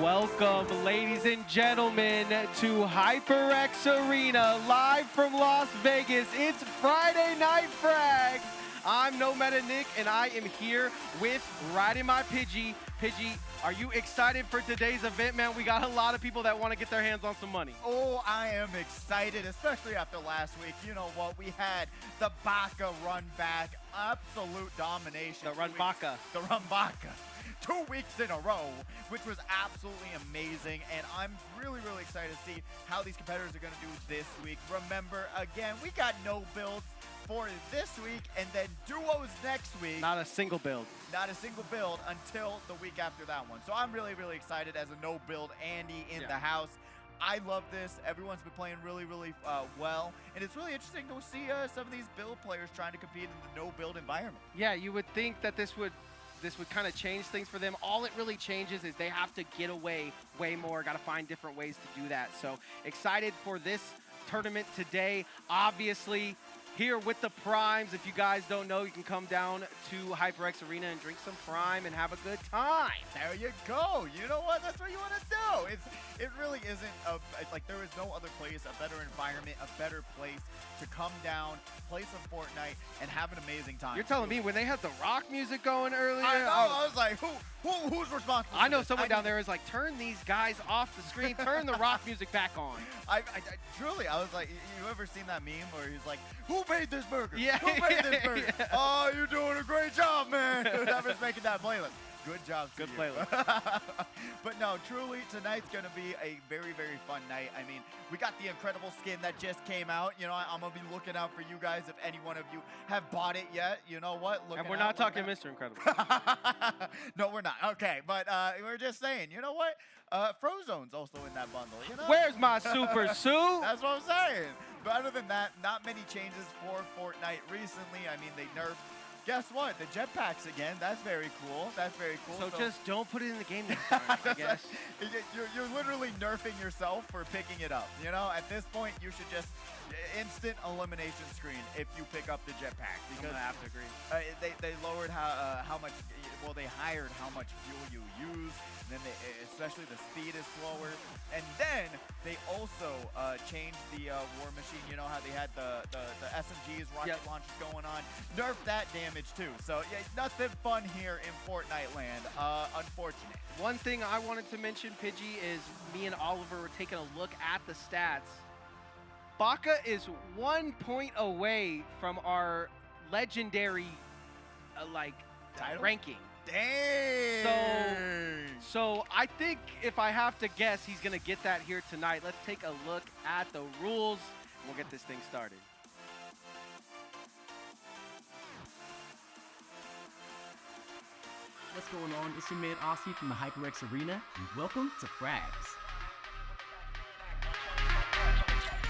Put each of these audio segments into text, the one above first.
Welcome, ladies and gentlemen, to HyperX Arena, live from Las Vegas. It's Friday Night Frags. I'm No Meta Nick, and I am here with Riding My Pidgey. Pidgey, are you excited for today's event, man? We got a lot of people that want to get their hands on some money. Oh, I am excited, especially after last week. You know what? We had the Baka run back, absolute domination. The Run Baka. The Run Baka. 2 weeks in a row, which was absolutely amazing, and I'm really excited to see how these competitors are going to do this week. Remember, again, we got no builds for this week, and then duos next week. Not a single build. Not a single build until the week after that one. So I'm really excited as a no build Andy in the house. I love this. Everyone's been playing really well, and it's really interesting to see some of these build players trying to compete in the no build environment. Yeah, you would think that this would kind of change things for them. All it really changes is they have to get away way more, got to find different ways to do that. So excited for this tournament today. Obviously, here with the primes. If you guys don't know, you can come down to HyperX Arena and drink some prime and have a good time. There you go. You know what? That's what you want to do. It really isn't like there is no other place, a better environment, a better place to come down, play some Fortnite, and have an amazing time. You're telling me when they had the rock music going earlier? I know. I was like, who's responsible? I know someone down there is like, turn these guys off the screen, turn the rock music back on. I truly, I was like, you ever seen that meme where he's like, who made this burger? Yeah. Who made this burger? Yeah. Oh, you're doing a great job, man. Whoever's making that playlist. Good job to Good you. playlist. But no, truly, tonight's going to be a very fun night. I mean, we got the incredible skin that just came out. You know, I'm going to be looking out for you guys if any one of you have bought it yet. You know what? And we're not talking Mr. Incredible. No, we're not. Okay, but we're just saying, you know what? Frozone's also in that bundle, you know? Where's my super suit? That's what I'm saying. But other than that, not many changes for Fortnite recently. I mean, they nerfed. Guess what? The jetpacks again. That's very cool. That's very cool. So just don't put it in the game next time, I guess. You're literally nerfing yourself for picking it up. You know, at this point, you should just instant elimination screen if you pick up the jetpack. Because I have to agree. They lowered how much. Well, they hired how much fuel you use. And then especially the speed is slower. And then they also changed the war machine. You know how they had the SMGs, rocket launchers going on. Nerfed that damage too. So yeah, nothing fun here in Fortnite land. Unfortunate. One thing I wanted to mention, Pidgey, is me and Oliver were taking a look at the stats. Baka is 1 point away from our legendary ranking. Dang! So I think if I have to guess, he's going to get that here tonight. Let's take a look at the rules. We'll get this thing started. What's going on? It's your man Aussie from the HyperX Arena, and welcome to Frags.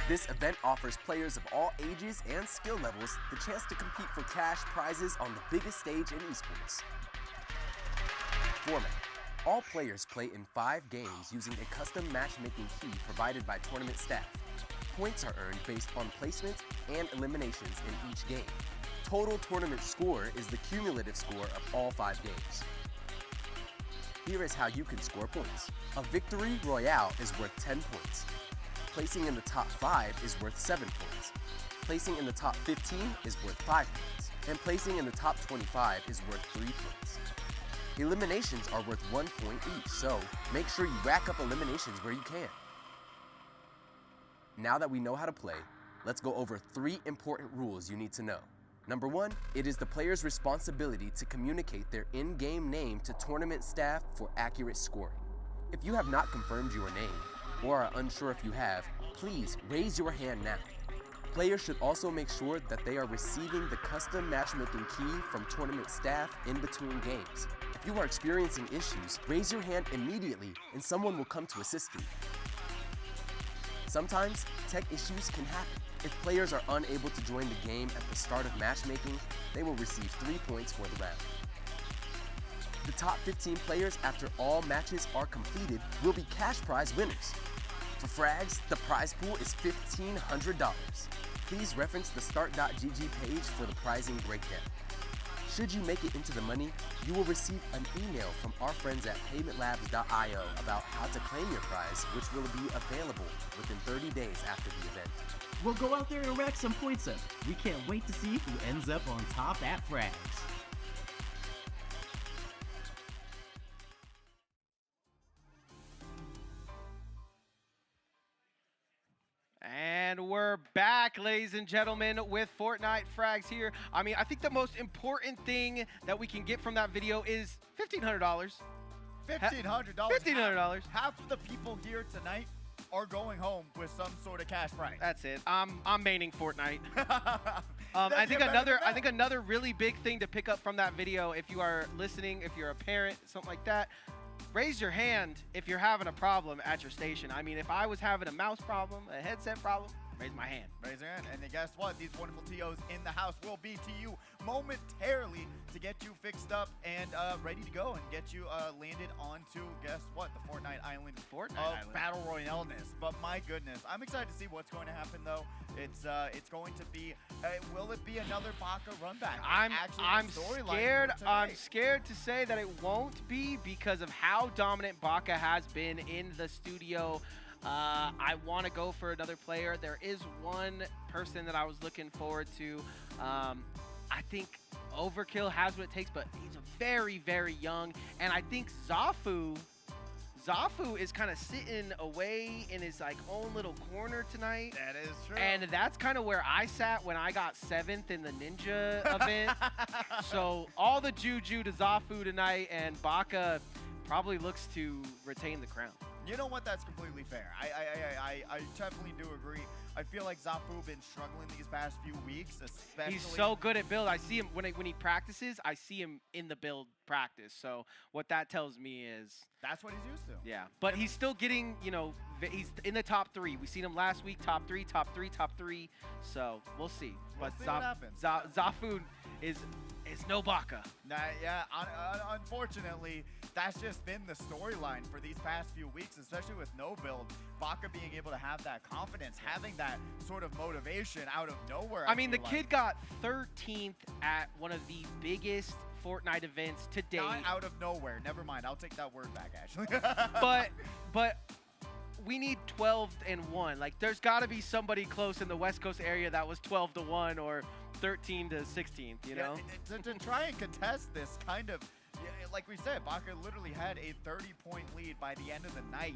This event offers players of all ages and skill levels the chance to compete for cash prizes on the biggest stage in esports. Format. All players play in 5 games using a custom matchmaking key provided by tournament staff. Points are earned based on placement and eliminations in each game. Total tournament score is the cumulative score of all 5 games. Here is how you can score points. A victory royale is worth 10 points. Placing in the top 5 is worth 7 points. Placing in the top 15 is worth 5 points. And placing in the top 25 is worth 3 points. Eliminations are worth 1 point each, so make sure you rack up eliminations where you can. Now that we know how to play, let's go over 3 important rules you need to know. Number 1, it is the player's responsibility to communicate their in-game name to tournament staff for accurate scoring. If you have not confirmed your name, or are unsure if you have, please raise your hand now. Players should also make sure that they are receiving the custom matchmaking key from tournament staff in between games. If you are experiencing issues, raise your hand immediately and someone will come to assist you. Sometimes, tech issues can happen. If players are unable to join the game at the start of matchmaking, they will receive 3 points for the round. The top 15 players after all matches are completed will be cash prize winners. For Frags, the prize pool is $1,500. Please reference the start.gg page for the prizing breakdown. Should you make it into the money, you will receive an email from our friends at paymentlabs.io about how to claim your prize, which will be available within 30 days after the event. We'll go out there and rack some points up. We can't wait to see who ends up on top at Frags. And we're back, ladies and gentlemen, with Fortnite Frags here. I mean, I think the most important thing that we can get from that video is $1,500. $1,500. $1,500. Half of the people here tonight are going home with some sort of cash prize. That's it. I'm maining Fortnite. I think another really big thing to pick up from that video, if you are listening, if you're a parent, something like that, raise your hand if you're having a problem at your station. I mean, if I was having a mouse problem, a headset problem, raise my hand. Raise your hand. And then guess what? These wonderful TOs in the house will be to you momentarily to get you fixed up and ready to go and get you landed onto, guess what? The Fortnite Island of Battle Royale-ness. But my goodness, I'm excited to see what's going to happen, though. It's going to be, will it be another Baka run back? I'm scared. I'm scared to say that it won't be because of how dominant Baka has been in the studio. I want to go for another player. There is one person that I was looking forward to. I think Overkill has what it takes, but he's very, very young. And I think Zafu is kind of sitting away in his own little corner tonight. That is true. And that's kind of where I sat when I got 7th in the Ninja event. So all the juju to Zafu tonight, and Baka probably looks to retain the crown. You know what? That's completely fair. I definitely do agree. I feel like Zafu been struggling these past few weeks, especially. He's so good at build. I see him when he practices. I see him in the build practice. So what that tells me is that's what he's used to. Yeah, but he's still getting, he's in the top 3. We seen him last week, top 3, top 3, top 3. So we'll see. We'll But see what happens. Zafu is no Baka. Yeah, unfortunately, that's just been the storyline for these past few weeks, especially with no build. Baka being able to have that confidence, having that sort of motivation out of nowhere. I mean, the kid got 13th at one of the biggest Fortnite events to date. Not out of nowhere. Never mind. I'll take that word back, actually. but we need 12 and 1. There's got to be somebody close in the West Coast area that was 12 to 1 or 13 to 16th, you know? To try and contest this kind of, like we said, Baka literally had a 30-point lead by the end of the night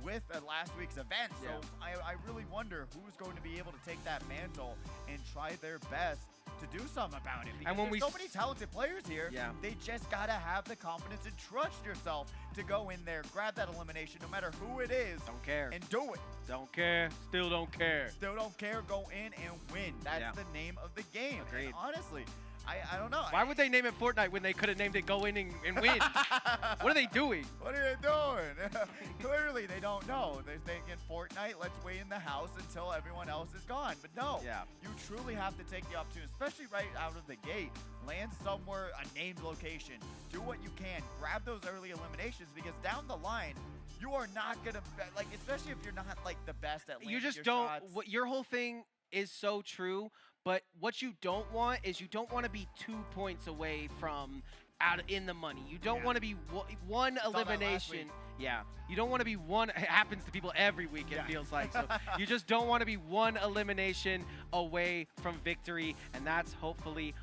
with last week's event. So I really wonder who's going to be able to take that mantle and try their best to do something about it. Because there's so many talented players here. They just got to have the confidence and trust yourself to go in there, grab that elimination, no matter who it is. Don't care. And do it. Don't care. Still don't care. Still don't care. Go in and win. That's the name of the game. Agreed. And honestly, I don't know. Why would they name it Fortnite when they could have named it Go In and Win? What are they doing? What are they doing? Clearly, they don't know. They're thinking Fortnite, let's wait in the house until everyone else is gone. But no, you truly have to take the opportunity, especially right out of the gate. Land somewhere, a named location. Do what you can. Grab those early eliminations because down the line, you are not going to, especially if you're not, the best at landing You just your don't, shots. your whole thing is so true, but what you don't want is you don't want to be 2 points away from out in the money. You don't want to be one elimination. Yeah, you don't want to be one. It happens to people every week, it feels like. So you just don't want to be one elimination away from victory, and that's hopefully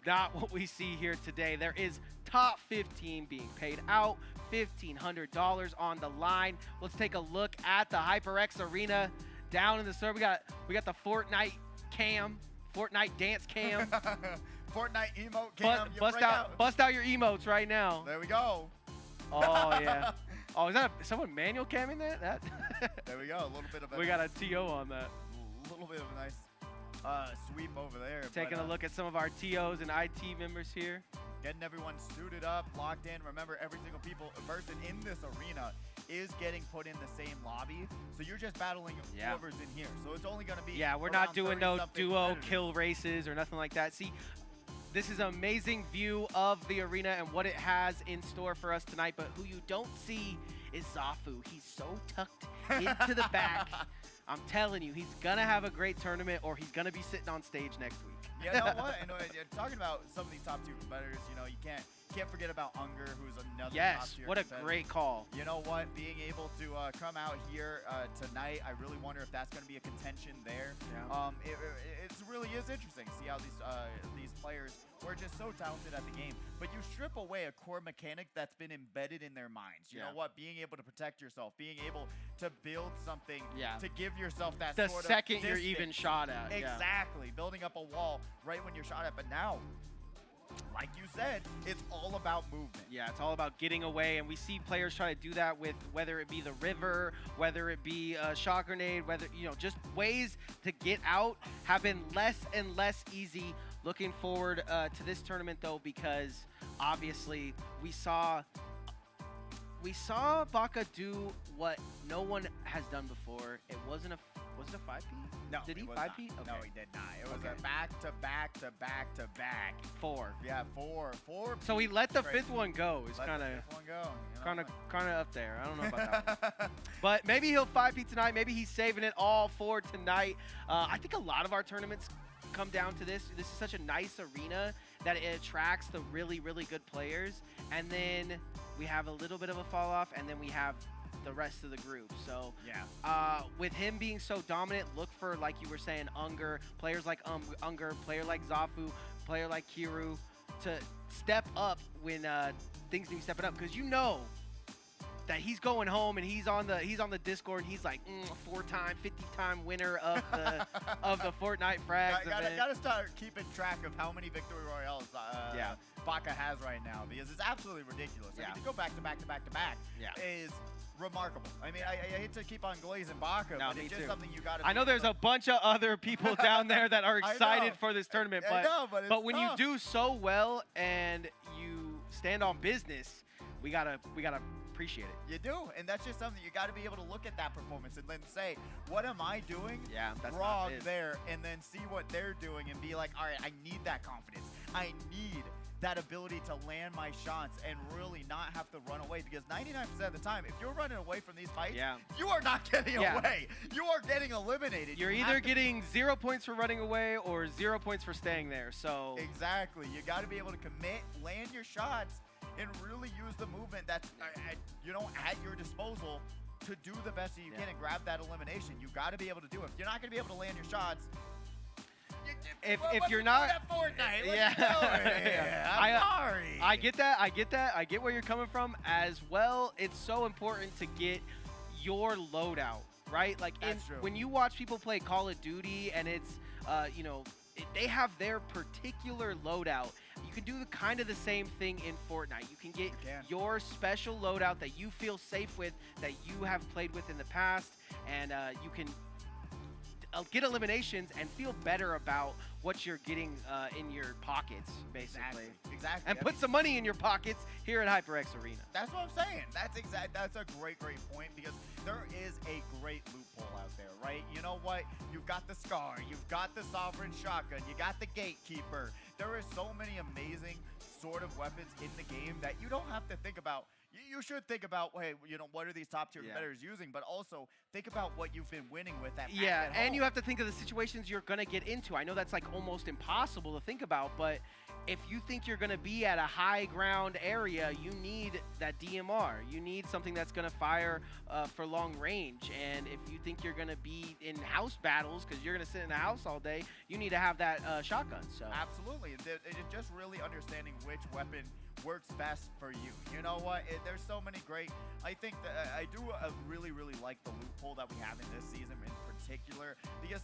not what we see here today. There is top 15 being paid out, $1,500 on the line. Let's take a look at the HyperX Arena down in the server. We got the Fortnite cam. Fortnite dance cam. Fortnite emote cam. Bust out your emotes right now. There we go. Oh, yeah. Oh, is that someone manual camming that? There we go. A little bit of a we got a TO on that. A little bit of a nice sweep over there. Taking a look at some of our TOs and IT members here. Getting everyone suited up, locked in. Remember, every single person in this arena is getting put in the same lobby. So you're just battling whoever's in here. So it's only going to be we're not doing no duo kill races or nothing like that. See, this is an amazing view of the arena and what it has in store for us tonight. But who you don't see is Zafu. He's so tucked into the back. I'm telling you, he's going to have a great tournament or he's going to be sitting on stage next week. You know what? And talking about some of these top 2 competitors, you know, you can't forget about Unger, who's another top Yes, tier what a competitor. great call. You know what? Being able to come out here tonight, I really wonder if that's going to be a contention there. Yeah. It really is interesting to see how these players were just so talented at the game. But you strip away a core mechanic that's been embedded in their minds. You know what? Being able to protect yourself, being able to build something to give yourself that the sort of second you're distance. even shot at. Exactly. Building up a wall right when you're shot at. But now, like you said, it's all about movement. Yeah, it's all about getting away, and we see players try to do that with whether it be the river, whether it be a shot grenade, whether, you know, just ways to get out have been less and less easy. Looking forward to this tournament, though, because obviously we saw Baka do what no one has done before. It wasn't a was it a 5P? No. Did he it was 5P? not. Okay. No, he did not. It was Okay. a back-to-back-to-back-to-back. 4. Yeah, four. So he let the Crazy. 5th one go. It's Let kind the of fifth one go. You know, kind of up there. I don't know about that one. But maybe he'll 5P tonight. Maybe he's saving it all for tonight. I think a lot of our tournaments come down to this. This is such a nice arena that it attracts the really, really good players. And then we have a little bit of a fall off, and then we have the rest of the group. So yeah. with him being so dominant, look for, like you were saying, Unger, players like Unger, player like Zafu, player like Kiru to step up when things need stepping up, because you know that he's going home and he's on the Discord and he's like 4-time, 50-time winner of the of the FORTNITE Frags event. Gotta start keeping track of how many victory royales Baka has right now, because it's absolutely ridiculous. I mean, to go back to back to back to back is remarkable. I mean, I hate to keep on glazing Baka, No, but it's just too. something you got to. I know there's a bunch of other people down there that are excited for this tournament, I know, but it's when you tough. do so well and you stand on business, we gotta appreciate it. You do, and that's just something you got to be able to look at that performance and then say, what am I doing That's wrong not this. there, and then see what they're doing and be like, all right, I need that confidence. I need that ability to land my shots and really not have to run away, because 99% of the time, if you're running away from these fights, you are not getting away. You are getting eliminated. You're either getting 0 points for running away or 0 points for staying there. So exactly, you got to be able to commit, land your shots, and really use the movement that's at your disposal to do the best that you can and grab that elimination. You got to be able to do it. If you're not going to be able to land your shots, if you're not at FORTNITE, I'm sorry. I get that. I get where you're coming from as well. It's so important to get your loadout right. Like when you watch people play Call of Duty and it's they have their particular loadout. You can do kind of the same thing in FORTNITE. You can get your special loadout that you feel safe with, that you have played with in the past, and you can get eliminations and feel better about what you're getting in your pockets, basically. Exactly. And put some money in your pockets here at HyperX Arena. That's what I'm saying. That's a great point, because there is a great loophole out there, right? You know what? You've got the Scar, you've got the Sovereign Shotgun, you got the Gatekeeper. There are so many amazing sort of weapons in the game that you don't have to think about. You should think about, hey, what are these top tier competitors using, but also think about what you've been winning with at home. And you have to think of the situations you're going to get into. I know that's like almost impossible to think about, but if you think you're going to be at a high ground area, you need that DMR. You need something that's going to fire for long range. And if you think you're going to be in house battles because you're going to sit in the house all day, you need to have that shotgun. So absolutely. It's just really understanding which weapon works best for you. You know what? There's so many great. I think that I do really like the loophole that we have in this season in particular, because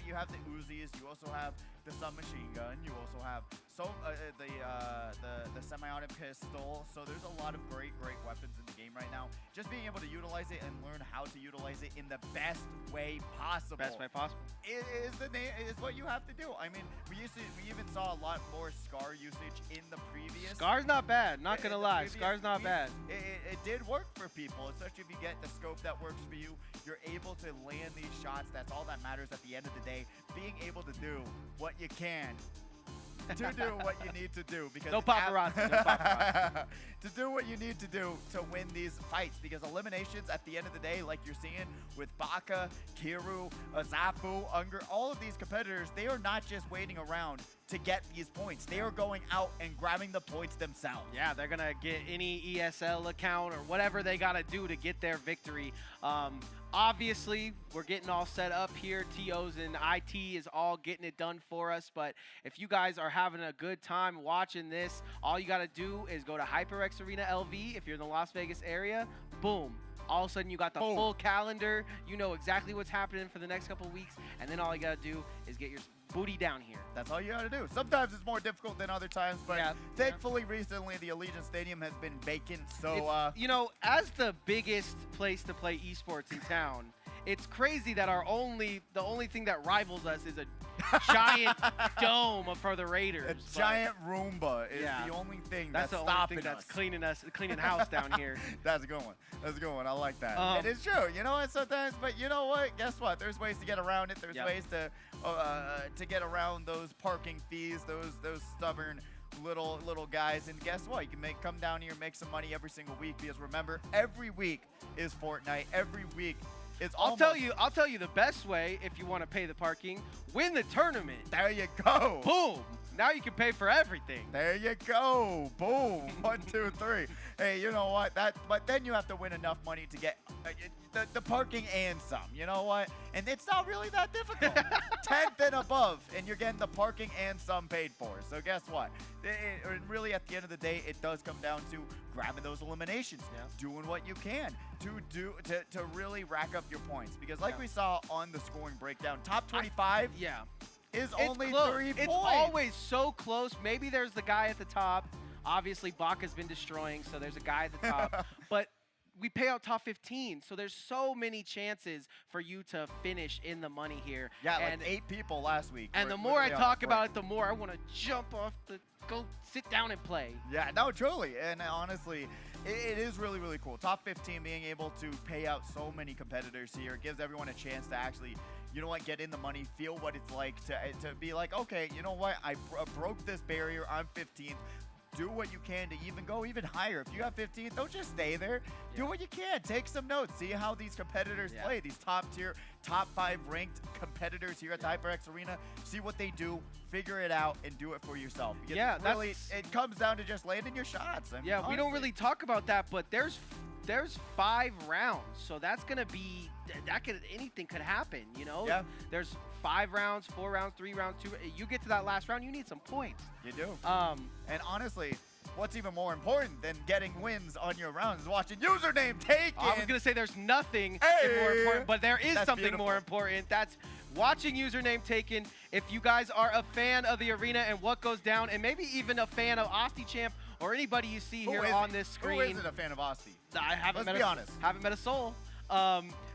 you have the Uzis, you also have the submachine gun, you also have the semi-auto pistol. So there's a lot of great weapons in the game right now. Just being able to utilize it and learn how to utilize it in the best way possible. Best way possible. Is what you have to do. I mean, we even saw a lot more Scar usage in the previous. Scar's not bad. Not gonna lie, Scar's not bad. It did work for people, especially if you get the scope that works for you. You're able to land these shots. That's all that matters at the end of the day. Being able to do what you can to do what you need to do. Because No paparazzi. No paparazzi. to do what you need to do to win these fights. Because eliminations at the end of the day, like you're seeing with Baka, Kiru, Zafu, Unger, all of these competitors, they are not just waiting around to get these points. They are going out and grabbing the points themselves. Yeah, they're going to get any ESL account or whatever they got to do to get their victory. Obviously, we're getting all set up here. TOs and IT is all getting it done for us. But if you guys are having a good time watching this, all you got to do is go to HyperX Arena LV if you're in the Las Vegas area. Boom. All of a sudden, you got the full calendar. You know exactly what's happening for the next couple of weeks. And then all you got to do is get your booty down here. That's all you got to do. Sometimes it's more difficult than other times, but thankfully recently the Allegiant Stadium has been vacant. So, you know, as the biggest place to play esports in town, it's crazy that the only thing that rivals us is a giant dome for the Raiders. A giant Roomba is the only thing that's the stopping only thing us. that's cleaning house down here. That's a good one. That's a good one. I like that. It is true. You know what? Sometimes, but you know what? Guess what? There's ways to get around it. There's ways to get around those parking fees. Those stubborn little guys. And guess what? You can come down here and make some money every single week. Because remember, every week is FORTNITE. Every week. I'll tell you the best way if you want to pay the parking. Win the tournament. There you go. Boom. Now you can pay for everything. There you go. Boom. 1, 2, 3. Hey, you know what? But then you have to win enough money to get the parking and some. You know what? And it's not really that difficult. 10th and above, and you're getting the parking and some paid for. So guess what? Really, at the end of the day, it does come down to grabbing those eliminations, doing what you can to really rack up your points. Because like we saw on the scoring breakdown, top 25 is only 3 points. It's always so close. Maybe there's the guy at the top. Obviously, Baka's been destroying, so there's a guy at the top. But we pay out top 15, so there's so many chances for you to finish in the money here. Yeah, like 8 people last week. And the more I talk about it, the more I want to jump off go sit down and play. Yeah, no, truly. And honestly, it is really, really cool. Top 15 being able to pay out so many competitors here gives everyone a chance to actually, you know what, get in the money, feel what it's like to be like, okay, you know what, I broke this barrier, I'm 15th. Do what you can to go even higher. If you have 15, don't just stay there. Do what you can. Take some notes. See how these competitors play. These top 5 ranked competitors here at the HyperX Arena. See what they do. Figure it out and do it for yourself. Because really, it comes down to just landing your shots. I mean, honestly, we don't really talk about that, but there's 5 rounds, so that's gonna be anything could happen. You know, there's 5 rounds, 4 rounds, 3 rounds, 2. You get to that last round, you need some points. You do. And honestly, what's even more important than getting wins on your rounds is watching username taken. I was gonna say there's nothing more important, but there is something more important. That's watching username taken. If you guys are a fan of the arena and what goes down, and maybe even a fan of Asti Champ or anybody you see here on this screen. Who isn't a fan of Asti? I haven't Let's be honest. Haven't met a soul.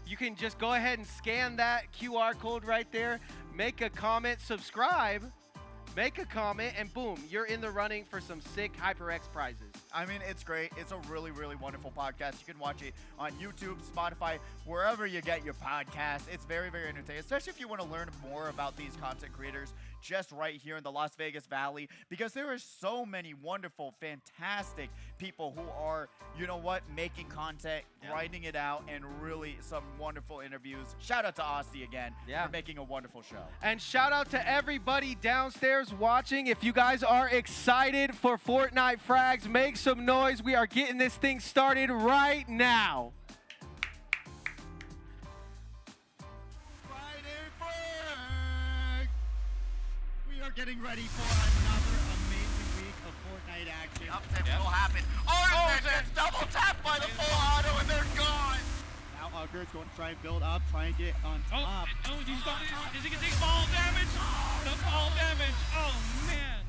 You can just go ahead and scan that QR code right there, make a comment, subscribe, make a comment, and boom, you're in the running for some sick HyperX prizes. I mean, it's great. It's a really, really wonderful podcast. You can watch it on YouTube, Spotify, wherever you get your podcast. It's very, very entertaining, especially if you want to learn more about these content creators just right here in the Las Vegas Valley, because there are so many wonderful, fantastic people who are, you know what, making content, grinding it out, and really some wonderful interviews. Shout out to Asti again for making a wonderful show. And shout out to everybody downstairs watching. If you guys are excited for FORTNITE Frags, make some noise. We are getting this thing started right now. Getting ready for another amazing week of FORTNITE action. Upset will happen. Arthur gets double tapped by the full auto and they're gone. Now Uger's going to try and build up, try and get on top. Is he going to take fall damage? The fall damage. Oh, man.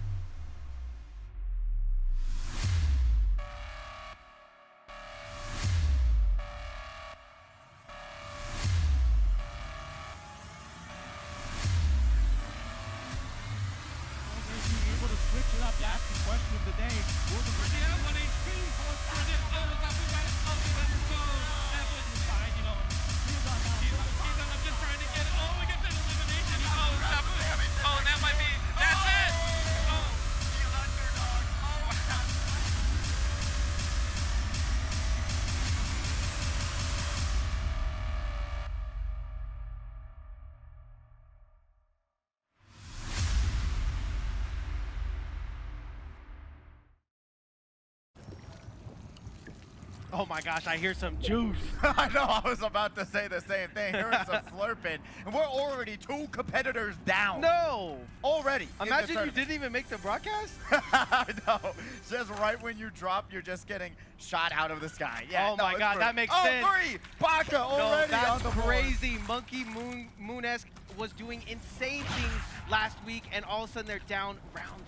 Switch it up, that's the question of the day. Will the Does he have 1 HP? He's just trying to get it. Oh, he gets an elimination. Oh, that might be. That's it. Oh my gosh, I hear some juice. I know, I was about to say the same thing. There was some slurping. And we're already 2 competitors down. No! Already. Imagine you didn't even make the broadcast? I know. Just right when you drop, you're just getting shot out of the sky. Yeah, Oh my god, that makes sense. Oh, 3! Baka already no, on that's the board. crazy. Monkey Moon-esque was doing insane things last week, and all of a sudden they're down round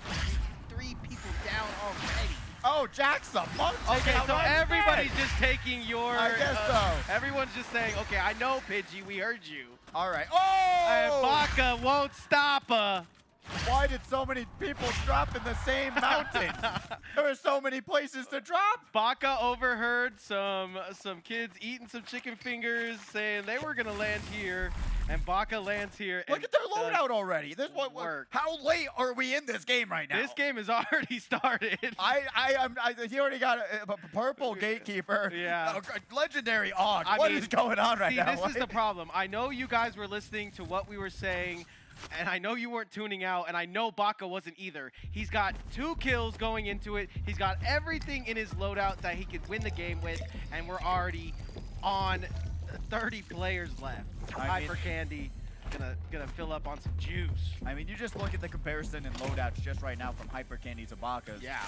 3 people down already. Oh, Jack's a monk. Okay, so everybody's just taking your... I guess so. Everyone's just saying, okay, I know, Pidgey, we heard you. All right. And Oh! Baka won't stop. Why did so many people drop in the same mountain? There were so many places to drop. Baka overheard some kids eating some chicken fingers, saying they were gonna land here, and Baka lands here. Look at their loadout already. This what work. How late are we in this game right now? This game has already started. He already got a purple gatekeeper. Yeah. A legendary Og. I What mean, is going on right See, now? this is the problem. I know you guys were listening to what we were saying, and I know you weren't tuning out, and I know Baka wasn't either. He's got 2 kills going into it. He's got everything in his loadout that he could win the game with, and we're already on 30 players left. Hyper Candy gonna fill up on some juice. I mean, you just look at the comparison in loadouts just right now from Hyper Candy to Baka's. Yeah.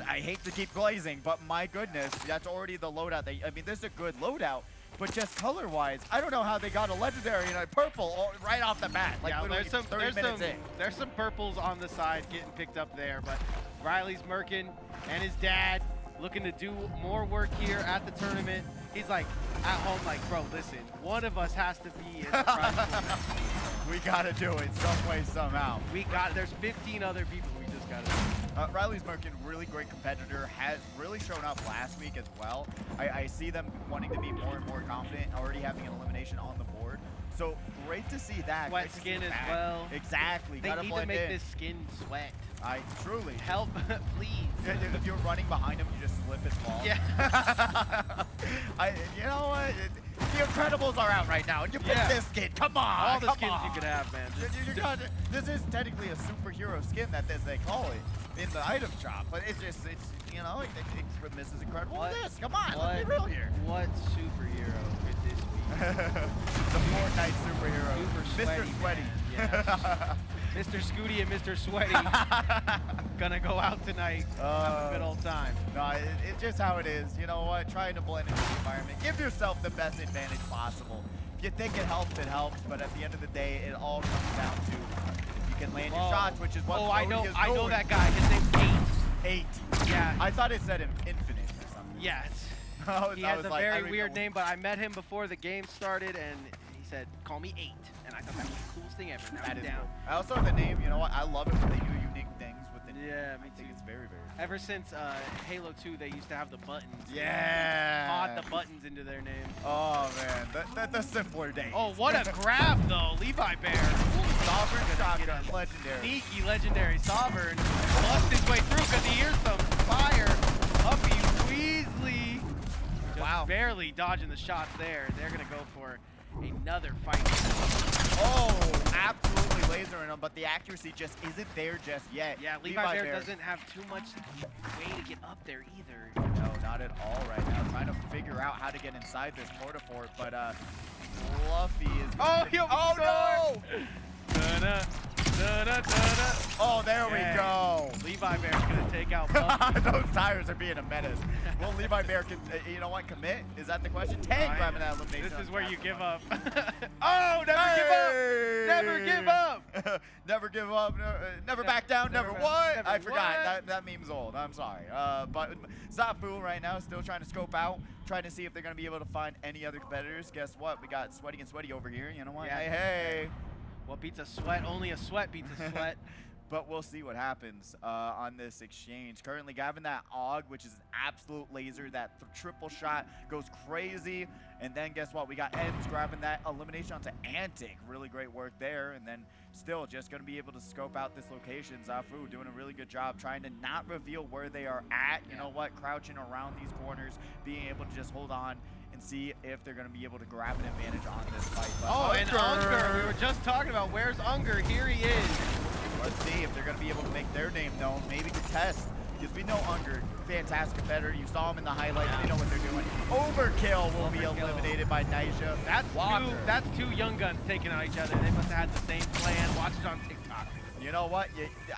I hate to keep glazing, but my goodness, that's already the loadout. I mean, this is a good loadout, but just color-wise, I don't know how they got a legendary and a purple right off the bat. Like Yeah, literally 30 minutes in. there's some purples on the side getting picked up there, but Riley's murking, and his dad looking to do more work here at the tournament. He's like at home, like, bro, listen, one of us has to be in the prize pool. We gotta do it some way, somehow. There's 15 other people we just gotta do. Riley's Merkin, really great competitor, has really shown up last week as well. I see them wanting to be more and more confident, already having an elimination on the board. So great to see that. Sweat Great to see skin it as back. well. Exactly. They Gotta need to blend make in. this skin sweat. I truly. Help, please. If you're running behind him, you just slip and fall. Yeah. You know what? The Incredibles are out right now, and you pick this skin. Come on. All the come skins on. you could have, man. This is technically a superhero skin as they call it in the item shop, but it's you know, it misses Incredible. What? This, come on, let's be real here. What superhero could this be? The Fortnite superhero, Super Mr. Sweaty. man. Yeah. Mr. Scooty and Mr. Sweaty gonna go out tonight. Have a good old time. No, it's just how it is. You know what? Trying to blend into the environment. Give yourself the best advantage possible. If you think it helps, it helps. But at the end of the day, it all comes down to if you can land your shots, which is what I know Brody is I know doing. that guy. His name's 8. 8. Yeah. I thought it said Infinite or something. Yes. He He has a very weird name, but I met him before the game started, and he said, "Call me 8," and I thought that was the coolest thing ever. Now That he's is down. cool. I also have the name. You know what? I love it when they do unique things with the name. Yeah, me I think too. it's very, very cool. Ever since Halo 2, they used to have the buttons. Yeah. Mod the buttons into their name. Oh man, the simpler days. Oh, what a grab though, Levi Bear. Sovereign Gonna shotgun, get a legendary. Sneaky legendary Sovereign busts his way through because he hears some fire. Huffy Weasley. Just Wow. barely dodging the shots there. They're gonna go for another fight. Oh, absolutely lasering him, but the accuracy just isn't there just yet. Yeah, Levi Bear doesn't have too much way to get up there either. No, not at all right now. Trying to figure out how to get inside this porta-fort, but Fluffy is... Oh, he oh no! Da-da, da-da, da-da. Oh, there we go. Levi Bear's gonna take out Buffy. Those tires are being a menace. Will Levi Bear, you know what, commit? Is that the question? Tang grabbing that elimination. This is on where the you back give of up. Oh, never give up! Never give up! Never give up. Never back down. Never never- what? never I forgot. what? That meme's old. I'm sorry. But Zafu right now still trying to scope out, trying to see if they're going to be able to find any other competitors. Guess what? We got Sweaty and Sweaty over here. You know what? Yeah. Hey. What beats a sweat? Only a sweat beats a sweat. But we'll see what happens on this exchange. Currently grabbing that AUG, which is an absolute laser. That triple shot goes crazy. And then guess what? We got Ems grabbing that elimination onto Antic. Really great work there. And then still just going to be able to scope out this location. Zafu doing a really good job trying to not reveal where they are at. You know what? Crouching around these corners, being able to just hold on and see if they're going to be able to grab an advantage on this fight. But Oh, and Unger. We were just talking about where's Unger. Here he is. let's see if they're going to be able to make their name known. Maybe contest because we know Unger, fantastic competitor. You saw him in the highlights. They know what they're doing. Overkill will be eliminated by Nyjah. That's two young guns taking on each other. They must have had the same plan. Watch it on TikTok. You know what?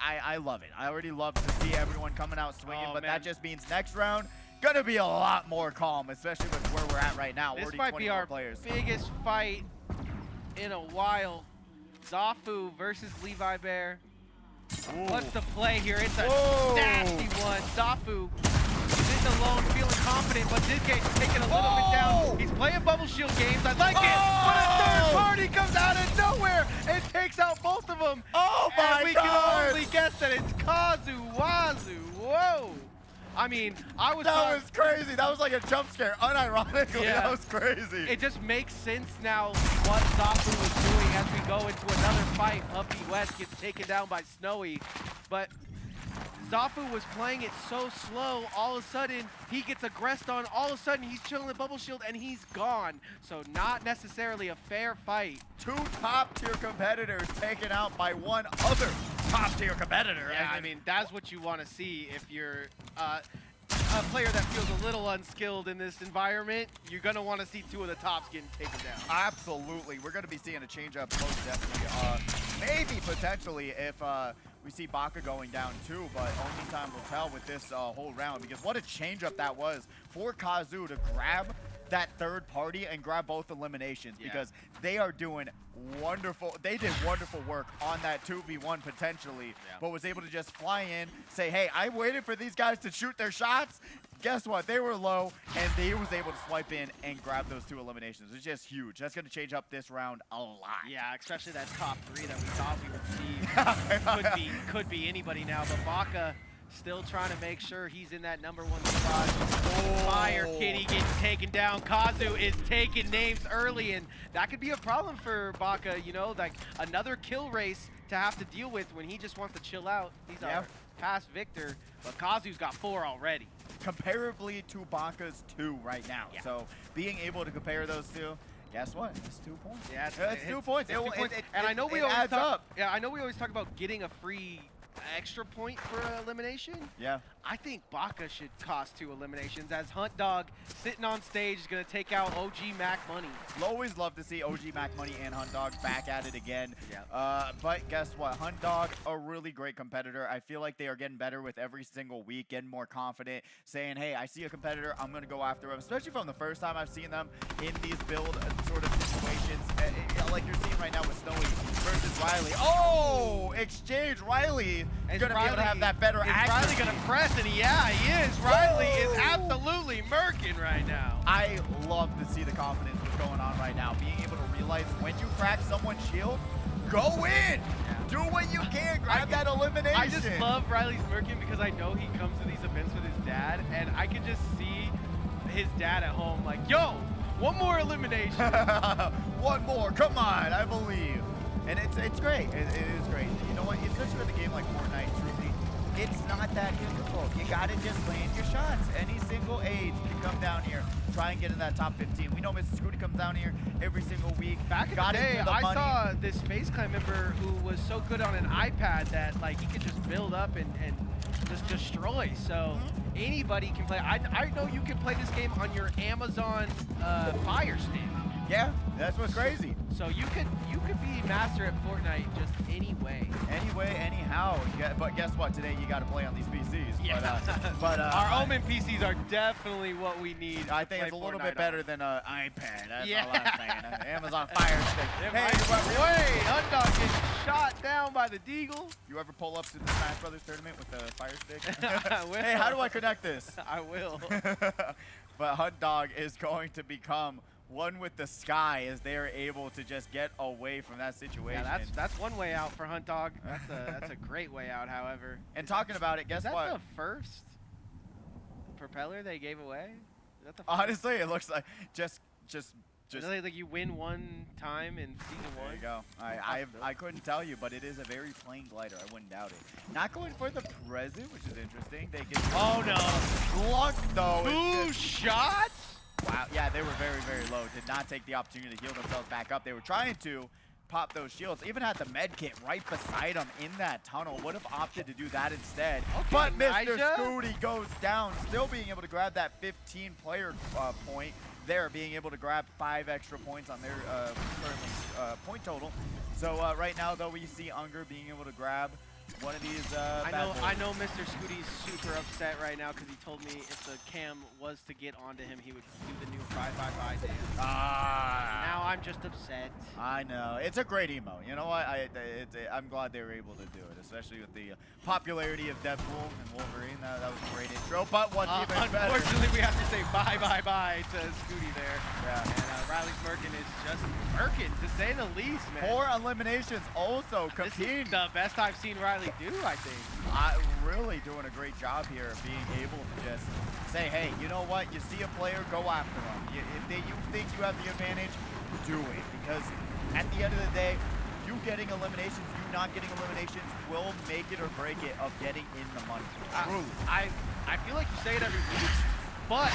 I love it. I already love to see everyone coming out swinging, but that just means next round gonna be a lot more calm, especially with where we're at right now. This might be our biggest fight in a while. Zafu versus Levi Bear. What's the play here? It's a nasty one. Zafu sitting alone, feeling confident, but this game's taking a little bit down. He's playing bubble shield games. I like it, but a third party comes out of nowhere and takes out both of them. Oh my God! And we can only guess that it's Kazu Wazu. Whoa! I mean, that was crazy. That was like a jump scare. Unironically, that was crazy. It just makes sense now what Zafu was doing as we go into another fight. Puffy West gets taken down by Snowy, but Zafu was playing it so slow. All of a sudden, he gets aggressed on. All of a sudden, he's chilling the bubble shield and he's gone. So not necessarily a fair fight. Two top-tier competitors taken out by one other top-tier competitor. Yeah, I mean, that's what you want to see if you're a player that feels a little unskilled in this environment. You're going to want to see two of the tops getting taken down. Absolutely. We're going to be seeing a change-up most definitely. Maybe potentially if we see Baka going down too, but only time will tell with this whole round, because what a change-up that was for Kazu to grab that third party and grab both eliminations, because they are doing wonderful. They did wonderful work on that 2v1 potentially, but was able to just fly in, say, hey, I waited for these guys to shoot their shots. Guess what? They were low, and they was able to swipe in and grab those two eliminations. It's just huge. That's going to change up this round a lot. Yeah, especially that top three that we thought we would see. could be anybody now, but Baka still trying to make sure he's in that #1 spot. Fire Kitty getting taken down. Kazu is taking names early, and that could be a problem for Baka, you know, like another kill race to have to deal with when he just wants to chill out. He's our past victor, but Kazu's got 4 already. Comparably to Baka's 2 right now. So being able to compare those two, guess what? It's 2 points. Yeah, it's 2 points. And I know we always talk. Yeah, I know we always talk about getting a free extra point for elimination. Yeah. I think Baka should cost 2 eliminations, as Hunt Dog sitting on stage is going to take out OG Mac Money. You'll always love to see OG Mac Money and Hunt Dog back at it again. Yeah. But guess what? Hunt Dog, a really great competitor. I feel like they are getting better with every single week, getting more confident, saying, hey, I see a competitor, I'm going to go after him, especially from the first time I've seen them in these build sort of situations. Like you're seeing right now with Snowy versus Riley. Oh, exchange. Riley is going to be able to have that better accuracy. Riley going to press, and he is. Riley is absolutely murking right now. I love to see the confidence that's going on right now. Being able to realize when you crack someone's shield, go in. Do what you can. Grab that elimination. I just love Riley's murking because I know he comes to these events with his dad, and I can just see his dad at home like, yo, one more elimination. One more. Come on. I believe. And it's great. It is great. You know what? Especially with a game like FORTNITE, truly, it's not that difficult. You got to just land your shots. Any single age can come down here, try and get in that top 15. We know Mr. Scooty comes down here every single week. Back in the day, I saw this FaZe Clan member who was so good on an iPad that like he could just build up and just destroy. So anybody can play. I know you can play this game on your Amazon Fire Stick. Yeah, that's what's crazy. So you could be master at FORTNITE just any way. Any way, anyhow. But guess what? Today you got to play on these PCs. Yeah. But our Omen PCs are definitely what we need. I think it's a little bit better than an iPad. That's all I'm saying. Amazon Fire Stick. Hey, Hunt Dog getting shot down by the Deagle. You ever pull up to the Smash Brothers tournament with the Fire Stick? I will. Hey, how do I connect this? I will. But Hunt Dog is going to become one with the sky as they are able to just get away from that situation. Yeah, that's one way out for Hunt Dog. That's a great way out, however. And talking about it, guess what? Is that the first propeller they gave away? Is that the first? Honestly, it looks like just like you win one time in season 1. There you go. I couldn't tell you, but it is a very plain glider. I wouldn't doubt it. Not going for the present, which is interesting. They get Glunk though. 2 shots? Wow. Yeah, they were very, very low. Did not take the opportunity to heal themselves back up. They were trying to. pop those shields. Even had the med kit right beside him in that tunnel. Would have opted to do that instead. Okay, But Mr. Nyjah. Scooty goes down, still being able to grab that 15-player point there, being able to grab 5 extra points on their currently point total. So right now, though, we see Unger being able to grab one of these I bad boys. know Mr. Scooty's super upset right now because he told me if the cam was to get onto him, he would do the new 5-5-5 dance. Now I'm just upset. I know. It's a great emo. You know what? I'm glad they were able to do it, especially with the popularity of Deadpool and Wolverine. That was a great intro. But what's even better... Unfortunately, we have to say bye-bye-bye to Scooty there. Yeah. And Riley's Merkin is just Merkin, to say the least, man. 4 eliminations also. This Compete. is the best I've seen Riley do, I think. Really doing a great job here of being able to just say, hey, you know what? You see a player, go after them. If you think you have the advantage, do it. Because at the end of the day, you getting eliminations, you not getting eliminations will make it or break it of getting in the money. I feel like you say it every week, but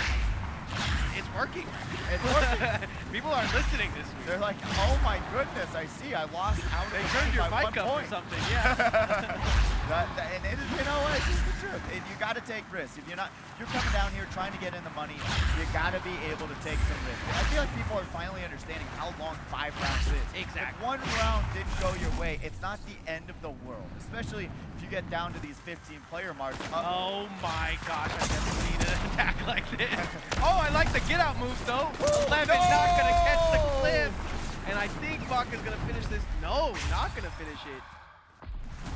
it's working. It's working. People are listening this week. They're like, oh my goodness, I see. I lost out. They turned your by mic 1 up or point. something, yeah. And it is, you know what? It's just the truth. And you got to take risks. If you're coming down here trying to get in the money, you got to be able to take some risks. I feel like people are finally understanding how long 5 rounds is. Exactly. If 1 round didn't go your way, it's not the end of the world. Especially if you get down to these 15-player marks. Oh my gosh, I've never seen an attack like this. Oh, I like the get-out moves, though. 11 not going to catch the clip. And I think Baka's going to finish this. No, not going to finish it.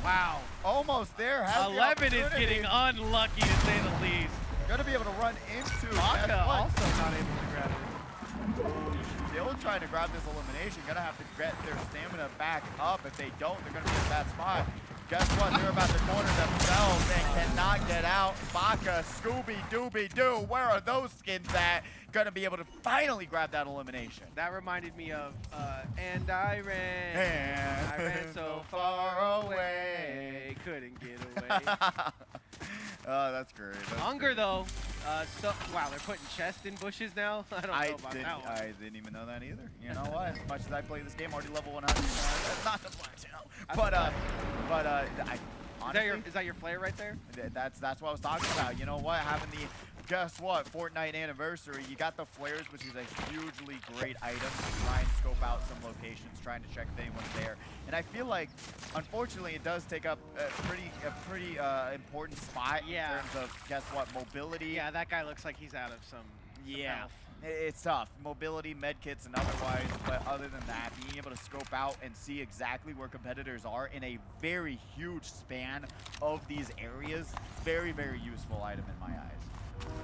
Wow. Almost there. 11 is getting unlucky, to say the least. Gonna be able to run into Baka also not able to grab it. Still trying to grab this elimination. Gonna have to get their stamina back up. If they don't, they're gonna be in a bad spot. Guess what? They're about to corner themselves and cannot get out. Baka, Scooby-Dooby-Doo, where are those skins at? Gonna be able to finally grab that elimination. That reminded me of, and I ran so far away, couldn't get away. Oh, that's great. Unger, though, wow, they're putting chest in bushes now? I don't know about that one. I didn't even know that either. You know what? As much as I play this game, already level 100. That's not the flex, you know. Honestly, Is that your flare right there? That's what I was talking about. You know what? Having the guess what? FORTNITE anniversary. You got the flares, which is a hugely great item to try and scope out some locations, trying to check if anyone's there. And I feel like, unfortunately, it does take up a pretty important spot in terms of guess what? Mobility. Yeah, that guy looks like he's out of some health. It's tough. Mobility, medkits, and otherwise, but other than that, being able to scope out and see exactly where competitors are in a very huge span of these areas, very, very useful item in my eyes.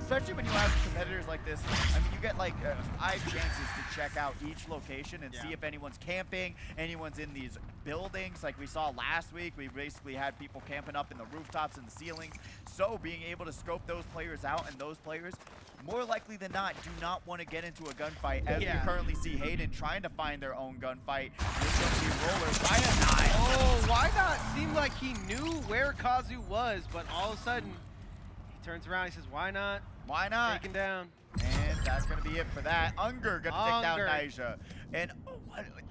Especially when you have competitors like this. I mean, you get like 5 chances to check out each location and see if anyone's camping, anyone's in these buildings. Like we saw last week, we basically had people camping up in the rooftops and the ceilings. So being able to scope those players out, and those players, more likely than not, do not want to get into a gunfight, as we currently see Hayden trying to find their own gunfight. It's going to be Roller by a 9. Oh, why not? Seemed like he knew where Kazu was, but all of a sudden, he turns around, he says, why not? Why not? Taken down. And that's going to be it for that. Unger going to take down Nyjah. And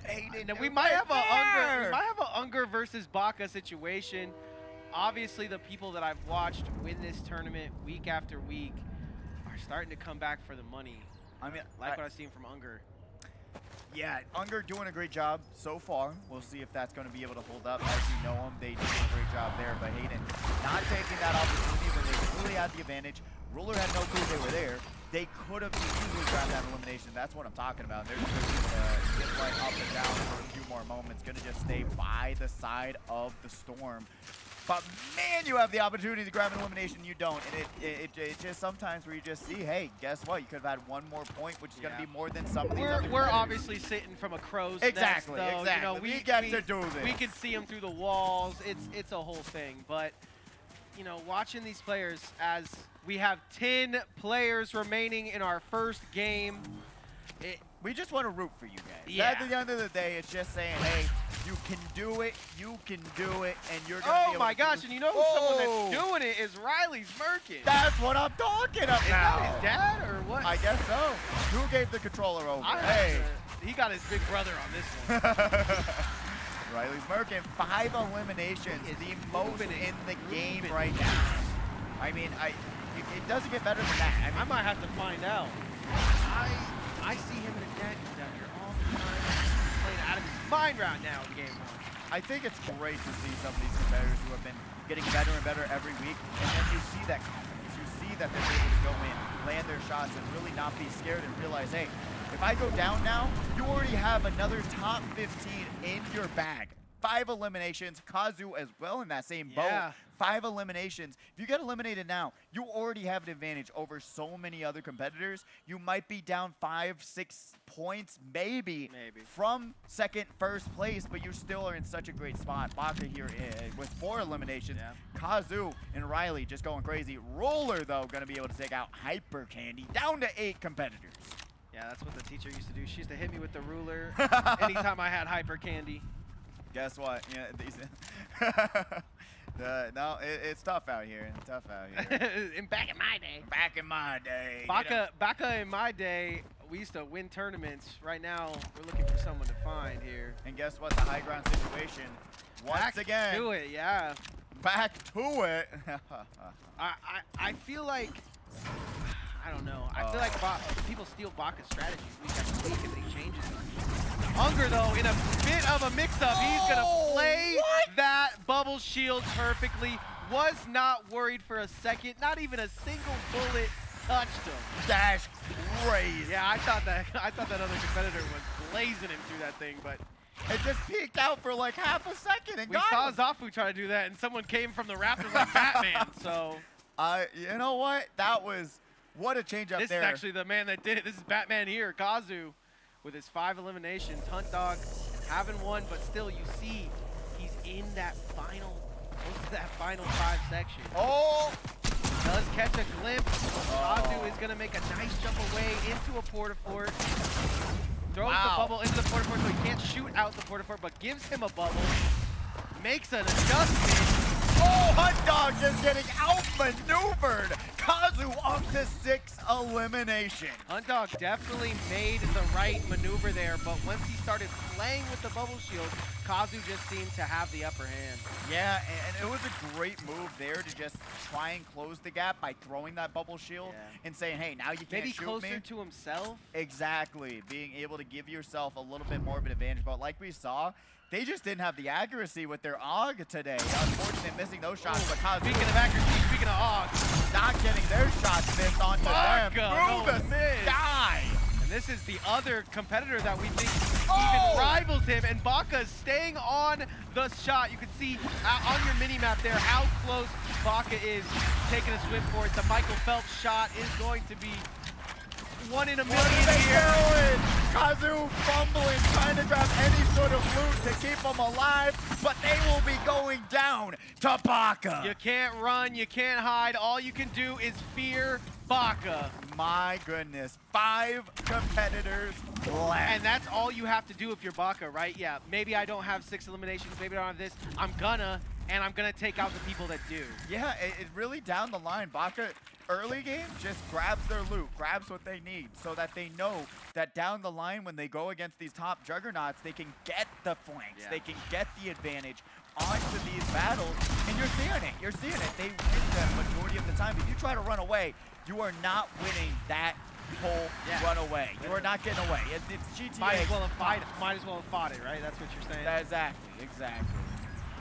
Hayden, we might have a Unger versus Baka situation. Obviously, the people that I've watched win this tournament week after week are starting to come back for the money. I mean, what I've seen from Unger. Yeah, Unger doing a great job so far. We'll see if that's going to be able to hold up. As you know them, they did a great job there. But Hayden not taking that opportunity when they really had the advantage. Ruler had no clue they were there. They could have easily grabbed that elimination. That's what I'm talking about. They're just going to get like up and down for a few more moments. Going to just stay by the side of the storm. But man, you have the opportunity to grab an elimination, you don't. And it just sometimes where you just see, hey, guess what? You could have had 1 more point, which is going to be more than some of these other We're obviously sitting from a crow's nest, though. Exactly. You know, we get to do this. We can see them through the walls. It's a whole thing. But, you know, watching these players as we have 10 players remaining in our first game, we just want to root for you guys. Yeah. At the end of the day, it's just saying, hey, you can do it, and you're going to be able to Oh my gosh, and you know someone that's doing it is Riley's Merkin. That's what I'm talking about. Is that his dad or what? I guess so. Who gave the controller over? Hey. he got his big brother on this one. Riley's murking 5 eliminations, He is the most moving it, in the game moving right it. now. I mean, it doesn't get better than that. I I mean, might have to find out. I see him and his dad come down here all the time. He's playing out of his mind right now in game 1. I think it's great to see some of these competitors who have been getting better and better every week, and then you see that confidence. You see that they're able to go in, land their shots, and really not be scared and realize, hey, if I go down now, you already have another top 15 in your bag. 5 eliminations, Kazu as well in that same boat. Yeah. 5 eliminations. If you get eliminated now, you already have an advantage over so many other competitors. You might be down 5, 6 points, maybe. From second, first place, but you still are in such a great spot. Baka here with 4 eliminations. Yeah. Kazu and Riley just going crazy. Roller, though, going to be able to take out Hyper Candy, down to 8 competitors. Yeah, that's what the teacher used to do. She used to hit me with the ruler anytime I had hyper candy. Guess what? Yeah, these. No, it's tough out here. Tough out here. Back in my day. Back in my day. Baka in my day, we used to win tournaments. Right now, we're looking for someone to find here. And guess what? The high ground situation. Once again. Back to it, yeah. Back to it. I feel like, I don't know. I feel like people steal Baka's strategies week after week and they change it. Unger, though, in a bit of a mix-up, he's going to play that bubble shield perfectly. Was not worried for a second. Not even a single bullet touched him. That's crazy. Yeah, I thought that other competitor was blazing him through that thing, but it just peeked out for like half a second and we got saw him. Zafu try to do that, and someone came from the Raptors like Batman. So you know what? That was what a change up this there. is actually the man that did it. This is Batman here, Kazu, with his 5 eliminations. Hunt Dog having one, but still you see he's in that final, close to that final 5 section. Oh! Does catch a glimpse. Kazu is going to make a nice jump away into a porta-fort. Throws the bubble into the porta-fort so he can't shoot out the porta-fort, but gives him a bubble. Makes an adjustment. Oh, Hunt Dog just getting outmaneuvered. Kazu up to 6 eliminations. Hunt Dog definitely made the right maneuver there, but once he started playing with the bubble shield, Kazu just seemed to have the upper hand. Yeah, and it was a great move there to just try and close the gap by throwing that bubble shield and saying, hey, now you can't Maybe shoot closer me. to himself. Exactly, being able to give yourself a little bit more of an advantage. But like we saw, they just didn't have the accuracy with their AUG today. Unfortunate missing those shots, but Kazu, Speaking of accuracy, speaking of AUG, not getting their shots missed onto them through the sky. And this is the other competitor that we think even rivals him, and Baka's staying on the shot. You can see on your mini-map there how close Baka is taking a swim for it. The Michael Phelps shot is going to be 1 in a million here. Kazu fumbling, trying to grab any sort of loot to keep them alive, but they will be going down to Baka. You can't run, you can't hide. All you can do is fear Baka. My goodness, 5 competitors left. And that's all you have to do if you're Baka, right? Yeah, maybe I don't have 6 eliminations, maybe I don't have this. I'm gonna take out the people that do. Yeah, it really down the line. Baka, early game, just grabs their loot, grabs what they need, so that they know that down the line when they go against these top juggernauts, they can get the flanks, they can get the advantage onto these battles, and you're seeing it. You're seeing it. They win the majority of the time. If you try to run away, you are not winning that whole runaway. You are not getting away. It's GTA. Might as well have fought it, right? That's what you're saying. Exactly.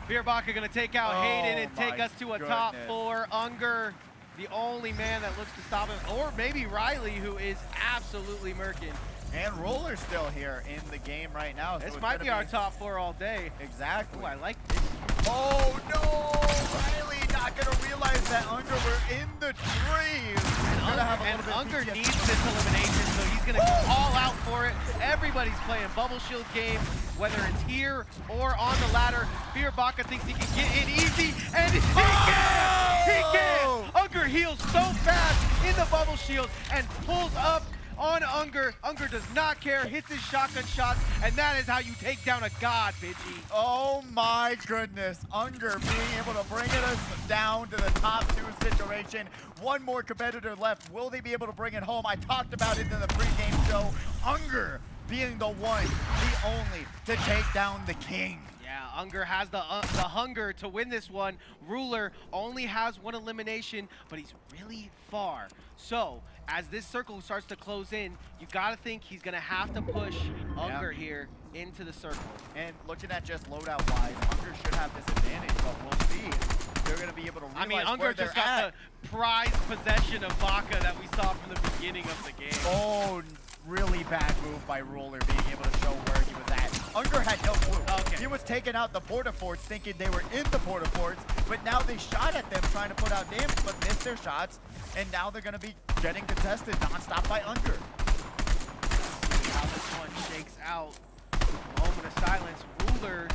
Fear Baka gonna take out Hayden and take us to a top 4. Unger, the only man that looks to stop him, or maybe Riley, who is absolutely murking. And Roller's still here in the game right now. This might be our top 4 all day. Exactly. Oh, I like this. Oh no! Riley not gonna realize that Unger were in the trees. And Unger needs this elimination, so he's gonna go all out for it. Everybody's playing bubble shield game, whether it's here or on the ladder. Fear Baka thinks he can get in easy, and he can! He can! Unger heals so fast in the bubble shield and pulls up on Unger. Unger does not care, hits his shotgun shots, and that is how you take down a god, Pidgey. Oh my goodness. Unger being able to bring us down to the top 2 situation. 1 more competitor left. Will they be able to bring it home? I talked about it in the pregame show. Unger being the one, the only, to take down the king. Yeah, Unger has the hunger to win this one. Ruler only has one elimination, but he's really far. So, as this circle starts to close in, you gotta think he's gonna have to push Unger here into the circle. And looking at just loadout-wise, Unger should have this advantage, but we'll see if they're gonna be able to realize I mean, Unger where they're just got at. the prized possession of Baka that we saw from the beginning of the game. Oh, really bad move by Ruler being able to show where he was at. Unger had no clue. Okay. He was taking out the porta forts thinking they were in the porta forts, but now they shot at them trying to put out damage but missed their shots, and now they're going to be getting contested nonstop by Unger. See how this one shakes out. Moment of silence. Ruler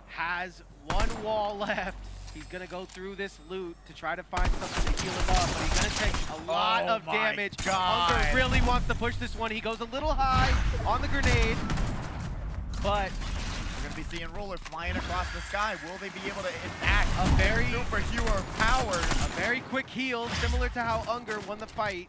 has one wall left. He's going to go through this loot to try to find something to heal him up, but he's going to take a lot of damage. God. Unger really wants to push this one. He goes a little high on the grenade, but We're going to be seeing Ruler flying across the sky. Will they be able to enact a very superhero power? A very quick heal, similar to how Unger won the fight.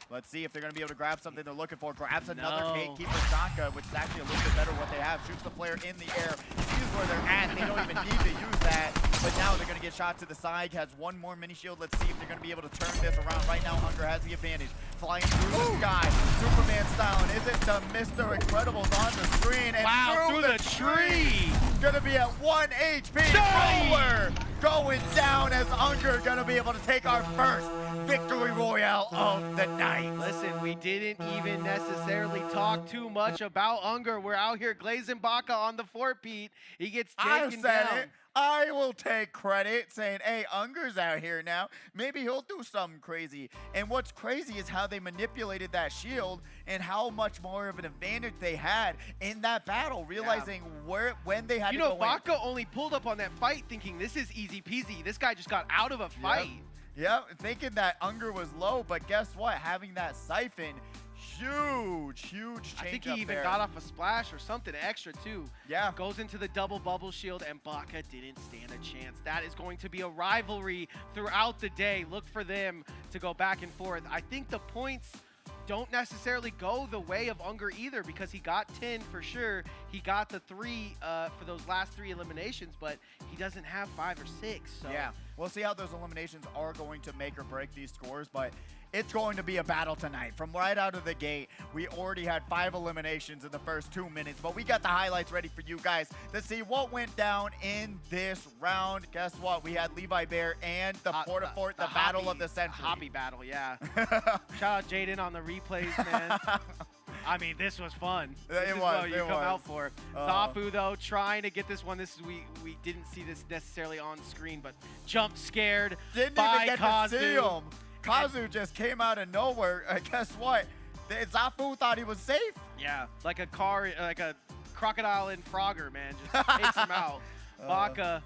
Let's see if they're going to be able to grab something they're looking for. Grabs another No. gatekeeper Shaka, which is actually a little bit better what they have. Shoots the flare in the air. Sees where they're at. They don't even need to use that. But now they're going to get shot to the side. Has one more mini shield. Let's see if they're going to be able to turn this around. Right now, Unger has the advantage. Flying through the sky. Superman style. And is it to Mr. Incredibles on the screen? And Wow, through the tree! Going to be at 1 HP. Nice! Ruler going down as Unger going to be able to take our first victory royale of the night. Listen, we didn't even necessarily talk too much about Unger. We're out here glazing Baka on the fort, Pete. He gets I taken said down. it. I will take credit saying, hey, Unger's out here now. Maybe he'll do something crazy. And what's crazy is how they manipulated that shield and how much more of an advantage they had in that battle, realizing when they had to go in. Baka only pulled up on that fight thinking this is easy peasy. This guy just got out of a fight. Yep, thinking that Unger was low, but guess what? Having that siphon, huge change I think he up even there. got off a splash or something extra too. Yeah. Goes into the double bubble shield, and Baka didn't stand a chance. That is going to be a rivalry throughout the day. Look for them to go back and forth. I think the points don't necessarily go the way of Unger either, because he got 10 for sure. He got the 3 for those last 3 eliminations, but he doesn't have 5 or 6. So. Yeah, we'll see how those eliminations are going to make or break these scores, but it's going to be a battle tonight. From right out of the gate, we already had 5 eliminations in the first 2 minutes, but we got the highlights ready for you guys to see what went down in this round. Guess what? We had Levi Bear and the Porta Fort, the battle of the century. Hobby battle, yeah. Shout out Jaden on the replays, man. I mean, this was fun. This is what you come out for. Zafu, though, trying to get this one. This is we didn't see this necessarily on screen, but jump scared Didn't by even get Kazu. to see him. Kazu just came out of nowhere. Guess what? Zafu thought he was safe. Yeah, like a crocodile in Frogger, man. Just takes him out. Baka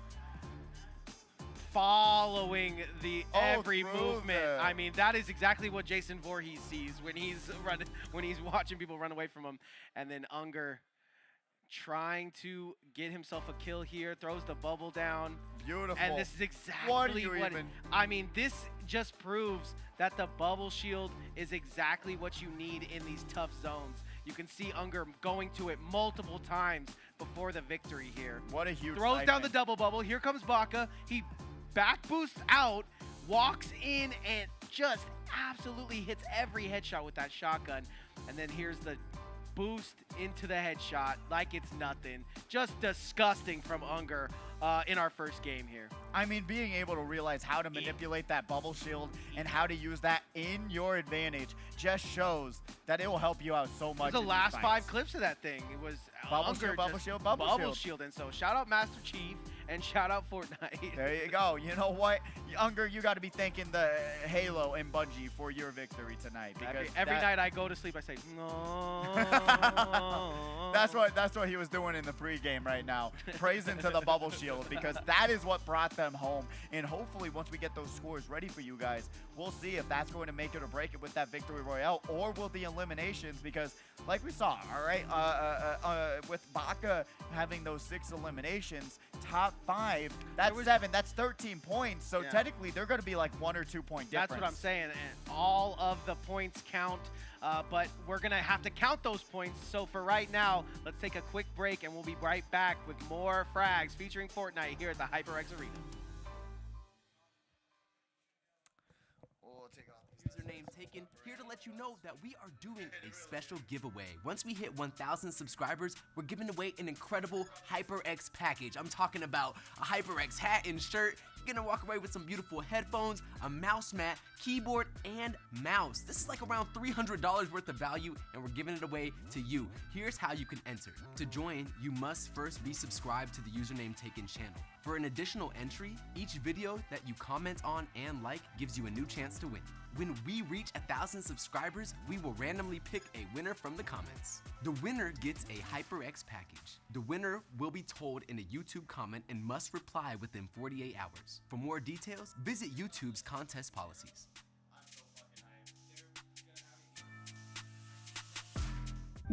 following the every through movement. there. I mean, that is exactly what Jason Voorhees sees when he's watching people run away from him. And then Unger trying to get himself a kill here, throws the bubble down. Beautiful. And this is exactly I mean, this just proves that the bubble shield is exactly what you need in these tough zones. You can see Unger going to it multiple times before the victory here. What a huge Throws down siphon. the double bubble. Here comes Baka. He back boosts out, walks in, and just absolutely hits every headshot with that shotgun. And then here's the boost into the headshot like it's nothing. Just disgusting from Unger in our first game here. I mean, being able to realize how to manipulate that bubble shield and how to use that in your advantage just shows that it will help you out so much. The in last these 5 fights. clips of that thing, it was Bubble Unger shield, bubble just shield, bubble shield. And so shout out Master Chief and shout out Fortnite. There you go. You know what, Unger, you got to be thanking the Halo and Bungie for your victory tonight. Because Every night I go to sleep, I say, no. That's what he was doing in the pregame right now, praising to the bubble shield, because that is what brought them home. And hopefully, once we get those scores ready for you guys, we'll see if that's going to make it or break it with that victory royale, or will the eliminations, because like we saw, all right, with Baka having those 6 eliminations, top 5, that's 7, that's 13 points. So technically, they're going to be like 1 or 2 point difference. That's what I'm saying. And all of the points count. but we're going to have to count those points. So for right now, let's take a quick break, and we'll be right back with more Frags featuring Fortnite here at the HyperX Arena. Username taken, here to let you know that we are doing a special giveaway. Once we hit 1,000 subscribers, we're giving away an incredible HyperX package. I'm talking about a HyperX hat and shirt. You're gonna walk away with some beautiful headphones, a mouse mat, keyboard, and mouse. This is like around $300 worth of value, and we're giving it away to you. Here's how you can enter. To join, you must first be subscribed to the Username Taken channel. For an additional entry, each video that you comment on and like gives you a new chance to win. When we reach 1,000 subscribers, we will randomly pick a winner from the comments. The winner gets a HyperX package. The winner will be told in a YouTube comment and must reply within 48 hours. For more details, visit YouTube's contest policies.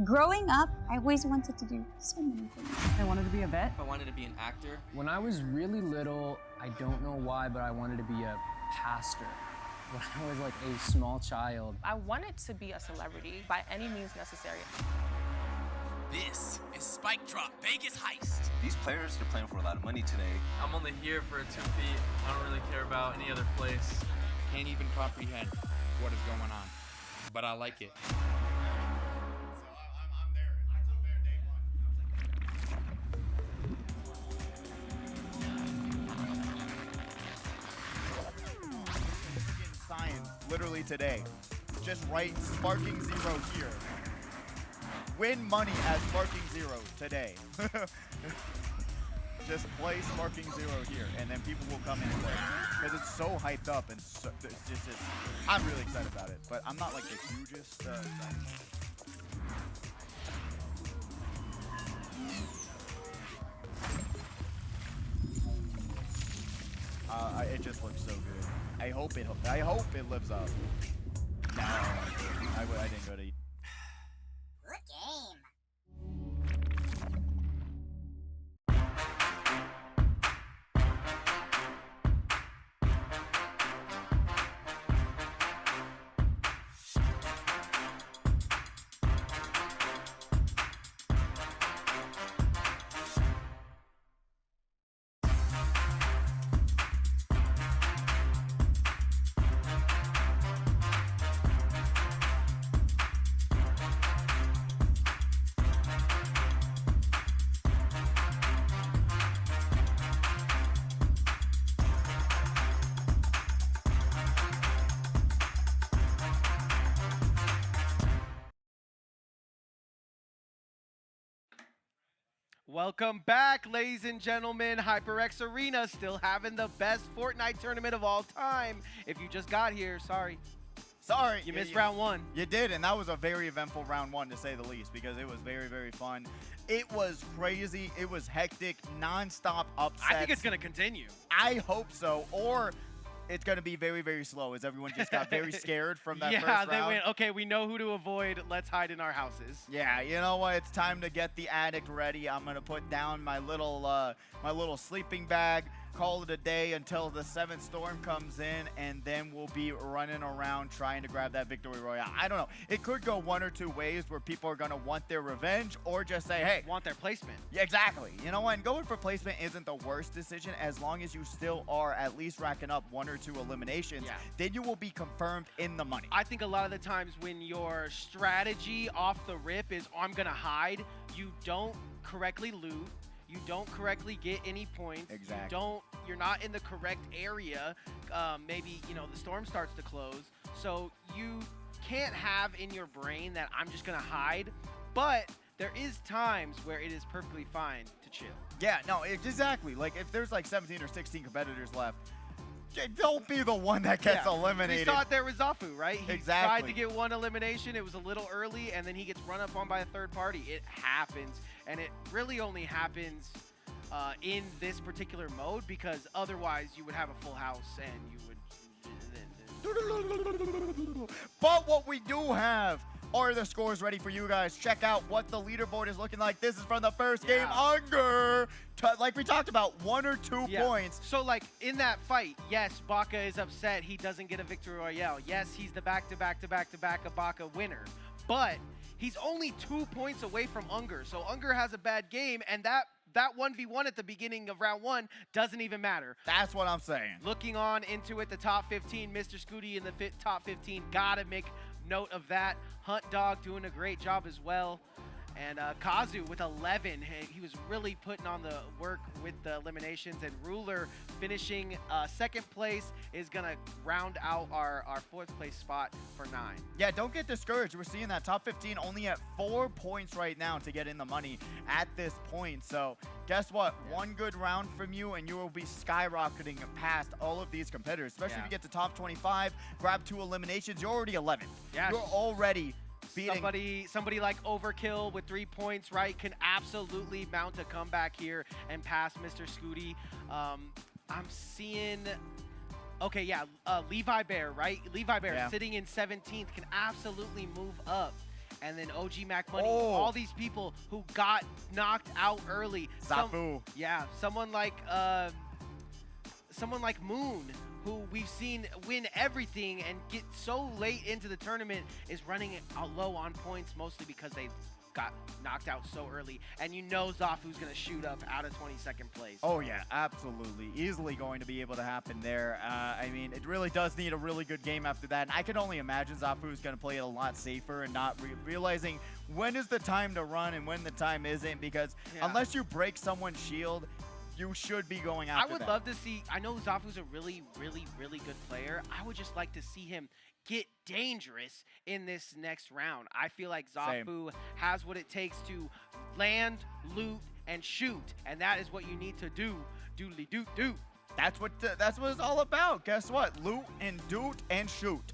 Growing up, I always wanted to do so many things. I wanted to be a vet. I wanted to be an actor. When I was really little, I don't know why, but I wanted to be a pastor. When I was like a small child. I wanted to be a celebrity by any means necessary. This is Spike Drop Vegas Heist. These players are playing for a lot of money today. I'm only here for 2 feet. I don't really care about any other place. Can't even comprehend what is going on, but I like it. Literally today. Just write Sparking 0 here. Win money as Sparking 0 today. Just play Sparking 0 here, and then people will come in and play. Because it's so hyped up, and so, it's just, I'm really excited about it. But I'm not like the hugest it just looks so good. I hope it lives up. No, I didn't go to. Good game. Welcome back, ladies and gentlemen. HyperX Arena still having the best Fortnite tournament of all time. If you just got here, sorry. Sorry. You missed round one. You did, and that was a very eventful round one, to say the least, because it was very, very fun. It was crazy. It was hectic, non-stop upsets. I think it's going to continue. I hope so, or it's going to be very, very slow, as everyone just got very scared from that first round. Yeah, they went, okay, we know who to avoid. Let's hide in our houses. Yeah, you know what? It's time to get the addict ready. I'm going to put down my little sleeping bag, call it a day until the 7th storm comes in, and then we'll be running around trying to grab that victory royale. I don't know. It could go one or two ways where people are going to want their revenge or just say, hey. Want their placement. Yeah, exactly. You know what? And going for placement isn't the worst decision as long as you still are at least racking up 1 or 2 eliminations. Yeah. Then you will be confirmed in the money. I think a lot of the times when your strategy off the rip is, I'm going to hide, you don't correctly loot. You don't correctly get any points. Exactly. You're not in the correct area. Maybe, you know, the storm starts to close. So you can't have in your brain that I'm just gonna hide, but there is times where it is perfectly fine to chill. Yeah, no, exactly. Like if there's like 17 or 16 competitors left, don't be the one that gets eliminated. We saw it there with Zafu, right? He tried to get 1 elimination. It was a little early, and then he gets run up on by a third party. It happens, and it really only happens in this particular mode because otherwise you would have a full house and you would... But what we do have Are the scores ready for you guys? Check out what the leaderboard is looking like. This is from the first Yeah. game. Unger, like we talked about, 1 or 2 points. So, like, in that fight, yes, Baka is upset he doesn't get a victory royale. Yes, he's the back-to-back-to-back-to-back Baka winner. But he's only 2 points away from Unger. So Unger has a bad game, and that 1v1 at the beginning of round 1 doesn't even matter. That's what I'm saying. Looking on into it, the top 15, Mr. Scooty in the top 15. Gotta make note of that. Hunt Dog doing a great job as well. And Kazu with 11. He was really putting on the work with the eliminations. And Ruler finishing second place is going to round out our 4th place spot for 9. Yeah, don't get discouraged. We're seeing that top 15 only at 4 points right now to get in the money at this point. So guess what? Yeah. One good round from you and you will be skyrocketing past all of these competitors, especially if you get to top 25, grab 2 eliminations. You're already 11th. Yeah. You're already beating somebody like Overkill with 3 points, right, can absolutely mount a comeback here and pass Mr. Scooty. I'm seeing, okay, yeah, Levi Bear, right? Levi Bear sitting in 17th can absolutely move up. And then OG Mac Money, all these people who got knocked out early. Zafu. Someone like Moon, who we've seen win everything and get so late into the tournament, is running low on points, mostly because they got knocked out so early. And you know Zafu's going to shoot up out of 22nd place. Oh, yeah, absolutely. Easily going to be able to happen there. I mean, it really does need a really good game after that. And I can only imagine Zafu is going to play it a lot safer and not realizing when is the time to run and when the time isn't. Because unless you break someone's shield, you should be going after I would love to see, I know Zafu's a really, really, really good player. I would just like to see him get dangerous in this next round. I feel like Zafu has what it takes to land, loot, and shoot. And that is what you need to do. Doodly doot doot. That's what it's all about. Guess what? Loot and doot and shoot.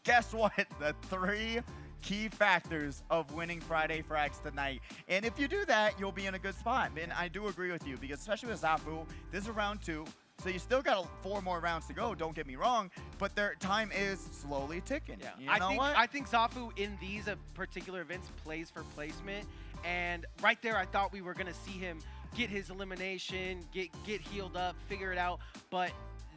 Guess what? The 3 key factors of winning Friday Frags tonight. And if you do that, you'll be in a good spot. And I do agree with you, because especially with Zafu, this is round 2. So you still got 4 more rounds to go, don't get me wrong, but their time is slowly ticking. Yeah. You know what? I think Zafu in these particular events plays for placement. And right there, I thought we were going to see him get his elimination, get healed up, figure it out. But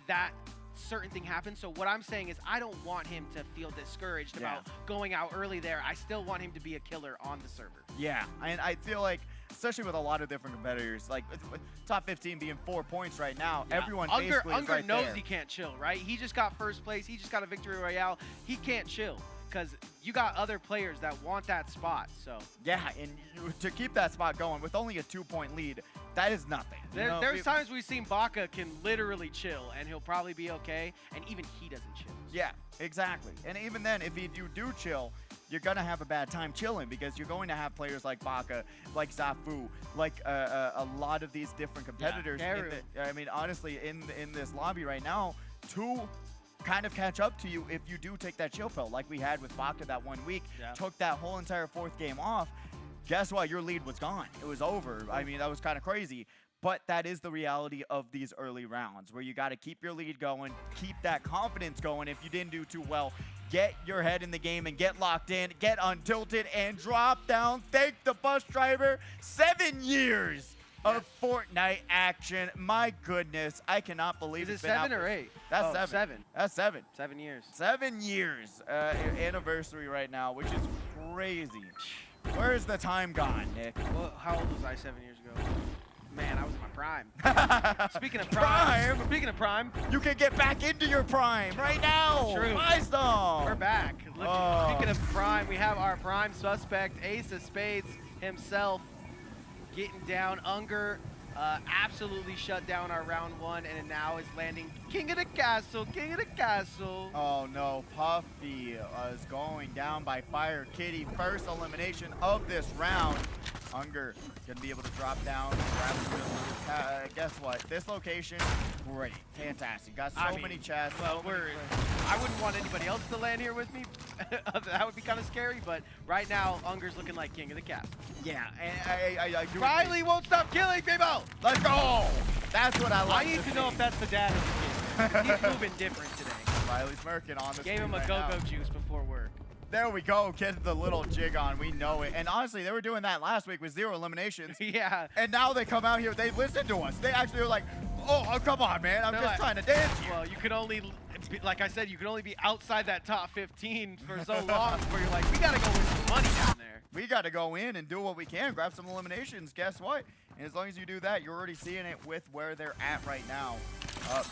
that certain thing happens. So what I'm saying is I don't want him to feel discouraged about going out early there. I still want him to be a killer on the server. Yeah, and I feel like, especially with a lot of different competitors, like with top 15 being 4 points right now, everyone basically is right knows there. He can't chill, right? He just got first place. He just got a victory royale. He can't chill because you got other players that want that spot. So yeah, and to keep that spot going with only a 2-point lead, that is nothing. There's times we've seen Baka can literally chill and he'll probably be okay, and even he doesn't chill. Yeah, exactly. And even then, if you do chill, you're going to have a bad time chilling, because you're going to have players like Baka, like Zafu, like a lot of these different competitors. I mean, honestly, in this lobby right now, 2 kind of catch up to you if you do take that chill pill, like we had with Baka that 1 week, took that whole entire 4th game off. Guess what? Your lead was gone. It was over. I mean, that was kind of crazy. But that is the reality of these early rounds, where you got to keep your lead going, keep that confidence going. If you didn't do too well, get your head in the game and get locked in, get untilted, and drop down. Thank the bus driver. 7 years of Fortnite action. My goodness, I cannot believe it's been 7 or 8? That's 7. 7. That's 7. 7 years. 7 years anniversary right now, which is crazy. Where's the time gone, Nick? Well, how old was I 7 years ago? Man, I was in my prime. Speaking of prime, you can get back into your prime right now. True. Milestone. We're back. Speaking of prime, we have our prime suspect, Ace of Spades himself, getting down. Unger absolutely shut down our round 1, and now is landing King of the Castle. King of the Castle. Oh no, Puffy is going down by Fire Kitty. First elimination of this round. Unger gonna be able to drop down, grab the guess what? This location, great, fantastic. Got so many chests. Well, I wouldn't want anybody else to land here with me. That would be kind of scary. But right now, Unger's looking like King of the Castle. Yeah, and I do. Riley won't stop killing people. Let's go. That's what I like. I need to know if that's the dad of the kid. He's moving different today. Riley's smirking on the Gave him a go-go juice before work. There we go. Get the little jig on. We know it. And honestly, they were doing that last week with 0 eliminations. Yeah. And now they come out here. They listen to us. They actually are like, oh come on, man. I'm just trying to dance here. Well, you could only, like I said, you can only be outside that top 15 for so long where you're like, we got to go win some money down there. We got to go in and do what we can. Grab some eliminations. Guess what? And as long as you do that, you're already seeing it with where they're at right now.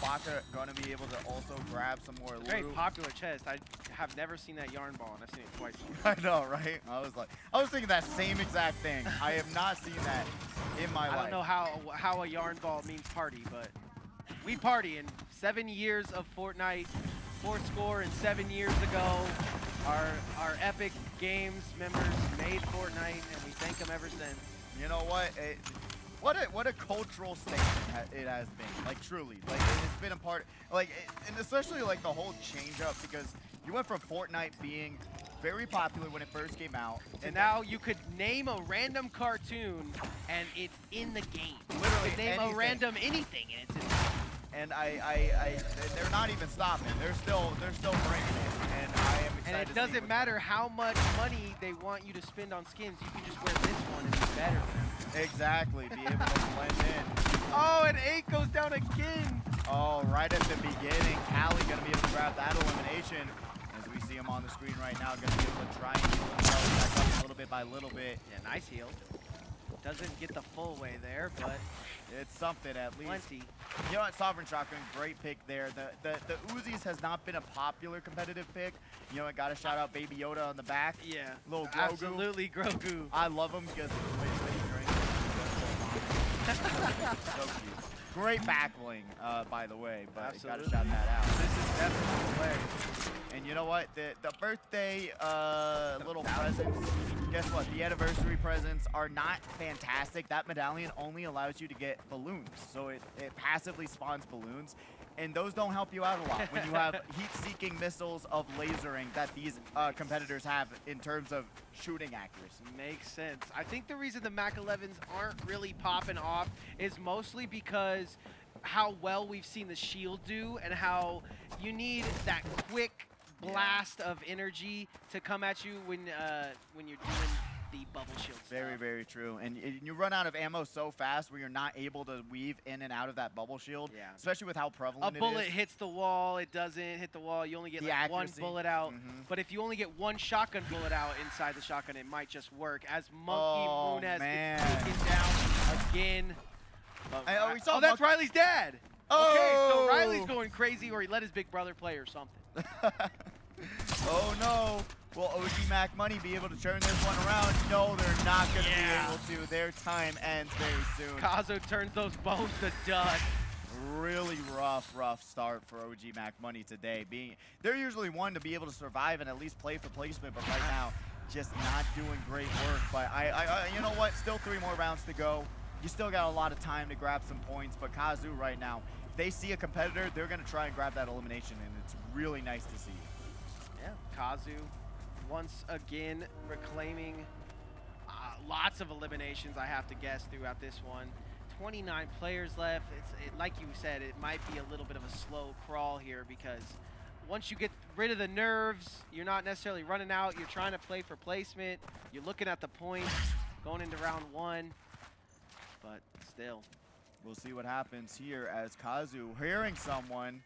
Baka going to be able to also grab some more loot. Very popular chest. I have never seen that yarn ball, and I've seen it twice. I know, right? I was thinking that same exact thing. I have not seen that in my life. I don't know how a yarn ball means party, but we party. In 7 years of Fortnite, 4 score and 7 years ago, our Epic Games members made Fortnite, and we thank them ever since. You know what? What a cultural statement it has been. Like, truly. Like, it's been a part, like, and especially, like, the whole change up, because you went from Fortnite being very popular when it first came out. And now you could name a random cartoon, and it's in the game. Literally you could name anything. a random anything, and it's in the game. And they're not even stopping. They're still bringing it, and I am excited. And it doesn't matter how much money they want you to spend on skins. You can just wear this one and be better. Exactly. Be able to blend in. Oh, and 8 goes down again. Oh, right at the beginning, Callie gonna be able to grab that elimination. As we see him on the screen right now, gonna be able to try and heal himself back up little bit by little bit. Yeah, nice heal. Doesn't get the full way there, but it's something at least. Plenty. You know what, Sovereign Shotgun, great pick there. The Uzis has not been a popular competitive pick. You know, I gotta shout out Baby Yoda on the back. Yeah. Little Grogu. Absolutely Grogu. I love him because when he drinks. So cute. Great back bling, by the way, but Absolutely. gotta shout that out. This is definitely the way. And you know what? The birthday little presents, guess what? The anniversary presents are not fantastic. That medallion only allows you to get balloons. So it passively spawns balloons. And those don't help you out a lot when you have heat-seeking missiles of lasering that these competitors have in terms of shooting accuracy. Makes sense. I think the reason the Mac 11s aren't really popping off is mostly because how well we've seen the shield do and how you need that quick blast of energy to come at you when you're doing the bubble shield stuff. Very, very true. And you run out of ammo so fast where you're not able to weave in and out of that bubble shield, especially with how prevalent it is. A bullet hits the wall, it doesn't hit the wall, you only get like one bullet out. But if you only get one shotgun bullet out inside the shotgun, it might just work. As Monkey Munez gets taken down again. Oh, that's Riley's dad! Okay, so Riley's going crazy, or he let his big brother play or something. Oh no! Will OG Mac Money be able to turn this one around? No, they're not going to be able to. Their time ends very soon. Kazu turns those bones to dust. Really rough start for OG Mac Money today. They're usually one to be able to survive and at least play for placement, but right now, just not doing great work. But you know what? Still 3 more rounds to go. You still got a lot of time to grab some points, but Kazu right now, if they see a competitor, they're going to try and grab that elimination, and it's really nice to see. Yeah, Kazu once again reclaiming lots of eliminations, I have to guess, throughout this one. 29 players left. Like you said, it might be a little bit of a slow crawl here because once you get rid of the nerves, you're not necessarily running out. You're trying to play for placement. You're looking at the points going into round 1, but still. We'll see what happens here as Kazu hearing someone.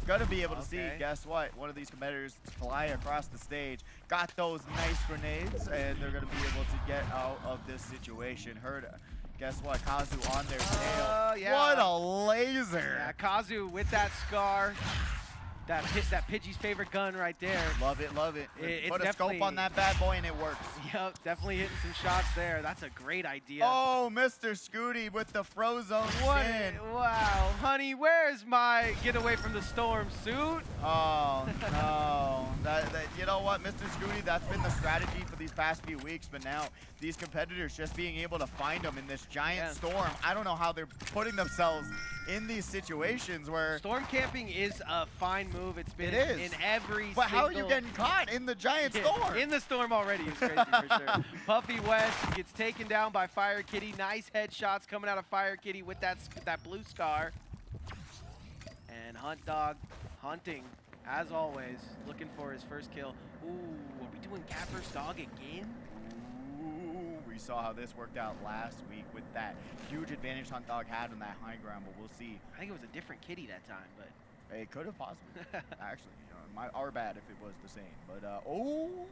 Gonna be able to see, guess what? One of these competitors fly across the stage, got those nice grenades, and they're gonna be able to get out of this situation. Guess what? Kazu on their tail. What a laser! Yeah, Kazu with that scar. That Pidgey's favorite gun right there. Love it, love it. It's Put a scope on that bad boy and it works. Yep, definitely hitting some shots there. That's a great idea. Oh, Mr. Scooty with the Frozone skin. Wow, honey, where's my get away from the storm suit? Oh, no. You know what, Mr. Scooty, that's been the strategy for these past few weeks, but now these competitors just being able to find them in this giant storm. I don't know how they're putting themselves in these situations where... Storm camping is a fine move. It's been in every But how are you getting caught in the giant storm? In the storm already is crazy for sure. Puffy West gets taken down by Fire Kitty. Nice headshots coming out of Fire Kitty with that blue scar. And Hunt Dog hunting, as always, looking for his first kill. Ooh, are we doing cat versus dog again? Ooh, we saw how this worked out last week with that huge advantage Hunt Dog had on that high ground, but we'll see. I think it was a different kitty that time, but it could have possibly. Actually, our bad if it was the same. But oh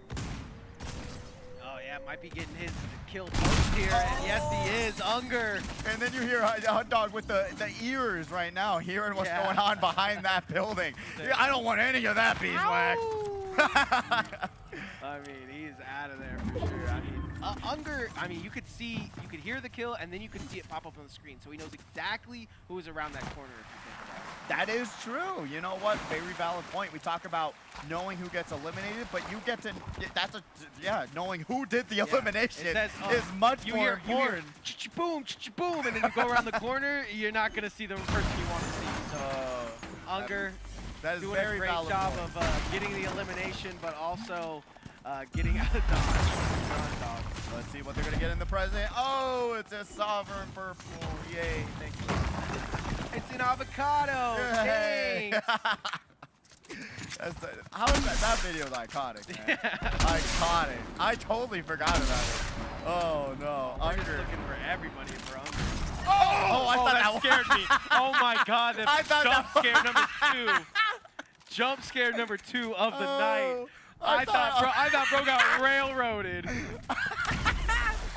yeah, might be getting his kill post here, and yes, he is. Unger. And then you hear Hunt Dog with the ears right now, hearing what's going on behind that building. Yeah, I don't want any of that beeswax. I mean, he's out of there for sure. I mean, Unger, I mean, you could hear the kill, and then you could see it pop up on the screen, so he knows exactly who is around that corner if you think about it. That is true. You know what? Very valid point. We talk about knowing who gets eliminated, but you get to, knowing who did the elimination is much more important. Boom, boom, and then you go around the corner, you're not going to see the person you want to see. So, Unger that is doing very a great valid job point. of getting the elimination, but also getting out of dodge. Let's see what they're going to get in the present. Oh, it's a sovereign purple. Yay, thank you. It's an avocado. Yay. How is that? That video is iconic, man. Iconic. I totally forgot about it. Oh, no. Unger looking for everybody for Unger. Oh, I thought that scared me. Oh, my God. That's jump scare number 2. Jump scare number 2 of the night. I thought bro got railroaded.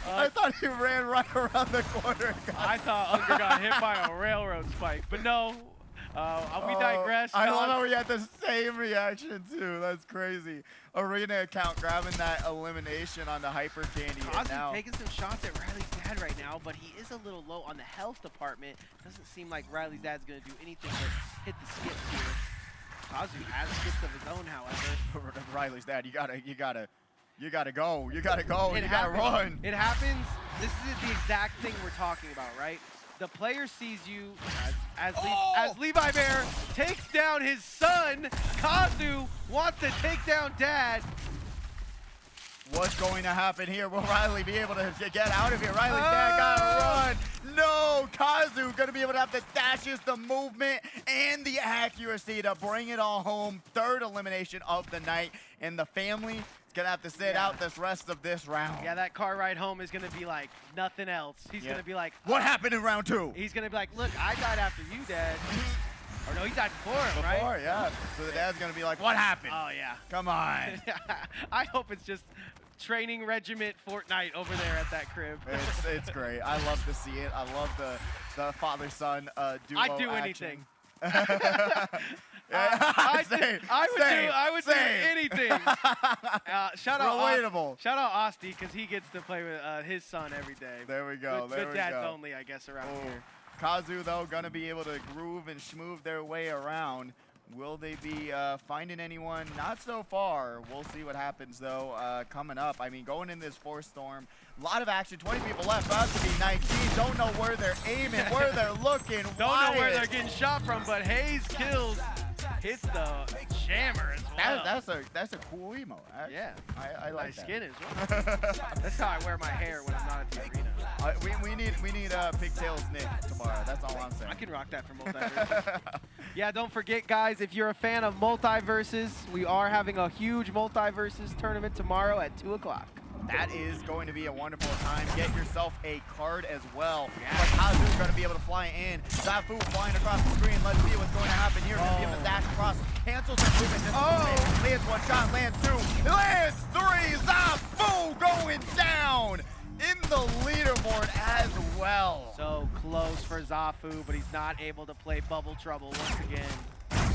I thought he ran right around the corner. I thought Unger got hit by a railroad spike, but no. We digress. I love how we had the same reaction too. That's crazy. Arena account grabbing that elimination on the Hyper Candy. Kazu taking some shots at Riley's dad right now, but he is a little low on the health department. Doesn't seem like Riley's dad's gonna do anything but hit the skips here. Kazu has skips of his own, however. Riley's dad, you gotta go. You gotta run. It happens. This is the exact thing we're talking about, right? The player sees you as Levi Bear takes down his son. Kazu wants to take down dad. What's going to happen here? Will Riley be able to get out of here? Riley's dad gotta run. No, Kazu gonna be able to have the dashes, the movement, and the accuracy to bring it all home. Third elimination of the night, and the family gonna have to sit out this rest of this round. Yeah, that car ride home is gonna be like nothing else. He's gonna be like, what happened in round 2? He's gonna be like, look, I died after you, Dad. Or no, he died before him, right? Before, yeah. So the dad's gonna be like, what happened? Oh yeah. Come on. I hope it's just training regiment FORTNITE over there at that crib. It's great. I love to see it. I love the father-son duo I'd do action. anything. I would do anything. Shout out Osti because he gets to play with his son every day. There we go. Good dads only, I guess, around here. Kazu though gonna be able to groove and schmoove their way around. Will they be finding anyone? Not so far. We'll see what happens though coming up. I mean, going in this Force Storm, a lot of action. 20 people left. About to be 19. Don't know where they're aiming, where they're looking. Don't know where they're getting shot from, but Hayes kills. Hits the jammer as well. That's a cool emo. Yeah, I like my skin as well. That's how I wear my hair when I'm not at the arena. We need pigtails Nick tomorrow. That's all I'm saying. I can rock that for Multiverses. Yeah, don't forget, guys, if you're a fan of Multiverses, we are having a huge Multiverses tournament tomorrow at 2 o'clock. That is going to be a wonderful time. Get yourself a card as well. But Kazu's going to be able to fly in. Zafu flying across the screen. Let's see what's going to happen here. Going to be able to dash across. Cancels their movement. Lands one shot. Lands two. Lands three. Zafu going down in the leaderboard as well. So close for Zafu, but he's not able to play Bubble Trouble once again.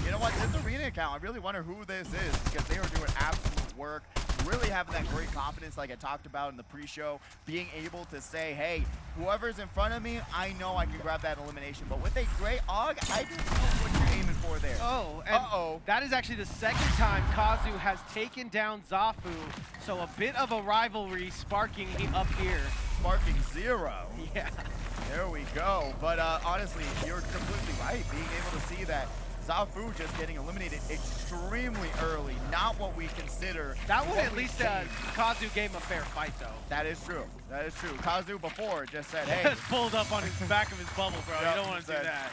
You know what? This arena account, I really wonder who this is because they are doing absolute work. Really having that great confidence like I talked about in the pre-show, being able to say, hey, whoever's in front of me, I know I can grab that elimination. But with a great AUG, I don't know what you're aiming for there. Oh, and that is actually the second time Kazu has taken down Zafu, so a bit of a rivalry sparking up here. Sparking 0. Yeah. There we go. But honestly, you're completely right. Being able to see that Zafu just getting eliminated extremely early. Not what we consider. That would at least Kazu gave him a fair fight, though. That is true. That is true. Kazu before just said, hey. Just pulled up on his back of his bubble, bro. Yep, You don't want to do that.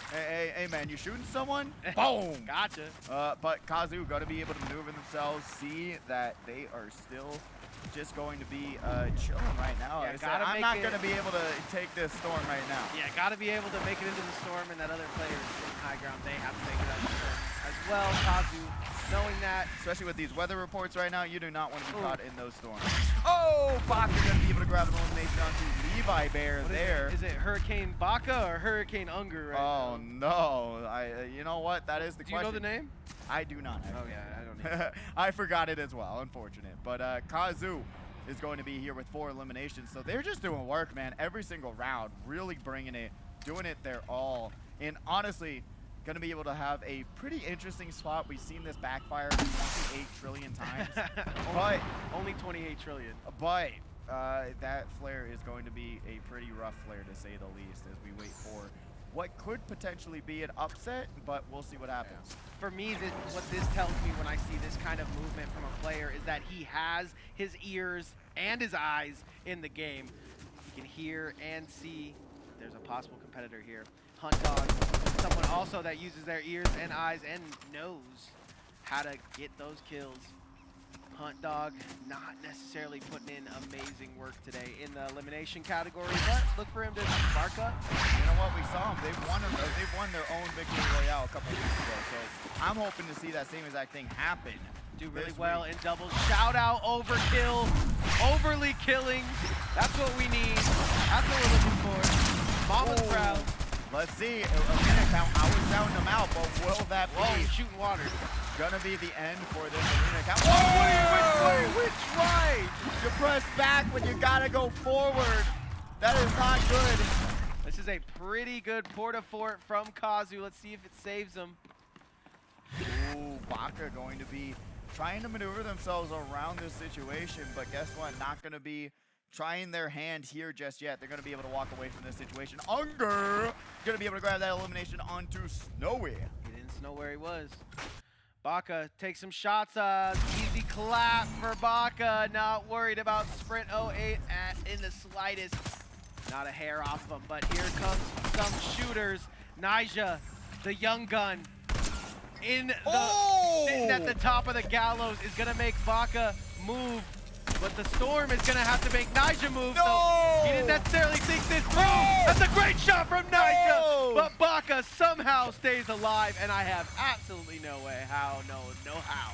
Hey, man, you shooting someone? Boom. Gotcha. But Kazu going to be able to maneuver themselves, see that they are still just going to be chilling right now. Yeah, I'm not going to be able to take this storm right now. Yeah, got to be able to make it into the storm, and that other players in high ground, they have to make it out of the storm as well. Kazu, knowing that. Especially with these weather reports right now, you do not want to be caught in those storms. Oh, Baka going to be able to grab an elimination onto Levi Bear there. Is it Hurricane Baka or Hurricane Unger right now? Oh, no. You know what? That is the question. Do you know the name? I do not. Oh, yeah, I don't know. I forgot it as well, unfortunate. But Kazu is going to be here with 4 eliminations. So they're just doing work, man. Every single round, really bringing it, doing it their all. And honestly, going to be able to have a pretty interesting spot. We've seen this backfire 28 trillion times. but only 28 trillion. But that flare is going to be a pretty rough flare, to say the least, as we wait for what could potentially be an upset, but we'll see what happens. For me, what this tells me when I see this kind of movement from a player is that he has his ears and his eyes in the game. He can hear and see. There's a possible competitor here. Hunt Dog, someone also that uses their ears and eyes and knows how to get those kills. Hunt Dog not necessarily putting in amazing work today in the elimination category, but look for him to spark up. You know what? We saw them. They've won their own victory royale a couple of weeks ago, so I'm hoping to see that same exact thing happen. Do really well in doubles. Shout out, overkill, overly killing. That's what we need. That's what we're looking for. Mama's proud. Let's see. Arena count. I was shouting them out, but will that be? Whoa, shooting water. Gonna be the end for this arena count. Whoa! Which way? You press back when you gotta go forward. That is not good. This is a pretty good porta-fort from Kazu. Let's see if it saves him. Ooh, Baka going to be trying to maneuver themselves around this situation, but guess what? Not gonna be trying their hand here just yet. They're going to be able to walk away from this situation. Unger going to be able to grab that elimination onto Snowy. He didn't know where he was. Baka takes some shots. Easy clap for Baka. Not worried about Sprint 08 in the slightest. Not a hair off of him, but here comes some shooters. Nyjah, the young gun, sitting at the top of the gallows, is going to make Baka move. But the storm is going to have to make Nyjah move, so he didn't necessarily think this through. That's a great shot from Nyjah, but Baka somehow stays alive, and I have absolutely no way how, no how.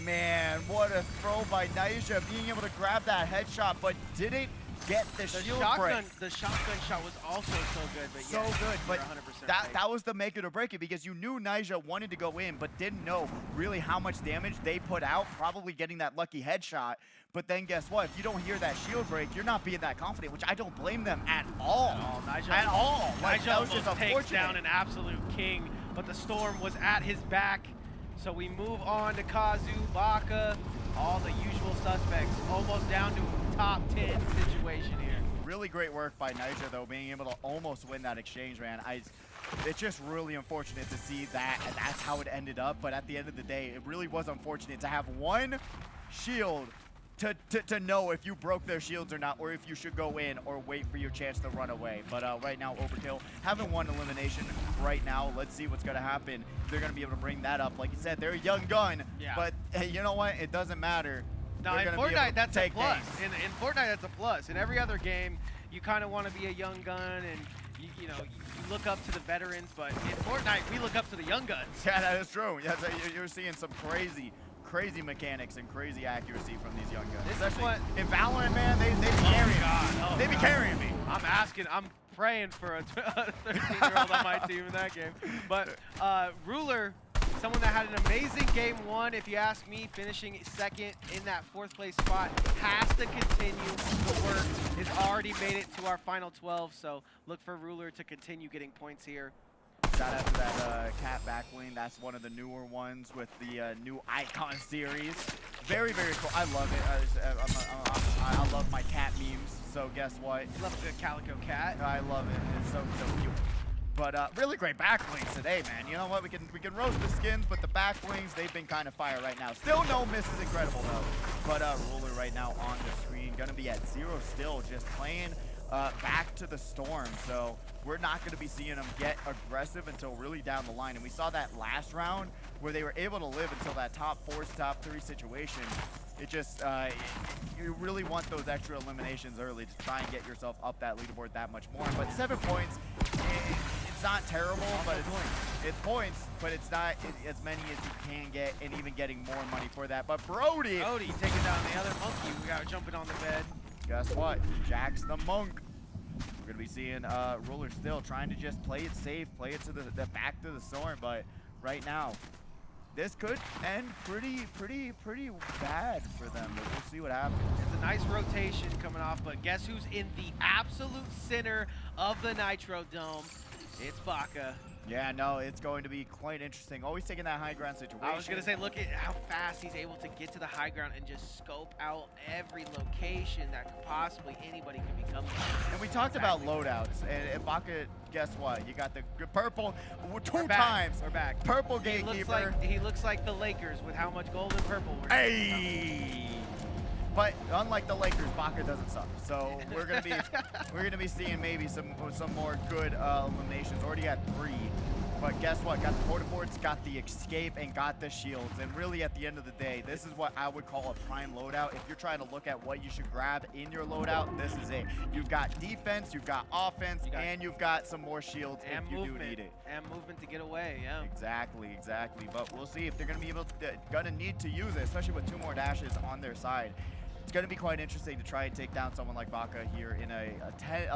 Man, what a throw by Nyjah, being able to grab that headshot, but didn't get the shield break. The shotgun shot was also so good, but so yes, good, but 100% that was the make it or break it, because you knew Nyjah wanted to go in, but didn't know really how much damage they put out, probably getting that lucky headshot. But then guess what? If you don't hear that shield break, you're not being that confident, which I don't blame them at all. At all. Nyjah that was just takes down an absolute king, but the storm was at his back. So we move on to Kazu, Baka, all the usual suspects, almost down to a top 10 situation here. Really great work by Nyjah, though, being able to almost win that exchange, man. It's just really unfortunate to see that, and that's how it ended up. But at the end of the day, it really was unfortunate to have one shield to know if you broke their shields or not, or if you should go in or wait for your chance to run away. But right now, Overkill having one elimination right now. Let's see what's going to happen. They're going to be able to bring that up. Like you said, they're a young gun, but hey, you know what? It doesn't matter. No, in Fortnite, that's a plus. In Fortnite, that's a plus. In every other game, you kind of want to be a young gun, and you know, you look up to the veterans, but in Fortnite, we look up to the young guns. Yeah, that is true. Yeah, you're seeing some crazy mechanics and crazy accuracy from these young guns. Especially in Valorant, man, they be carrying me. They be carrying me. I'm praying for a 13-year-old on my team in that game. But Ruler, someone that had an amazing game one, if you ask me, finishing second in that 4th place spot, has to continue the work. Has already made it to our final 12, so look for Ruler to continue getting points here. Shout out to that cat backbling. That's one of the newer ones with the new Icon series. Very, very cool. I love it. I love my cat memes. So guess what? You love a good calico cat. I love it. It's so cute. But really great back wings today, man. You know what? We can roast the skins, but the back wings, they've been kind of fire right now. Still no misses, incredible though. But Ruler right now on the screen, gonna be at 0 still, just playing back to the storm. So we're not gonna be seeing them get aggressive until really down the line. And we saw that last round where they were able to live until that top 4, top 3 situation. It just, you really want those extra eliminations early to try and get yourself up that leaderboard that much more. But 7 points, it's not terrible, but it's points, but it's not as many as you can get, and even getting more money for that. But Brody taking down the other monkey. We got jumping on the bed. Guess what? Jack's the monk. We're gonna be seeing Ruler still trying to just play it safe, play it to the back to the storm. But right now, this could end pretty bad for them, but we'll see what happens. It's a nice rotation coming off, but guess who's in the absolute center of the Nitro Dome? It's Baka. Yeah, no, it's going to be quite interesting. Always taking that high ground situation. I was going to say, look at how fast he's able to get to the high ground and just scope out every location that could possibly anybody could be coming from. And we talked about loadouts, and Baka, guess what? You got the purple two We're times. We're back. Purple gatekeeper. He looks like the Lakers with how much gold and purple we're Hey! But unlike the Lakers, Baka doesn't suck. So we're gonna be seeing maybe some more good eliminations. Already got 3. But guess what? Got the porta-forts, got the escape, and got the shields. And really, at the end of the day, this is what I would call a prime loadout. If you're trying to look at what you should grab in your loadout, this is it. You've got defense, you've got offense, and you've got some more shields if you do need it. And movement to get away, yeah. Exactly. But we'll see if they're gonna be gonna need to use it, especially with 2 more dashes on their side. It's going to be quite interesting to try and take down someone like Baka here in a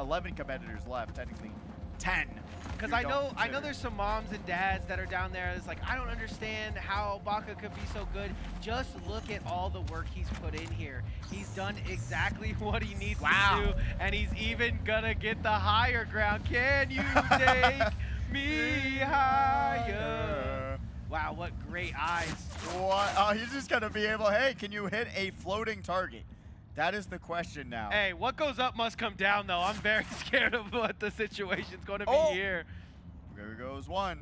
11 competitors left, technically 10. Because I know there's some moms and dads that are down there. It's like, I don't understand how Baka could be so good. Just look at all the work he's put in here. He's done exactly what he needs to do, and he's even going to get the higher ground. Can you take me higher? Wow, what great eyes. What? Oh, he's just going to be able, hey, can you hit a floating target? That is the question now. Hey, what goes up must come down, though. I'm very scared of what the situation's going to be here. There goes one.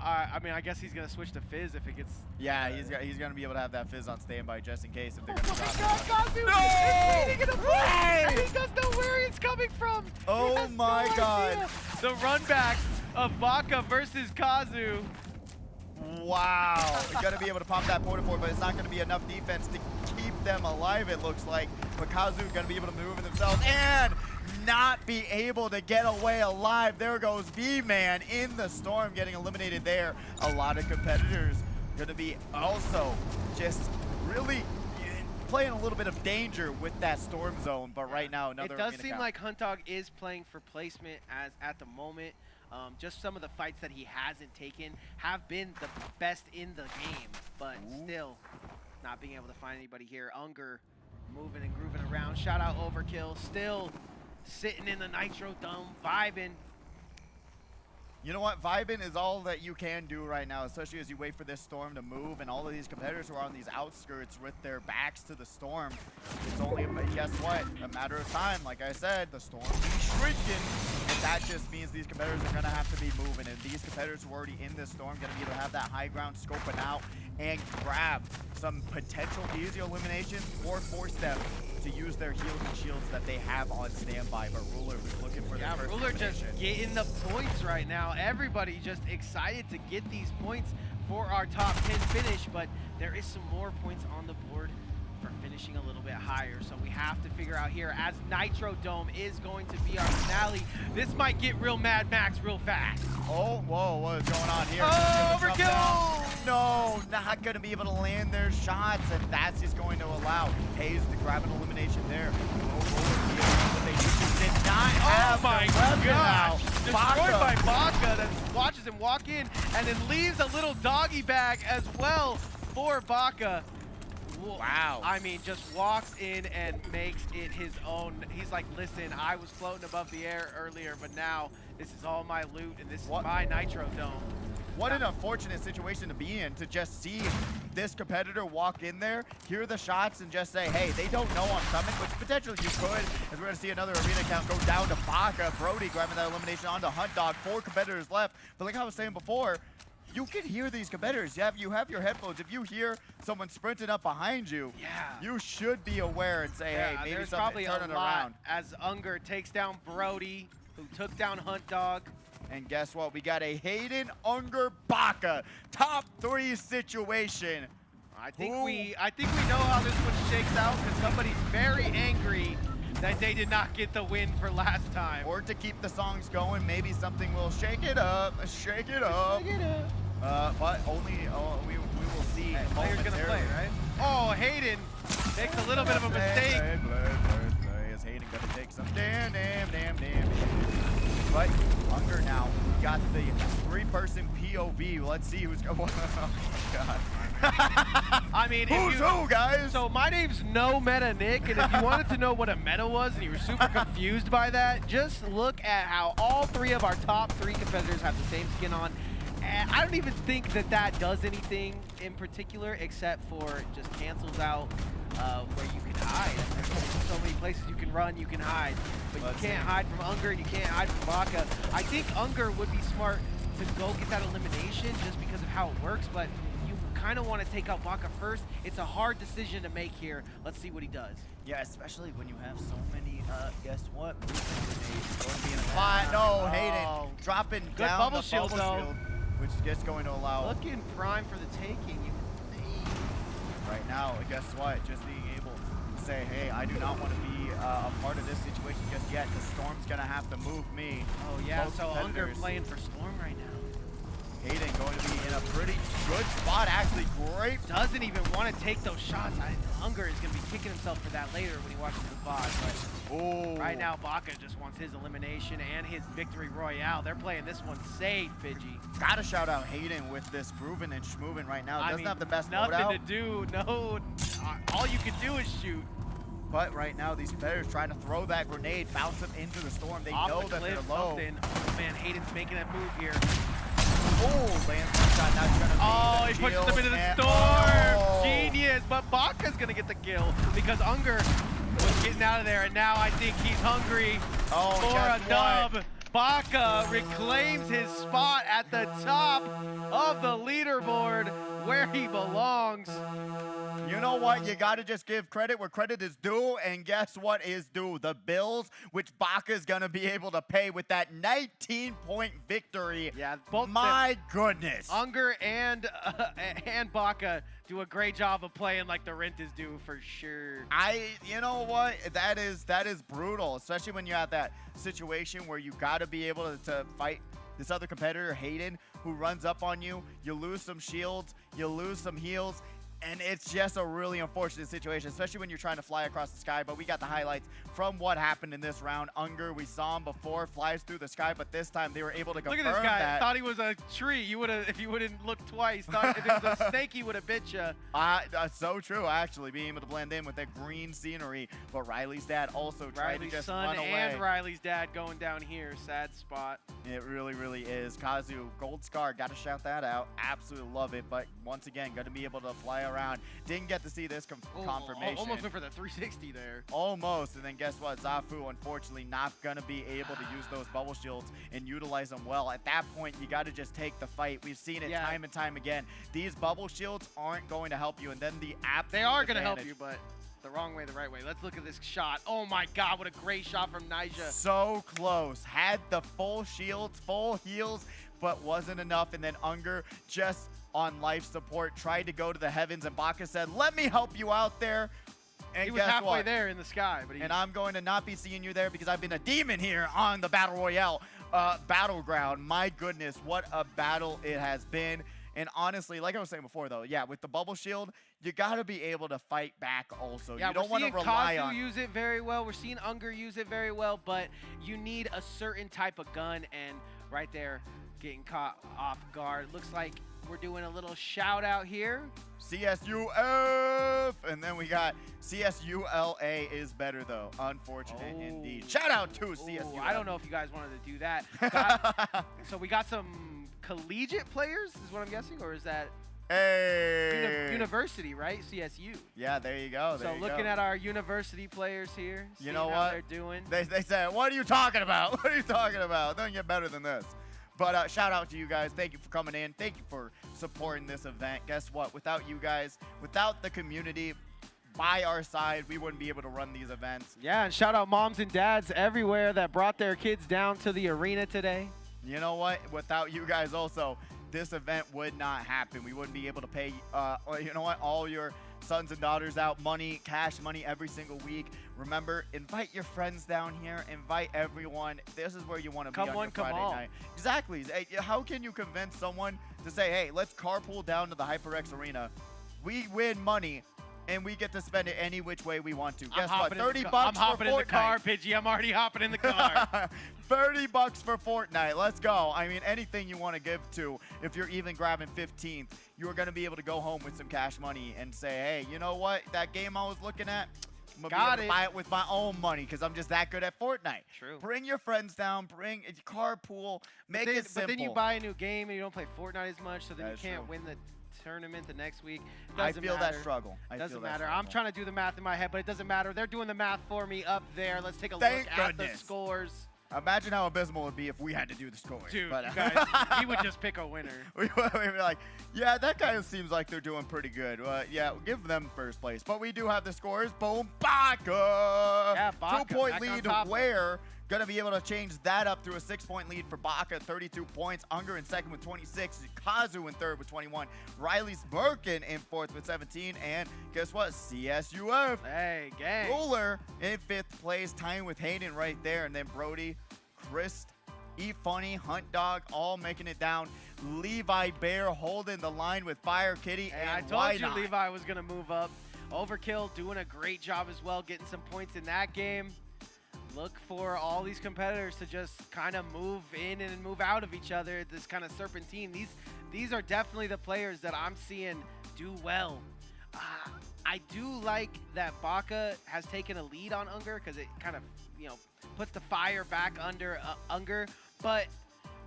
I mean, I guess he's going to switch to Fizz if it gets... Yeah, he's going to be able to have that Fizz on standby just in case if they're going to drop it. Kazu is leading in a play! He does know where it's coming from! Oh my God. The run back of Baka versus Kazu. Wow. He's going to be able to pop that porta-fort, but it's not going to be enough defense to keep them alive, it looks like. But Kazu going to be able to move in themselves and not be able to get away alive. There goes B-Man in the storm getting eliminated there. A lot of competitors going to be also just really playing a little bit of danger with that storm zone, but right now another It does seem like Huntdog is playing for placement as at the moment. Just some of the fights that he hasn't taken have been the best in the game, but still not being able to find anybody here. Unger moving and grooving around. Shout out Overkill, still sitting in the Nitro Dome, vibing. You know what? Vibing is all that you can do right now, especially as you wait for this storm to move, and all of these competitors who are on these outskirts with their backs to the storm. It's only, guess what? A matter of time. Like I said, the storm is shrinking, and that just means these competitors are going to have to be moving, and these competitors who are already in this storm going to be able to have that high ground scoping out and grab some potential easy eliminations or force them to use their heals and shields that they have on standby. But Ruler was looking for that first Ruler just elimination. getting the points right now. Everybody just excited to get these points for our top 10 finish, but there is some more points on the board for finishing a little bit higher. So we have to figure out here, as Nitro Dome is going to be our finale, this might get real Mad Max real fast. Oh, whoa, what is going on here? Oh, overkill! No, not going to be able to land their shots, and that's just going to allow Hayes to grab an elimination there. But they just did not have my gosh. gosh! Destroyed by Baka that watches him walk in and then leaves a little doggy bag as well for Baka. Wow. I mean, just walks in and makes it his own. He's like, listen, I was floating above the air earlier, but now this is all my loot and this is my Nitro Dome. what an unfortunate situation to be in, to just see this competitor walk in there, hear the shots, and just say, hey, they don't know I'm coming, which potentially you could, as we're going to see another arena count go down to Baka. Brody grabbing that elimination onto Hunt Dog. 4 competitors left. But like I was saying before, you can hear these competitors. You have your headphones. If you hear someone sprinting up behind you, you should be aware and say, hey, maybe there's something, probably turn a it lot around. as Unger takes down Brody, who took down Hunt Dog. And guess what? We got a Hayden Unger Baka top 3 situation. I think we know how this one shakes out because somebody's very angry that they did not get the win for last time. Or to keep the songs going, maybe something will shake it up, shake it up. But only we will see. Hey, player's gonna play, right? Oh, Hayden makes a little bit of a mistake. Is Hayden gonna take some damn. But Unger now got the 3-person POV. Let's see who's going. Oh my God. I mean, who's who, guys? So my name's No Meta Nick, and if you wanted to know what a meta was and you were super confused by that, just look at how all 3 of our top 3 competitors have the same skin on. And I don't even think that does anything in particular, except for just cancels out where you can hide. There's so many places you can run, you can hide, but you can't hide from Unger, and you can't hide from Baka. I think Unger would be smart to go get that elimination just because of how it works, but you kind of want to take out Baka first. It's a hard decision to make here. Let's see what he does. Yeah, especially when you have so many, guess what? Movement grenades going to be in a spot. No, Hayden dropping Good down bubble the shield, bubble though. shield, which is just going to allow. Looking prime for the taking. Right now, guess what? Just being able to say, hey, I do not want to be a part of this situation just yet. The Storm's going to have to move me. Oh, yeah, Both so Unger competitors. playing for Storm right now. Hayden going to be in a pretty good spot, actually. Great. Doesn't even want to take those shots. Unger is going to be kicking himself for that later when he watches the VOD. But right now, Baka just wants his elimination and his victory royale. They're playing this one safe, Pidgey. Gotta shout out Hayden with this grooving and schmooving right now. Doesn't have the best nothing loadout. to do. No, all you can do is shoot. But right now, these competitors trying to throw that grenade, bounce them into the Storm. They Off know the that they're cliff, low. something. Oh, man, Hayden's making that move here. Oh, lands one shot. That's gonna be Oh, the he pushes shield, him into the and- storm. Oh. Genius, but Baka's gonna get the kill because Unger was getting out of there, and now I think he's hungry for a dub. Baka reclaims his spot at the top of the leaderboard where he belongs. You know what? You got to just give credit where credit is due. And guess what is due? The bills, which Baka is going to be able to pay with that 19-point victory. Yeah, both My goodness. Unger and Baka do a great job of playing like the rent is due for sure. You know what? That is brutal, especially when you have that situation where you got to be able to fight this other competitor, Hayden, who runs up on you. You lose some shields, you lose some heals. And it's just a really unfortunate situation, especially when you're trying to fly across the sky. But we got the highlights from what happened in this round. Unger, we saw him before, flies through the sky, but this time they were able to confirm that. Look at this guy. Thought he was a tree. You would have, if you wouldn't look twice. Thought if it was a snake, he would have bit you. So true, actually, being able to blend in with that green scenery. But Riley's dad also tried to just run away. And Riley's dad going down here. Sad spot. It really, really is. Kazu, Gold Scar, got to shout that out. Absolutely love it. But once again, going to be able to fly around. Didn't get to see this confirmation. Almost went for the 360 there. Almost. And then guess what? Zafu, unfortunately, not going to be able to use those bubble shields and utilize them well. At that point, you got to just take the fight. We've seen it time and time again. These bubble shields aren't going to help you. And then the absolute They are going to help you, but the wrong way, the right way. Let's look at this shot. Oh my God, what a great shot from Nyjah. So close. Had the full shields, full heals, but wasn't enough. And then Unger just on life support tried to go to the heavens, and Baka said, let me help you out there. And he was guess halfway what? there in the sky. But and I'm going to not be seeing you there because I've been a demon here on the Battle Royale battleground. My goodness, what a battle it has been. And honestly, like I was saying before, though, yeah, with the bubble shield, you got to be able to fight back also. Yeah, you don't want to rely on. Kazu use it very well. We're seeing Unger use it very well, but you need a certain type of gun, and right there, getting caught off guard. Looks like we're doing a little shout out here. CSUF, and then we got CSULA is better though. Unfortunate indeed. Shout out to CSULA. I don't know if you guys wanted to do that. So we got some collegiate players is what I'm guessing, or is that Hey! university, right? CSU. Yeah, there you go. So looking at our university players here, you know how what they're doing. They said, what are you talking about? What are you talking about? Doesn't get better than this. But shout out to you guys. Thank you for coming in. Thank you for supporting this event. Guess what? Without you guys, without the community by our side, we wouldn't be able to run these events. Yeah, and shout out moms and dads everywhere that brought their kids down to the arena today. You know what? Without you guys also, this event would not happen. We wouldn't be able to pay, you know what, all your sons and daughters out money, cash money every single week. Remember, invite your friends down here. Invite everyone. This is where you want to be on your Friday night. Exactly. How can you convince someone to say, hey, let's carpool down to the HyperX Arena. We win money, and we get to spend it any which way we want to. Guess what? 30 bucks I'm hopping for in the car, Pidgey. I'm already hopping in the car. 30 bucks for Fortnite. Let's go. I mean, anything you want to give to, if you're even grabbing 15th, you're going to be able to go home with some cash money and say, hey, you know what? That game I was looking at, I'm going to be able to buy it with my own money because I'm just that good at Fortnite. True. Bring your friends down. Bring a carpool. Make it simple. But then you buy a new game and you don't play Fortnite as much, so then That you is can't true. win the tournament the next week. I feel that struggle. Doesn't matter. I'm trying to do the math in my head, but it doesn't matter. They're doing the math for me up there. Let's take a look at the scores. Imagine how abysmal it would be if we had to do the scores. Dude, but, you guys, we would just pick a winner. We'd be like, yeah, that kind of seems like they're doing pretty good. Yeah, we'll give them first place. But we do have the scores. Boom, Baka! Yeah, Baka 2-point lead where going to be able to change that up through a 6-point lead for Baka, 32 points. Unger in second with 26. Kazu in third with 21. Riley Smirkin in fourth with 17. And guess what? CSUF. Hey, gang. Ruler in fifth place, tying with Hayden right there. And then Brody, Chris, E-Funny, Hunt Dog, all making it down. Levi Bear holding the line with Fire Kitty. Hey, and I told you Levi was going to move up. Overkill doing a great job as well, getting some points in that game. Look for all these competitors to just kind of move in and move out of each other. This kind of serpentine. These are definitely the players that I'm seeing do well. I do like that Baka has taken a lead on Unger because it kind of, you know, puts the fire back under Unger. But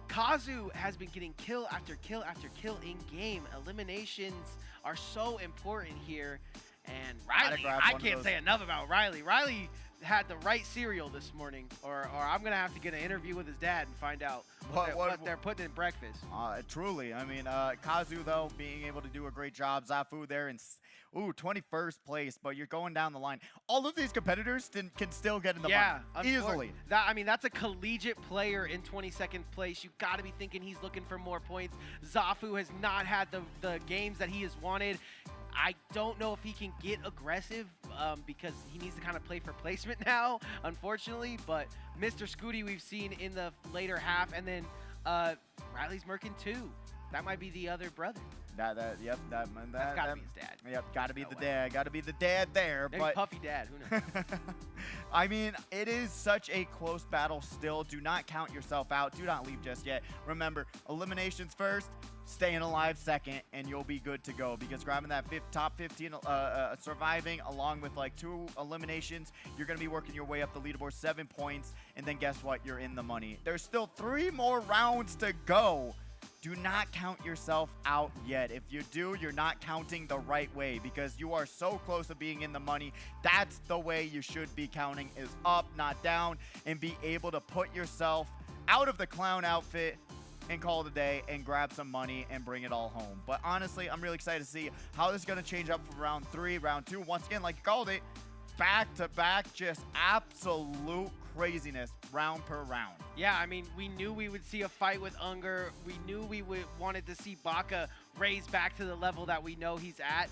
Kazu has been getting kill after kill after kill in game. Eliminations are so important here. And Riley, I can't say enough about Riley. Riley had the right cereal this morning, or I'm gonna have to get an interview with his dad and find out what they're putting in breakfast. Truly, I mean, Kazu though being able to do a great job. Zafu there in 21st place, but you're going down the line. All of these competitors can still get in the money easily. I mean, that's a collegiate player in 22nd place. You got to be thinking he's looking for more points. Zafu has not had the games that he has wanted. I don't know if he can get aggressive because he needs to kind of play for placement now, unfortunately. But Mr. Scooty we've seen in the later half, and then Riley's Merkin too. That might be the other brother. That's gotta be his dad. Yep, gotta be the dad. Gotta be the dad there. Maybe but Puffy Dad. Who knows? I mean, it is such a close battle still. Do not count yourself out. Do not leave just yet. Remember, eliminations first, staying alive second, and you'll be good to go. Because grabbing that top 15, surviving along with like 2 eliminations, you're gonna be working your way up the leaderboard, 7 points, and then guess what? You're in the money. There's still 3 more rounds to go. Do not count yourself out yet. If you do, you're not counting the right way because you are so close to being in the money. That's the way you should be counting, is up, not down, and be able to put yourself out of the clown outfit and call it a day and grab some money and bring it all home. But honestly, I'm really excited to see how this is going to change up from round 3, round 2. Once again, like you called it, back to back, just absolute craziness round per round. Yeah, I mean, we knew we would see a fight with Unger. We knew we wanted to see Baka raise back to the level that we know he's at.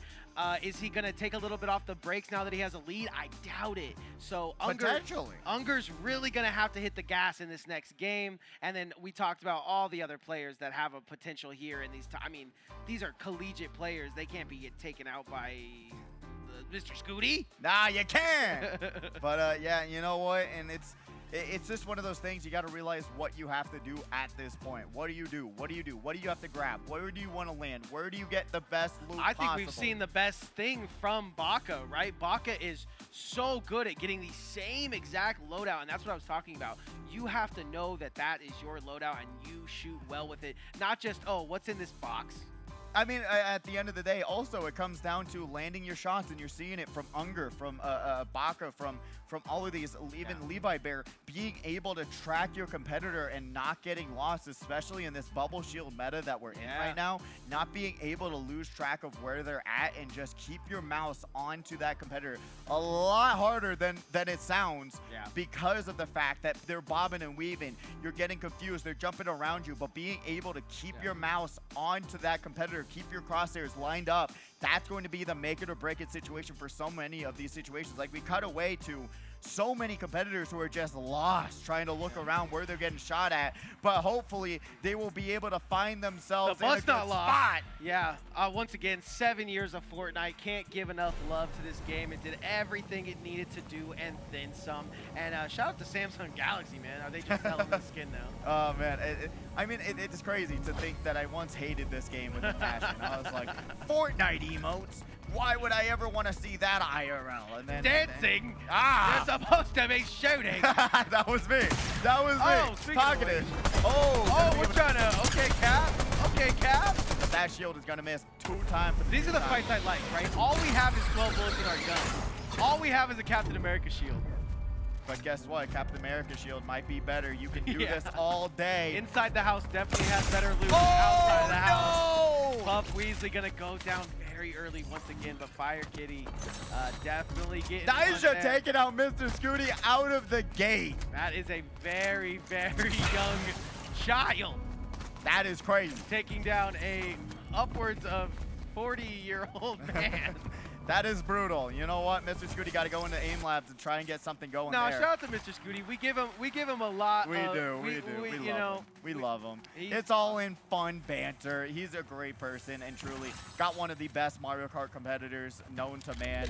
Is he going to take a little bit off the brakes now that he has a lead? I doubt it. So Unger's really going to have to hit the gas in this next game. And then we talked about all the other players that have a potential here in these. I mean, these are collegiate players. They can't be taken out by Mr. Scooty. Nah, you can. But yeah, you know what? And it's just one of those things. You got to realize what you have to do at this point. What do you do? What do you do? What do you have to grab? Where do you want to land? Where do you get the best loot I think possible? we've seen the best thing from Baka, right? Baka is so good at getting the same exact loadout, and that's what I was talking about. You have to know that that is your loadout, and you shoot well with it. Not just, oh, what's in this box? I mean, at the end of the day, also, it comes down to landing your shots, and you're seeing it from Unger, from Baka, from all of these, even Levi Bear, being able to track your competitor and not getting lost, especially in this bubble shield meta that we're in right now, not being able to lose track of where they're at and just keep your mouse onto that competitor. A lot harder than it sounds because of the fact that they're bobbing and weaving. You're getting confused. They're jumping around you, but being able to keep your mouse onto that competitor, keep your crosshairs lined up, that's going to be the make it or break it situation for so many of these situations. Like, we cut away to so many competitors who are just lost trying to look around where they're getting shot at, but hopefully they will be able to find themselves in a good spot. Yeah, once again, 7 years of Fortnite. Can't give enough love to this game. It did everything it needed to do and then some. And shout out to Samsung Galaxy, man. Are they just selling the skin now? Oh, man. I mean, it's crazy to think that I once hated this game with a passion. I was like, Fortnite emotes? Why would I ever want to see that IRL? And then dancing. You're supposed to be shooting. That was me. That was me. Targeted. We're trying to. Okay, Cap. Okay, Cap. But that shield is gonna miss 2 times. These are the fights I like, right? All we have is 12 bullets in our gun. All we have is a Captain America shield. But guess what? Captain America shield might be better. You can do this all day. Inside the house definitely has better loot than outside of the house. Puff Weasley gonna go down very early once again, but Fire Kitty definitely getting Nyjah taking out Mr. Scooty out of the gate. That is a very, very young child. That is crazy. Taking down a upwards of 40-year-old man. That is brutal. You know what, Mr. Scooty got to go into aim labs and try and get something going there. No, shout out to Mr. Scooty. We give him a lot. We do. We love him. It's all in fun banter. He's a great person and truly got one of the best Mario Kart competitors known to man,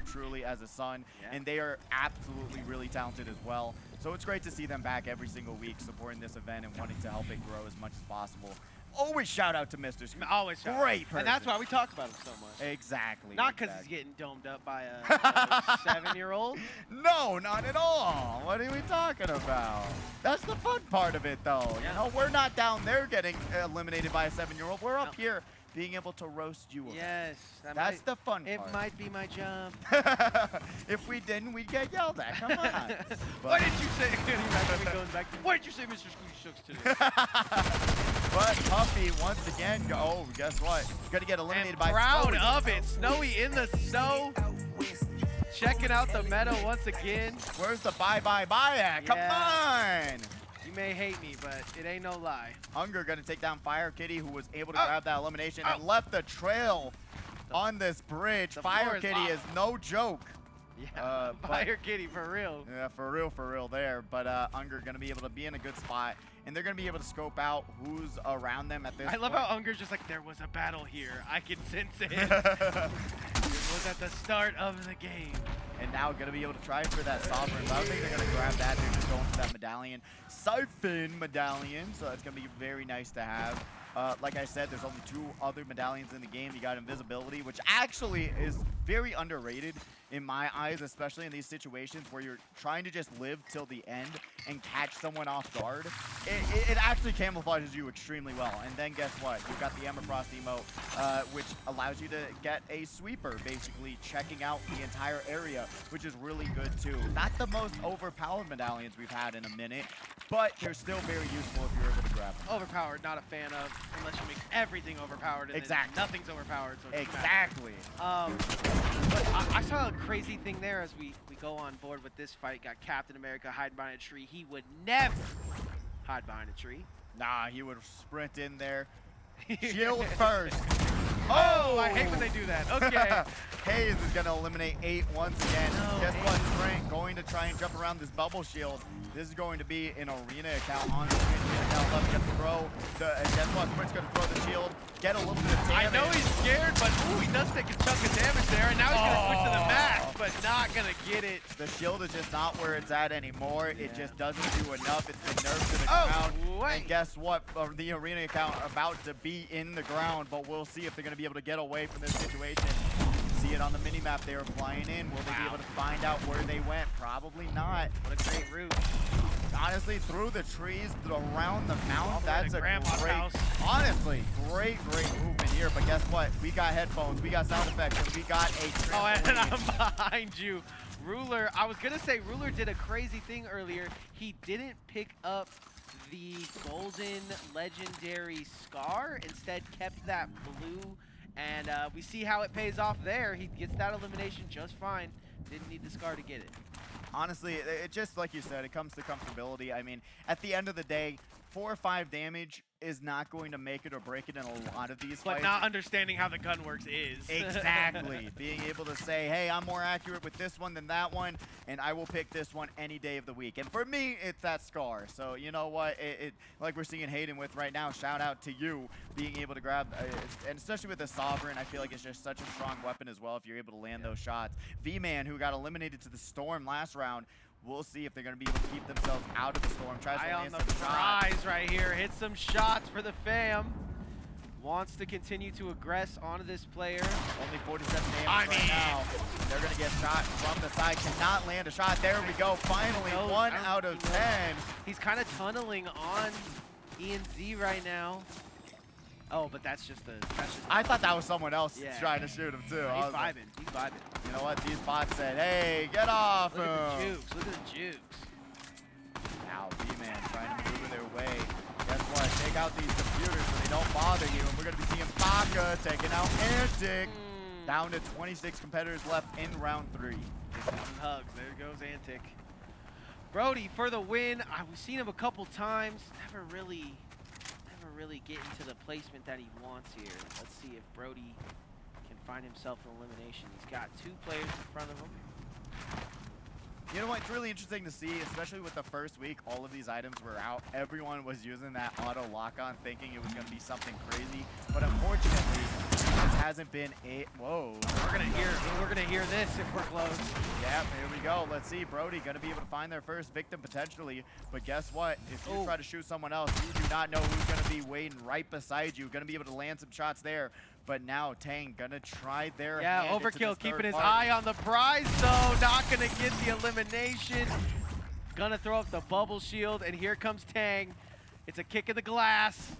truly as a son. And they are absolutely really talented as well. So it's great to see them back every single week supporting this event and wanting to help it grow as much as possible. Always shout out to Mr. Scooty. Always shout out. Great person. And that's why we talk about him so much. Exactly. Not because he's getting domed up by a 7-year-old. No, not at all. What are we talking about? That's the fun part of it, though. You know, we're not down there getting eliminated by a 7-year-old. We're up here being able to roast you. Yes. That's the fun part. It might be my job. If we didn't, we'd get yelled at. Come on. Why did you say? Why did you say Mr. Scooty Shooks today? But Puffy, once again, guess what? He's going to get eliminated by proud of it. Snowy in the snow. Checking out the meta once again. Where's the bye at? Come on. You may hate me, but it ain't no lie. Unger going to take down Fire Kitty, who was able to grab that elimination and left the trail on this bridge. Fire Kitty is no joke. Yeah, Fire Kitty for real. Yeah, for real there. But Unger going to be able to be in a good spot, and they're going to be able to scope out who's around them at this point. I love how Unger's just like, there was a battle here. I can sense it. It was at the start of the game. And now going to be able to try for that Sovereign. But I don't think they're going to grab that. They're just going for that medallion. Siphon medallion. So it's going to be very nice to have. Like I said, there's only 2 other medallions in the game. You got Invisibility, which actually is very underrated in my eyes, especially in these situations where you're trying to just live till the end and catch someone off guard. It actually camouflages you extremely well. And then guess what? You've got the Emma Frost emote, which allows you to get a sweeper, basically checking out the entire area, which is really good too. Not the most overpowered medallions we've had in a minute, but they're still very useful if you're able to grab them. Overpowered, not a fan of, unless you make everything overpowered. And exactly. Nothing's overpowered. So exactly. But I saw a crazy thing there as we go on board with this fight. Got Captain America hiding behind a tree. He would never hide behind a tree. Nah, he would sprint in there. Shield first. Oh, I hate when they do that. Okay. Hayes is going to eliminate 8 once again. Guess what? Sprint going to try and jump around this bubble shield. This is going to be an arena account on the arena account left. Get the throw. Guess what? Sprint's going to throw the shield. Get a little bit of damage. I know he's scared, but ooh, he does take a chunk of damage there, and now he's going to switch to the map. but not gonna get it. The shield is just not where it's at anymore. It just doesn't do enough. It's been nerfed to the Oh, ground. wait. And guess what? The arena account about to be in the ground, but we'll see if they're going to be able to get away from this situation. See it on the mini-map. They are flying in. Will they be able to find out where they went? Probably not. What a great route. Honestly, through the trees, around the mountain, the way that's to a Grandma's great, house. honestly, great movement here. But guess what? We got headphones, we got sound effects, and we got a Oh, and trampoline. I'm behind you. Ruler, I was going to say Ruler did a crazy thing earlier. He didn't pick up the golden legendary scar, instead kept that blue. And we see how it pays off there. He gets that elimination just fine. Didn't need the scar to get it. Honestly, it just like you said, it comes to comfortability. I mean, at the end of the day, 4 or 5 damage is not going to make it or break it in a lot of these But fights. not understanding how the gun works is. Exactly. Being able to say, hey, I'm more accurate with this one than that one, and I will pick this one any day of the week. And for me, it's that scar. So you know what? It like we're seeing Hayden with right now, shout out to you being able to grab, and especially with the Sovereign, I feel like it's just such a strong weapon as well if you're able to land those shots. V-Man, who got eliminated to the Storm last round, we'll see if they're going to be able to keep themselves out of the Storm. Tries to Eye on land the some shots. prize right here. Hit some shots for the fam. Wants to continue to aggress onto this player. Only 47 damage right now. They're going to get shot from the side. Cannot land a shot. There we go. Finally, 1 out of 10. He's kind of tunneling on ENZ right now. Oh, but that's just the. I thought that was someone else Yeah. trying to shoot him too. He's I was like, vibing. He's vibing. you know what? These bots said, hey, get off Look at the him. jukes. Look at the jukes. Now, V-Man trying to move their way. Guess what? Take out these computers so they don't bother you. And we're going to be seeing Baka taking out Antic. Down to 26 competitors left in round 3. Hugs. There goes Antic. Brody for the win. We've seen him a couple times. Never really get into the placement that he wants here. Let's see if Brody can find himself an elimination. He's got 2 players in front of him. You know what? It's really interesting to see, especially with the first week, all of these items were out. Everyone was using that auto lock-on thinking it was going to be something crazy. But unfortunately, this hasn't been a... Whoa. We're gonna hear this if we're close. Yeah, here we go. Let's see. Brody going to be able to find their first victim potentially. But guess what? If you try to shoot someone else, you do not know who's going to be waiting right beside you. Going to be able to land some shots there. But now Tang going to try their hand into Overkill this keeping third his party. eye on the prize though. Not gonna get the elimination. Gonna throw up the bubble shield, and here comes Tang. It's a kick in the glass.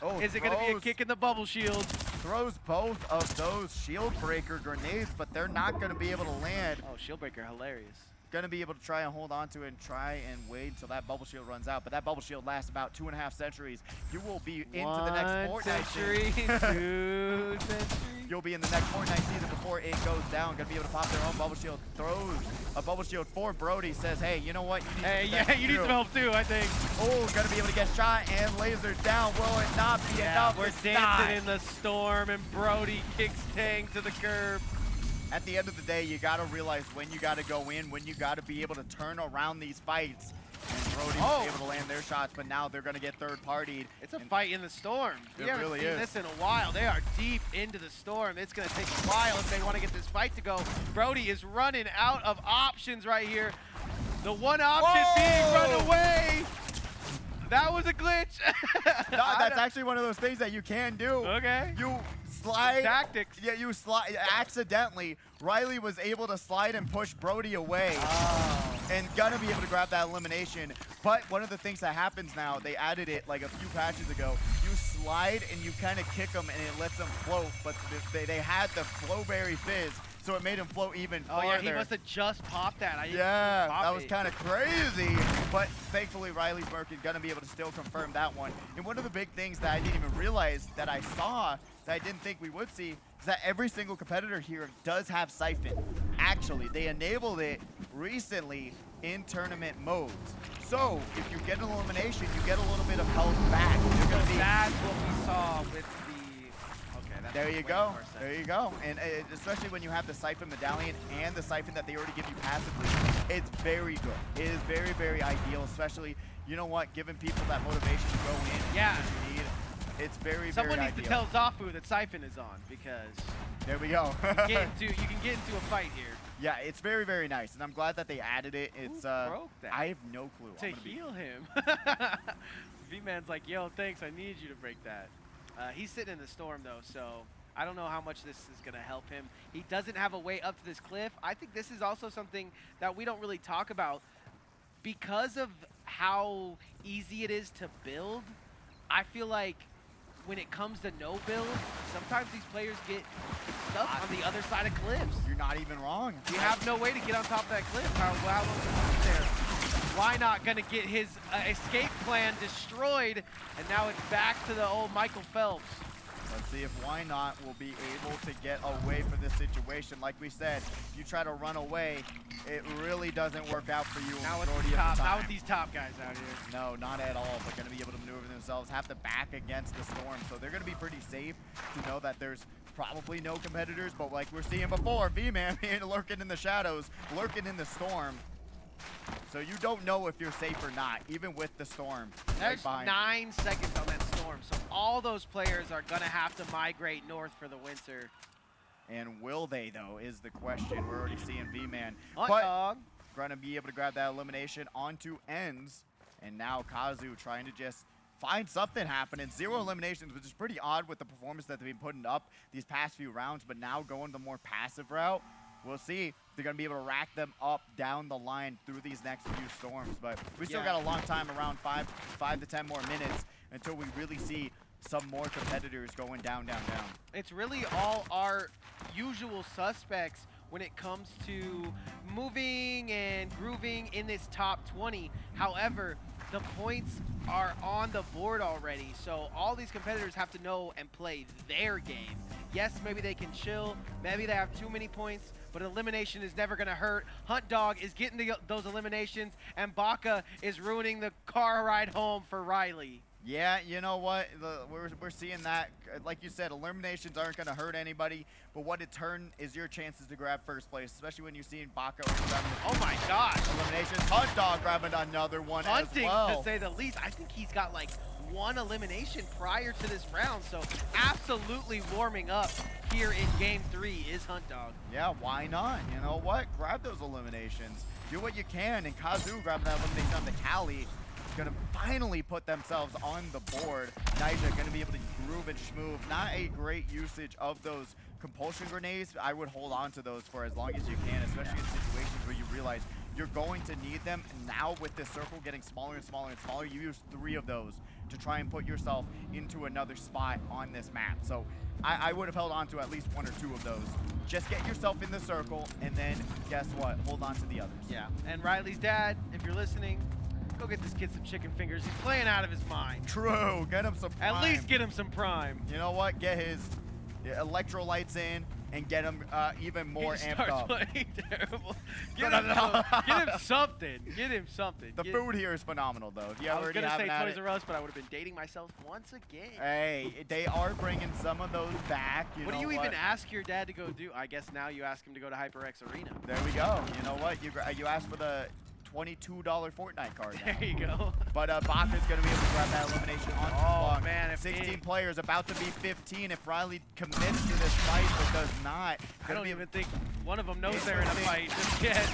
Oh, Is it gonna be a kick in the bubble shield? Throws both of those shield breaker grenades, but they're not going to be able to land. Oh, shield breaker, hilarious. Going to be able to try and hold on to it and try and wait until that bubble shield runs out. But that bubble shield lasts about 2.5 centuries. You will be into the next Fortnite century, season. 2 centuries. You'll be in the next Fortnite season before it goes down. Going to be able to pop their own bubble shield. Throws a bubble shield for Brody. Says, hey, you know what? You need You need some help too, I think. Oh, going to be able to get shot and lasered down. Will it not be enough? We're It's dancing not. in the storm, and Brody kicks Tang to the curb. At the end of the day, you got to realize when you got to go in, when you got to be able to turn around these fights. And Brody was able to land their shots, but now they're going to get third-partied. It's a fight in the storm. It We haven't really seen is. this in a while. They are deep into the storm. It's going to take a while if they want to get this fight to go. Brody is running out of options right here. The one option being run away. That was a glitch. No, that's actually one of those things that you can do. Okay. You slide. Tactics. Yeah, you slide. Accidentally, Riley was able to slide and push Brody away. And gonna be able to grab that elimination. But one of the things that happens now, they added it like a few patches ago. You slide and you kind of kick them and it lets them float. But they had the Flowberry Fizz, so it made him float even farther. Oh, yeah, he must have just popped that. Yeah, that was kind of crazy. But thankfully, Riley's Merkin gonna be able to still confirm that one. And one of the big things that I didn't even realize that I saw that I didn't think we would see is that every single competitor here does have Siphon. Actually, they enabled it recently in tournament modes. So if you get an elimination, you get a little bit of health back. You're gonna be. That's what we saw with the. Okay, that's There you go. There you go. And especially when you have the Siphon Medallion and the Siphon that they already give you passively, it's very good. It is very, very ideal, especially, you know what, giving people that motivation to go in. Yeah. What you need. It's very, Someone very needs ideal. to tell Zafu that Siphon is on, because There we go. you can get into a fight here. Yeah, it's very, very nice, and I'm glad that they added it. It's Who broke that? I have no clue. To heal him. V-Man's like, yo, thanks, I need you to break that. He's sitting in the storm, though, so I don't know how much this is going to help him. He doesn't have a way up to this cliff. I think this is also something that we don't really talk about. Because of how easy it is to build, I feel like when it comes to no build, sometimes these players get stuck on the other side of cliffs. You're not even wrong. You have no way to get on top of that cliff. How long is it there? Why not gonna get his escape plan destroyed, and now it's back to the old Michael Phelps. Let's see if Why Not will be able to get away from this situation. Like we said, if you try to run away, it really doesn't work out for you. Not with these top guys out here. No, not at all. But going to be able to maneuver themselves, have to back against the storm. So they're going to be pretty safe to know that there's probably no competitors. But like we're seeing before, V-Man lurking in the shadows, lurking in the storm. So you don't know if you're safe or not, even with the storm. There's 9 seconds on that storm, so all those players are going to have to migrate north for the winter. And will they, though, is the question. We're already seeing V-Man. But going to be able to grab that elimination onto ends. And now Kazu trying to just find something happening. 0 eliminations, which is pretty odd with the performance that they've been putting up these past few rounds, but now going the more passive route. We'll see if they're going to be able to rack them up down the line through these next few storms. But we still got a long time, around 5 to 10 more minutes until we really see some more competitors going down, down, down. It's really all our usual suspects when it comes to moving and grooving in this top 20. However, the points are on the board already, so all these competitors have to know and play their game. Yes, maybe they can chill, maybe they have too many points, but elimination is never going to hurt. Hunt Dog is getting those eliminations, and Baka is ruining the car ride home for Riley. Yeah, you know what? We're seeing that. Like you said, eliminations aren't going to hurt anybody, but what it turn is your chances to grab first place, especially when you're seeing Baka grabbing oh my gosh. eliminations. Hunt Dog grabbing another one as well. To say the least. I think he's got like 1 elimination prior to this round, so absolutely warming up here in Game 3 is Hunt Dog. Yeah, why not? You know what? Grab those eliminations. Do what you can, and Kazu grabbing that elimination on the Cali. Gonna finally put themselves on the board. Nyjah gonna be able to groove and schmoove. Not a great usage of those compulsion grenades. I would hold on to those for as long as you can, especially in situations where you realize you're going to need them. Now with this circle getting smaller and smaller and smaller, you use 3 of those to try and put yourself into another spot on this map. So I would have held on to at least 1 or 2 of those. Just get yourself in the circle, and then guess what? Hold on to the others. Yeah, and Riley's dad, if you're listening, go get this kid some chicken fingers. He's playing out of his mind. True. Get him some prime. At least get him some prime. You know what? Get his electrolytes in and get him even more amped up. Playing terrible. Get him something. Get him something. The food here is phenomenal, though. If you I was already going to say haven't Toys R Us, but I would have been dating myself once again. Hey, they are bringing some of those back. What do you even ask your dad to go do? I guess now you ask him to go to HyperX Arena. There we go. You know what? You asked for the $22 FORTNITE card now. There you go. But Baka's going to be able to grab that elimination on Oh, man. 16 players, about to be 15 if Riley commits to this fight, but does not. I don't even think one of them knows they're in a fight just yet.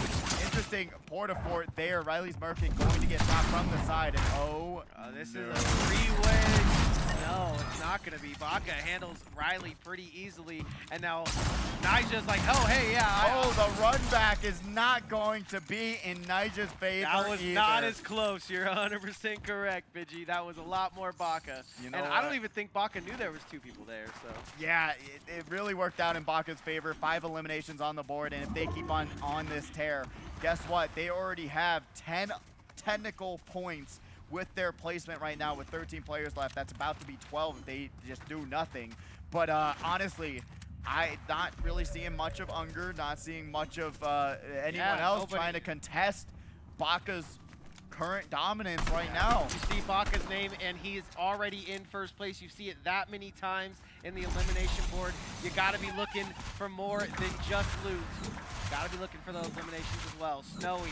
Interesting Portafort there. Riley's Merkin going to get shot from the side, and this is a 3-way. No, it's not going to be. Baka handles Riley pretty easily, and now Nyjah's like, oh, hey, yeah. The run back is not going to be in Nyjah's favor. That was either. not as close. You're 100% correct, Bidgie. That was a lot more Baka. You know and what? I don't even think Baka knew there was 2 people there. So yeah, it really worked out in Baka's favor. 5 eliminations on the board, and if they keep on this tear, guess what? They already have 10 technical points with their placement right now with 13 players left. That's about to be 12 if they just do nothing. But honestly, I'm not really seeing much of Unger, not seeing much of anyone else trying to contest Baka's current dominance right now. You see Baka's name, and he is already in first place. You see it that many times in the elimination board. You got to be looking for more than just loot. Got to be looking for those eliminations as well. Snowy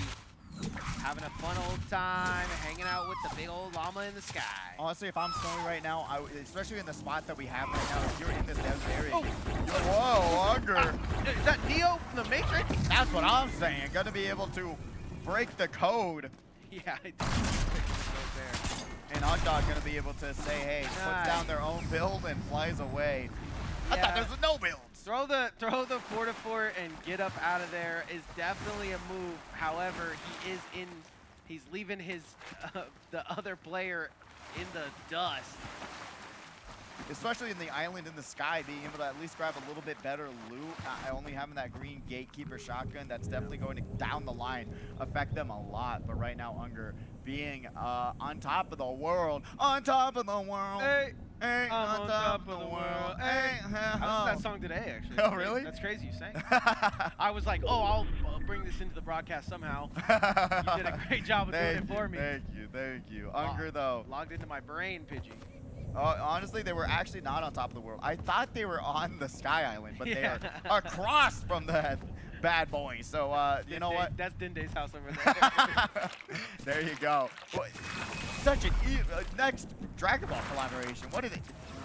Having a fun old time, hanging out with the big old llama in the sky. Honestly, if I'm Snowy right now, especially in the spot that we have right now, if you're in this desert area, Oh. whoa, Unger. Is that Neo from the Matrix? That's what I'm saying. Gonna be able to break the code. Yeah, I did there. And Hot Dog gonna be able to say, hey, puts Nice. down their own build and flies away. I Yeah. thought there was no builds. Throw the Fortifort and get up out of there is definitely a move. However, he's leaving his the other player in the dust. Especially in the island in the sky, being able to at least grab a little bit better loot. Only having that green gatekeeper shotgun, that's definitely going to, down the line, affect them a lot. But right now, Unger being on top of the world. On top of the world. Hey, hey, I'm on top of the world. Hey, I listened to that song today, actually. Oh, really? That's crazy you sang. I was like, oh, I'll bring this into the broadcast somehow. You did a great job of doing it for me. Thank you. Unger, though. Logged into my brain, Pidgey. Honestly, they were actually not on top of the world. I thought they were on the Sky Island, but they are across from the bad boy. So, you know what? That's Dinde's house over there. There you go. Such an next Dragon Ball collaboration. What is it?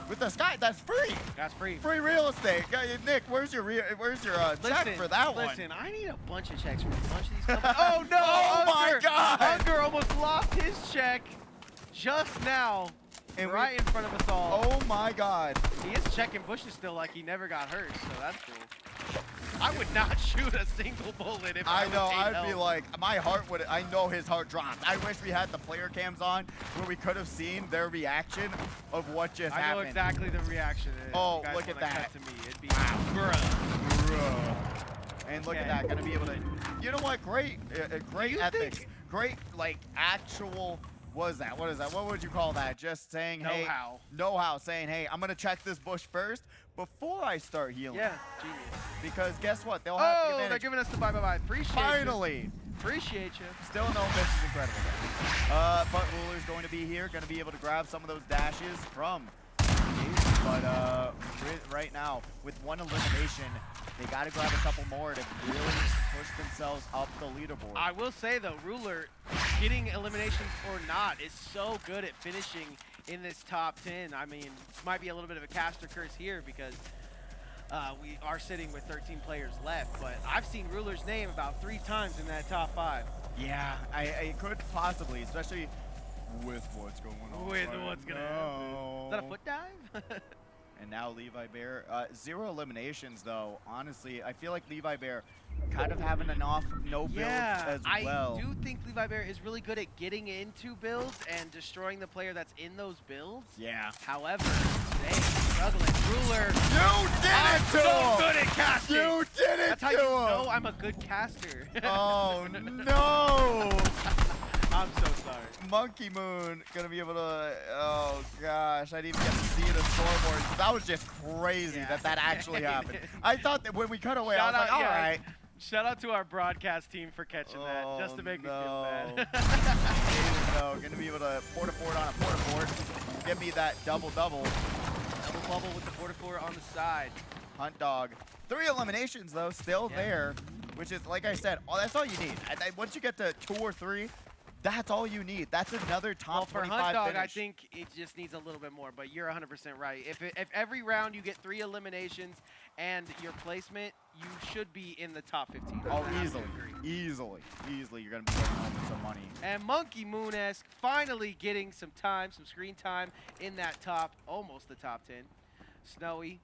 With the Sky, that's free. That's free. Free real estate. Nick, where's your check for that one? Listen, I need a bunch of checks from a bunch of these companies. Oh no! Oh my God! Unger almost lost his check just now. And right in front of us all. Oh my God. He is checking bushes still like he never got hurt, so that's cool. I would not shoot a single bullet if I know, was I'd be like, my heart would, I know his heart dropped. I wish we had the player cams on where we could have seen their reaction of what just happened. I know exactly the reaction. Oh, You guys look at wanna that. cut to me. It'd be bruh. And look at that, gonna be able to, you know what, great ethics. Great, like, actual, what is that? What would you call that? Just saying, hey. Know-how. Saying, hey, I'm gonna check this bush first before I start healing. Yeah, genius. Because guess what? They'll have the advantage. Oh, they're giving us the bye-bye-bye. Appreciate Finally. you. Appreciate you. Still no miss is incredible. But Ruler's going to be here, going to be able to grab some of those dashes from Ace. But right now, with one elimination, they got to grab a couple more to really push themselves up the leaderboard. I will say, though, Ruler, getting eliminations or not, is so good at finishing in this top 10. I mean, might be a little bit of a caster curse here because we are sitting with 13 players left, but I've seen Ruler's name about 3 times in that top 5. Yeah, I could possibly, especially with what's going on. With what's going to happen. Is that a foot dive? And now Levi Bear, 0 eliminations though. Honestly, I feel like Levi Bear kind of having enough no builds as well. I do think Levi Bear is really good at getting into builds and destroying the player that's in those builds. Yeah. However, they struggling. Ruler. You did it to so him! good at casting. You did it That's how to you him! know I'm a good caster. Oh no! I'm so sorry. Monkey Moon gonna be able to, oh gosh, I didn't even get to see the scoreboard. That was just crazy that actually happened. I thought that when we cut away, I was like, all right. Shout out to our broadcast team for catching that, just to make me feel bad. No, gonna be able to Fortifort on a Fortifort. Give me that double-double. Double bubble with the Fortifort on the side. Hunt Dog. 3 eliminations though, still there, which is, like I said, that's all you need. Once you get to 2 or 3, that's all you need. That's another top 25 for Hunt Dog, finish. I think it just needs a little bit more, but you're 100% right. If every round you get 3 eliminations and your placement, you should be in the top 15. Oh, easily you're gonna be going home with some money. And Monkey Moon-esque finally getting some time, some screen time in that top, almost the top 10. Snowy.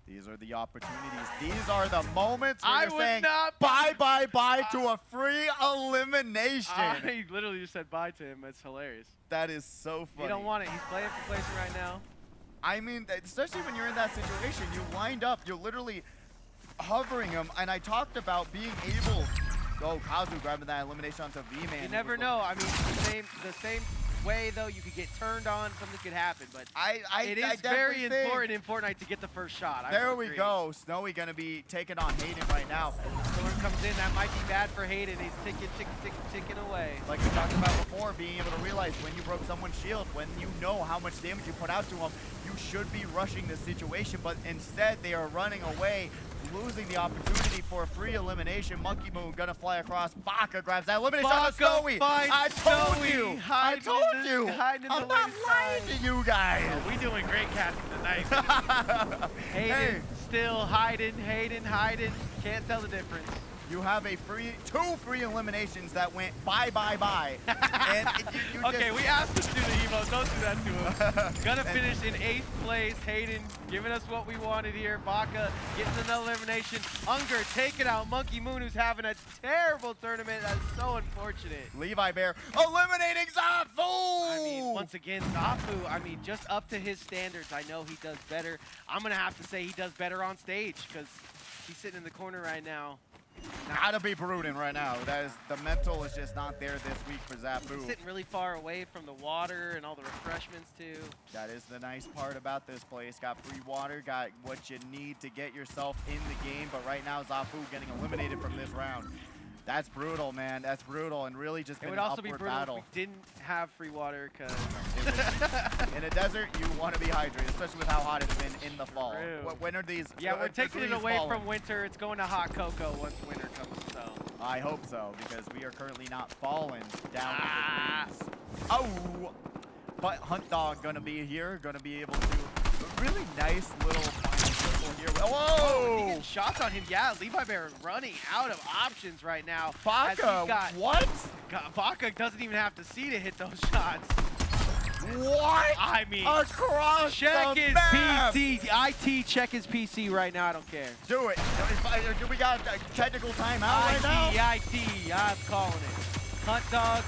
These are the opportunities. These are the moments where I you're would saying not bye to a free elimination. I literally just said bye to him. That's hilarious. That is so funny. You don't want it. He's playing for placement right now. I mean, especially when you're in that situation, you lined up, you're literally hovering him, and I talked about being able. Oh, Kazu grabbing that elimination onto V-Man. You never know. I mean, the same way though, you could get turned on, something could happen, but it is very important in Fortnite to get the first shot. There we go. Snowy gonna be taking on Hayden right now. Storm comes in, that might be bad for Hayden. He's ticking away. Like we talked about before, being able to realize when you broke someone's shield, when you know how much damage you put out to them, you should be rushing the situation, but instead they are running away, losing the opportunity for a free elimination. Monkey Moon gonna fly across. Baka grabs that elimination. Baka Snowy. finds I told Snowy you. I hiding told in the- you. hiding in I'm the not latest lying time. to you guys. We doing great casting tonight. Hayden Hey. still hiding. Hayden hiding. Can't tell the difference. You have a two free eliminations that went bye. And you Okay, just, we asked him to do the Evo. Don't do that to him. Gonna finish in 8th place. Hayden giving us what we wanted here. Baka getting another elimination. Unger taking out Monkey Moon, who's having a terrible tournament. That's so unfortunate. Levi Bear eliminating Zafu. I mean, once again, Zafu, I mean, just up to his standards. I know he does better. I'm gonna have to say he does better on stage because he's sitting in the corner right now. Gotta be prudent right now. That is, the mental is just not there this week for Zafu. He's sitting really far away from the water and all the refreshments too. That is the nice part about this place. Got free water, got what you need to get yourself in the game, but right now Zafu getting eliminated from this round. That's brutal, man. That's brutal, and really just It been would an also be upward brutal battle. if we didn't have free water because In a desert, you want to be hydrated, especially with how hot it's been in the fall. True. When are these? yeah, we're taking it degrees away falling? from winter. It's going to hot cocoa once winter comes. So I hope so, because we are currently not falling down Ah. to degrees. Oh, but Hunt Dog gonna be here, gonna be able to. A really nice little final circle here. he Whoa! getting shots on him. Yeah, Levi Bear running out of options right now. as Baka, he's got- what? Baka doesn't even have to see to hit those shots. What? I mean, Across check the his map. PC. IT check his PC right now. I don't care. Do it. Do we got a technical timeout right now? IT, I'm calling it. Hunt Dog.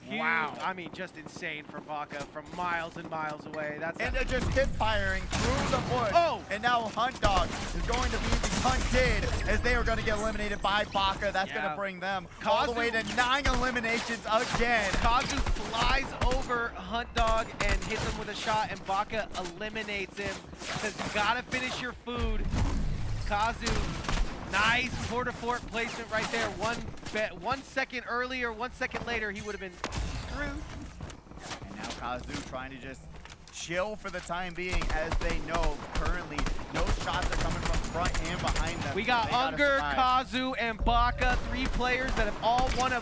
Huge. Wow. I mean, just insane from Baka from miles and miles away. That's And they're just hip firing through the bush. Oh! And now Hunt Dog is going to be hunted as they are going to get eliminated by Baka. That's going Yeah. to bring them all the way to 9 eliminations again. Kazu flies over Hunt Dog and hits him with a shot, and Baka eliminates him. Says, you gotta finish your food. Kazu, nice fort placement right there. 1 second earlier, 1 second later, he would have been screwed. And now Kazu trying to just chill for the time being, as they know currently no shots are coming from front and behind them. We so got they gotta Unger, survive. Kazu, and Baka, 3 players that have all won a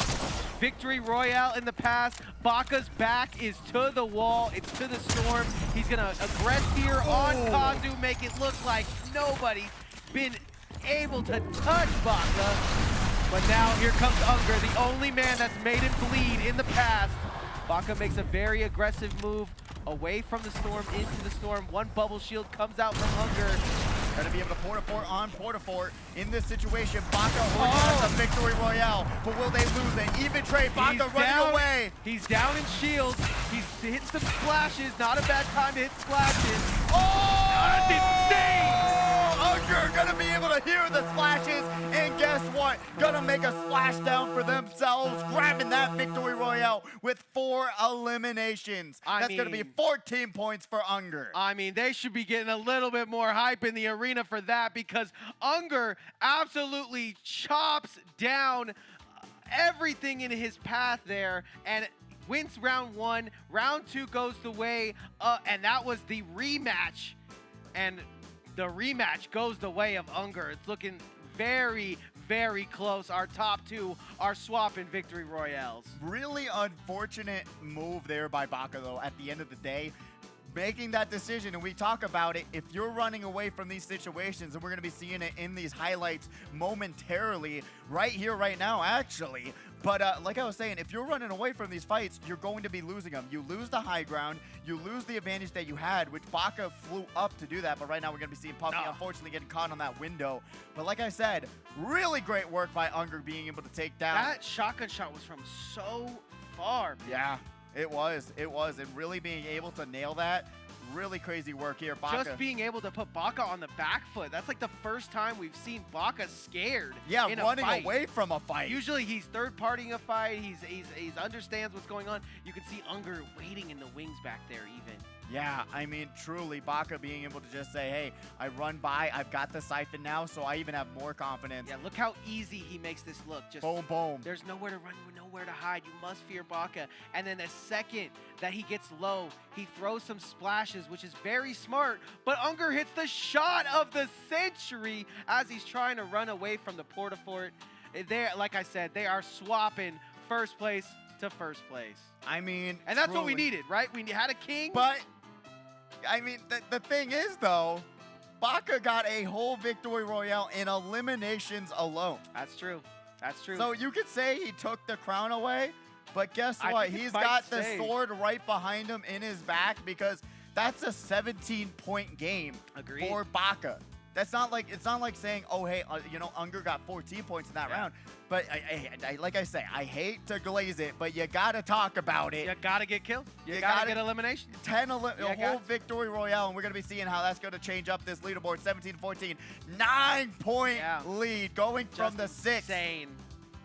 victory royale in the past. Baka's back is to the wall. It's to the storm. He's gonna aggress here on Kazu, make it look like nobody's been able to touch Baka. But now here comes Unger, the only man that's made it bleed in the past. Baka makes a very aggressive move away from the storm, into the storm. 1 bubble shield comes out from Unger. Gonna be able to Port-a-Fort on Port-a-Fort in this situation. Baka has a victory royale, but will they lose it? Even Trey, Baka He's running down, away. He's down in shields. He's hit some splashes. Not a bad time to hit splashes. Oh! That's insane! Unger gonna be able to hear the splashes, and guess what? Gonna make a splashdown for themselves, grabbing that victory royale with 4 eliminations. That's gonna be 14 points for Unger. I mean, they should be getting a little bit more hype in the arena for that, because Unger absolutely chops down everything in his path there and wins round 1. Round 2 goes the way, and that was the rematch. And the rematch goes the way of Unger. It's looking very, very close. Our top 2 are swapping victory royales. Really unfortunate move there by Baka, though, at the end of the day. Making that decision, and we talk about it, if you're running away from these situations, and we're going to be seeing it in these highlights momentarily, right here, right now, actually. But like I was saying, if you're running away from these fights, you're going to be losing them. You lose the high ground, you lose the advantage that you had, which Baka flew up to do that, but right now we're going to be seeing Puffy unfortunately getting caught on that window. But like I said, really great work by Unger being able to take down. That shotgun shot was from so far, man. Yeah. It was, and really being able to nail that, really crazy work here. Baka. Just being able to put Baka on the back foot. That's like the first time we've seen Baka scared. Yeah, in a running fight. away from a fight. Usually he's third-partying a fight. He's understands what's going on. You can see Unger waiting in the wings back there even. Yeah, I mean, truly, Baka being able to just say, hey, I run by, I've got the siphon now, so I even have more confidence. Yeah, look how easy he makes this look. Just boom, boom. There's nowhere to run, no nowhere to hide. You must fear Baka. And then the second that he gets low, he throws some splashes, which is very smart. But Unger hits the shot of the century as he's trying to run away from the Portafort. They're, like I said, they are swapping first place to first place. I mean, and that's what we needed, right? We had a king. But, I mean, the thing is, though, Baka got a whole victory royale in eliminations alone. That's true. That's true. So you could say he took the crown away, but guess what? He's got the sword right behind him in his back because that's a 17-point game for Baka. That's not like, it's not like saying, oh, hey, you know, Unger got 14 points in that round. But like I say, I hate to glaze it, but you got to talk about it. You got to get killed. You got to get elimination. A whole victory royale, and we're going to be seeing how that's going to change up this leaderboard. 17-14, 9-point lead going from the 6th.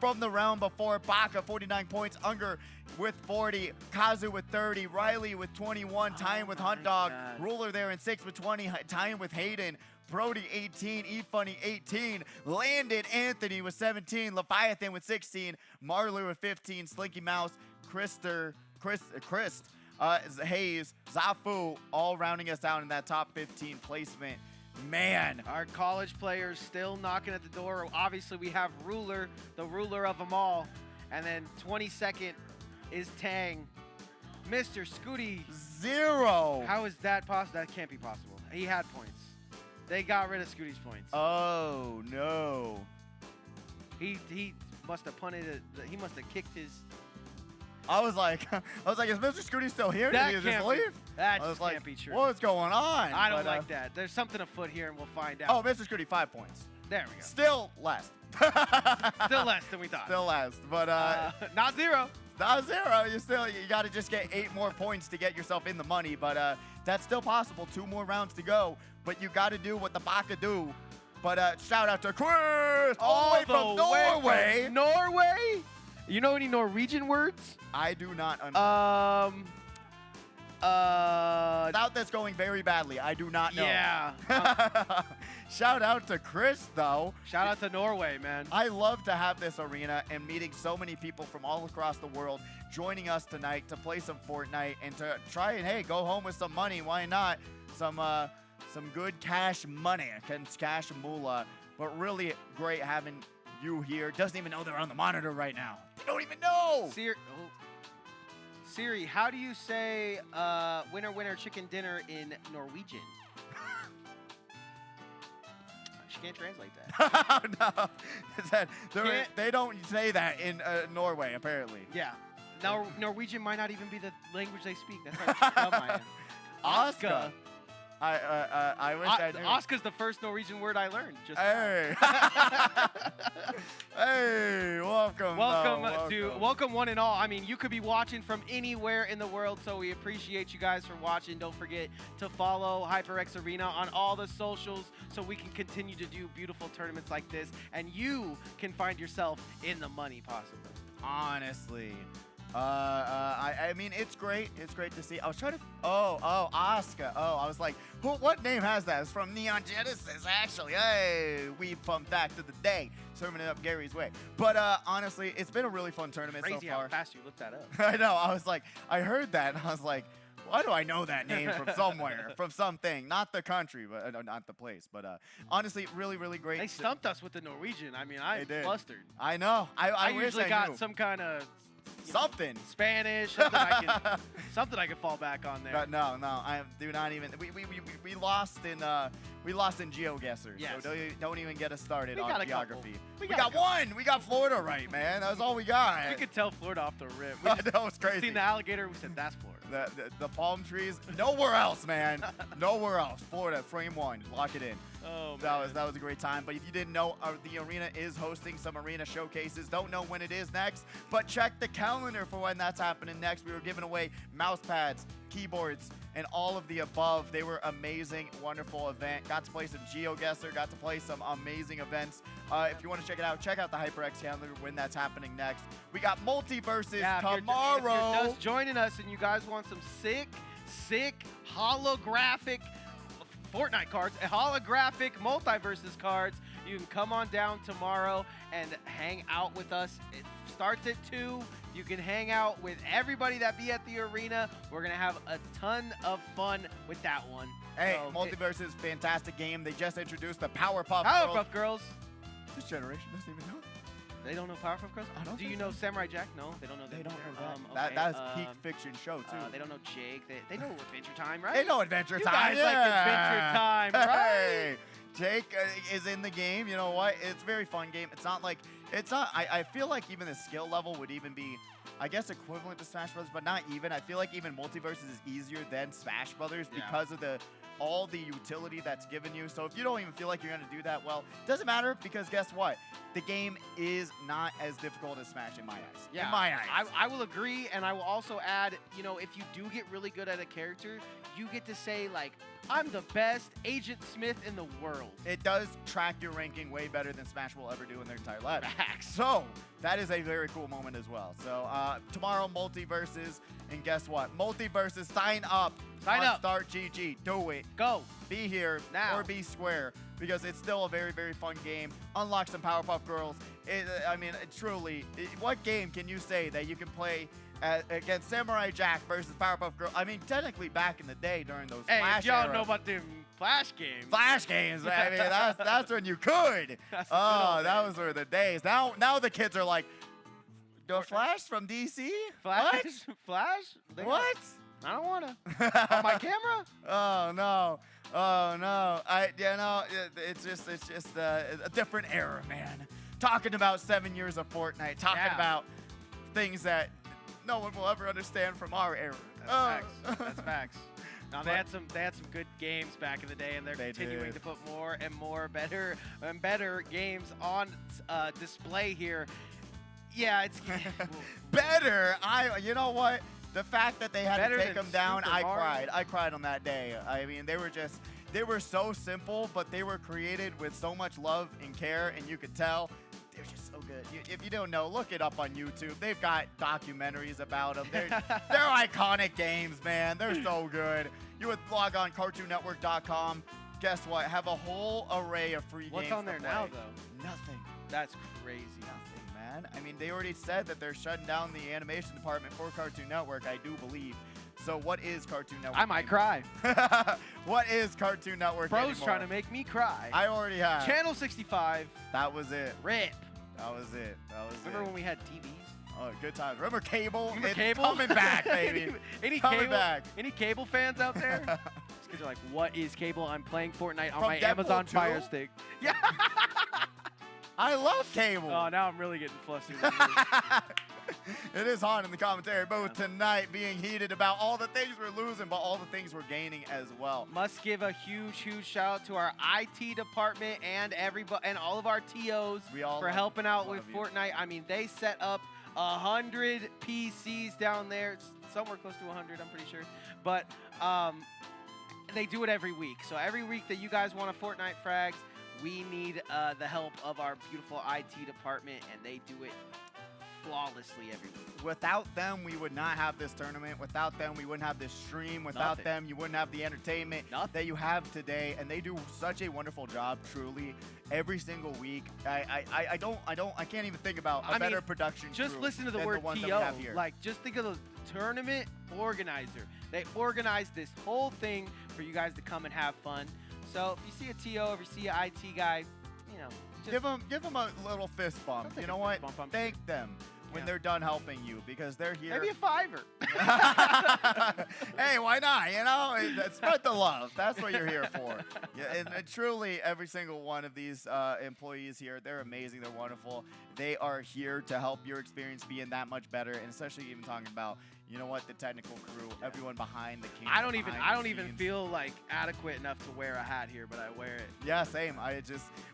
From the round before. Baka, 49 points. Unger with 40. Kazu with 30. Riley with 21. Tying with Hunt Dog. Ruler there in 6th with 20. Tying with Hayden. Brody 18, E-Funny 18, Landon Anthony with 17, Leviathan with 16, Marley with 15, Slinky Mouse, Chris, Hayes, Zafu, all rounding us out in that top 15 placement. Man. Our college players still knocking at the door. Obviously, we have Ruler, the ruler of them all. And then 22nd is Tang. Mr. Scooty. 0. How is that possible? That can't be possible. He had points. They got rid of Scooty's points. Oh, no. He must have punted it. He must have kicked his... I was like, is Mr. Scooty still here? Did he just leave? That just can't be true. What's going on? I don't like that. There's something afoot here, and we'll find out. Oh, Mr. Scooty, 5 points. There we go. Still last. Still less than we thought. Still last, but not 0. Not 0. You got to just get 8 more points to get yourself in the money, but that's still possible. 2 more rounds to go, but you got to do what the Baka do. But shout out to Chris, all the way from Norway. Norway? You know any Norwegian words? I do not understand. Doubt that's going very badly. I do not know. Yeah. Shout out to Chris, though. Shout out to Norway, man. I love to have this arena and meeting so many people from all across the world joining us tonight to play some Fortnite and to try and, hey, go home with some money. Why not? Some good cash money, cash moolah. But really great having you here. Doesn't even know they're on the monitor right now. They don't even know. Siri, how do you say winner, winner, chicken dinner in Norwegian? She can't translate that. No. They don't say that in Norway, apparently. Yeah. Now, Norwegian might not even be the language they speak. That's how dumb I am. Oscar. I wish I knew. Oscar's the first Norwegian word I learned. Just hey. Hey, welcome welcome one and all. I mean, you could be watching from anywhere in the world, so we appreciate you guys for watching. Don't forget to follow HyperX Arena on all the socials so we can continue to do beautiful tournaments like this, and you can find yourself in the money, possibly. Honestly. I mean, it's great. It's great to see. I was trying to... Oh, Oscar. Oh, I was like, what name has that? It's from Neon Genesis, actually. Hey, fun fact of the day. Serving it up Gary's way. But honestly, it's been a really fun tournament so far. Crazy how fast you looked that up. I know. I was like, I heard that, and I was like, why do I know that name from somewhere, from something? Not the country, but not the place. But honestly, really, really great. They stumped us with the Norwegian. I mean, I'm flustered. I know. I usually got some kind of... something Spanish, something I can fall back on there. But no, I do not even. We lost in GeoGuessr. Yes. So don't even get us started We on got a geography. couple. We got one. We got Florida right, man. That's all we got. We could tell Florida off the rip. I know, it's crazy. We seen the alligator. We said that's Florida. The palm trees. Nowhere else, man. Nowhere else. Florida, frame 1. Lock it in. Oh, that was a great time. But if you didn't know, the arena is hosting some arena showcases. Don't know when it is next, but check the calendar for when that's happening next. We were giving away mouse pads, keyboards, and all of the above. They were amazing, wonderful event. Got to play some GeoGuessr, got to play some amazing events. If you want to check it out, check out the HyperX calendar when that's happening next. We got Multiverses tomorrow. If you're just joining us and you guys want some sick holographic Fortnite cards, holographic Multiverses cards, you can come on down tomorrow and hang out with us. starts at 2. You can hang out with everybody that be at the arena. We're going to have a ton of fun with that one. Hey, So, Multiverse is a fantastic game. They just introduced the Powerpuff Girls. Powerpuff Girls. This generation doesn't even know. They don't know Powerpuff Girls? I don't Do you think know so. Samurai Jack? No, they don't know that. They don't either. know that. Okay, That is peak fiction show, too. They don't know Jake. They know Adventure Time, right? They know Adventure You Time. guys like Adventure Time, right? Hey, Jake is in the game. You know what? It's a very fun game. It's not like, I feel like even the skill level would even be, I guess, equivalent to Smash Brothers, but not even. I feel like even Multiverses is easier than Smash Brothers because of all the utility that's given you. So if you don't even feel like you're going to do that, well, it doesn't matter because guess what? The game is not as difficult as Smash in my eyes. Yeah, in my eyes. I will agree, and I will also add, you know, if you do get really good at a character, you get to say, like, I'm the best Agent Smith in the world. It does track your ranking way better than Smash will ever do in their entire life. So that is a very cool moment as well. So tomorrow, Multiverses, and guess what? Multiverses, sign up. Sign up. Start GG. Do it. Go. Be here now. Or be square because it's still a very, very fun game. Unlock some Powerpuff Girls. I mean, truly, what game can you say that you can play against Samurai Jack versus Powerpuff Girl? I mean, technically back in the day during those Flash y'all era. know about them Flash games. Flash games, I mean, that's when you could. Oh, that was were the days. Now the kids are like, the Flash from DC? Flash? What? Flash? What? I don't want to. On my camera? Oh no. Oh no. It's just a different era, man. Talking about 7 years of Fortnite, talking about things that no one will ever understand from our era. That's facts. That's facts. Now they had some good games back in the day, and they're continuing to put more and more better and better games on display here. Yeah, it's better. You know what? The fact that they had Better to take than them down, Super I Mario. cried. I cried on that day. I mean, they were so simple, but they were created with so much love and care, and you could tell they're just so good. If you don't know, look it up on YouTube. They've got documentaries about them. They're iconic games, man. They're so good. You would log on CartoonNetwork.com. Guess what? Have a whole array of free games. What's on there to now, play. though? Nothing. That's crazy. Nothing, man. I mean, they already said that they're shutting down the animation department for Cartoon Network, I do believe. So what is Cartoon Network? I might cry. What is Cartoon Network Bro's anymore? trying to make me cry. I already have. Channel 65. That was it. RIP. That was it. Remember when we had TVs? Oh, good times. Remember cable? Remember It's cable? coming back, baby. Any cable fans out there? These kids are like, what is cable? I'm playing Fortnite on From my Deadpool Amazon 2? Fire Stick. Yeah. I love cable. Oh, now I'm really getting flustered. It is hot in the commentary booth tonight, being heated about all the things we're losing, but all the things we're gaining as well. Must give a huge shout out to our IT department and everybody and all of our TOs for helping out with Fortnite. I mean, they set up 100 PCs down there. It's somewhere close to 100, I'm pretty sure. But they do it every week. So every week that you guys want a Fortnite Frags, we need the help of our beautiful IT department, and they do it flawlessly every week. Without them, we would not have this tournament. Without them, we wouldn't have this stream. Without them, you wouldn't have the entertainment that you have today. And they do such a wonderful job, truly, every single week. I can't even think about a better production Just crew listen to the than word ones that we TO. have here. Like, just think of the tournament organizer. They organized this whole thing for you guys to come and have fun. So if you see a TO, if you see an IT guy, you know, just give them a little fist bump. You know what? Thank them when they're done helping you, because they're here. Maybe a $5. Hey, why not? You know, spread the love. That's what you're here for. Yeah, and truly, every single one of these employees here, they're amazing. They're wonderful. They are here to help your experience being that much better, and especially even talking about, you know what, the technical crew, everyone behind the camera. I don't even feel like adequate enough to wear a hat here, but I wear it. Yeah, same.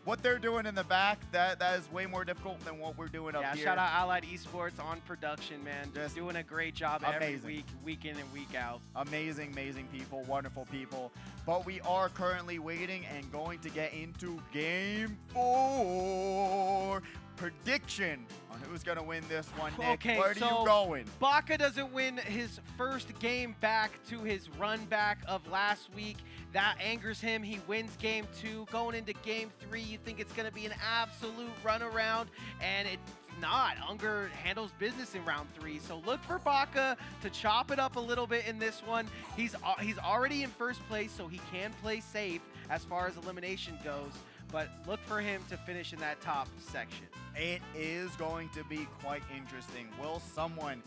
What they're doing in the back, that is way more difficult than what we're doing up here. Yeah, shout out Allied Esports on production, man. Just doing a great job every week, week in and week out. Amazing, amazing people, wonderful people. But we are currently waiting and going to get into Game 4. Prediction on who's going to win this one, Nick. Okay, where are you going? Baka doesn't win his first game back to his run back of last week. That angers him. He wins game 2. Going into game 3, you think it's going to be an absolute runaround, and it's not. Unger handles business in round 3. So look for Baka to chop it up a little bit in this one. He's already in first place, so he can play safe as far as elimination goes. But look for him to finish in that top section. It is going to be quite interesting. Will someone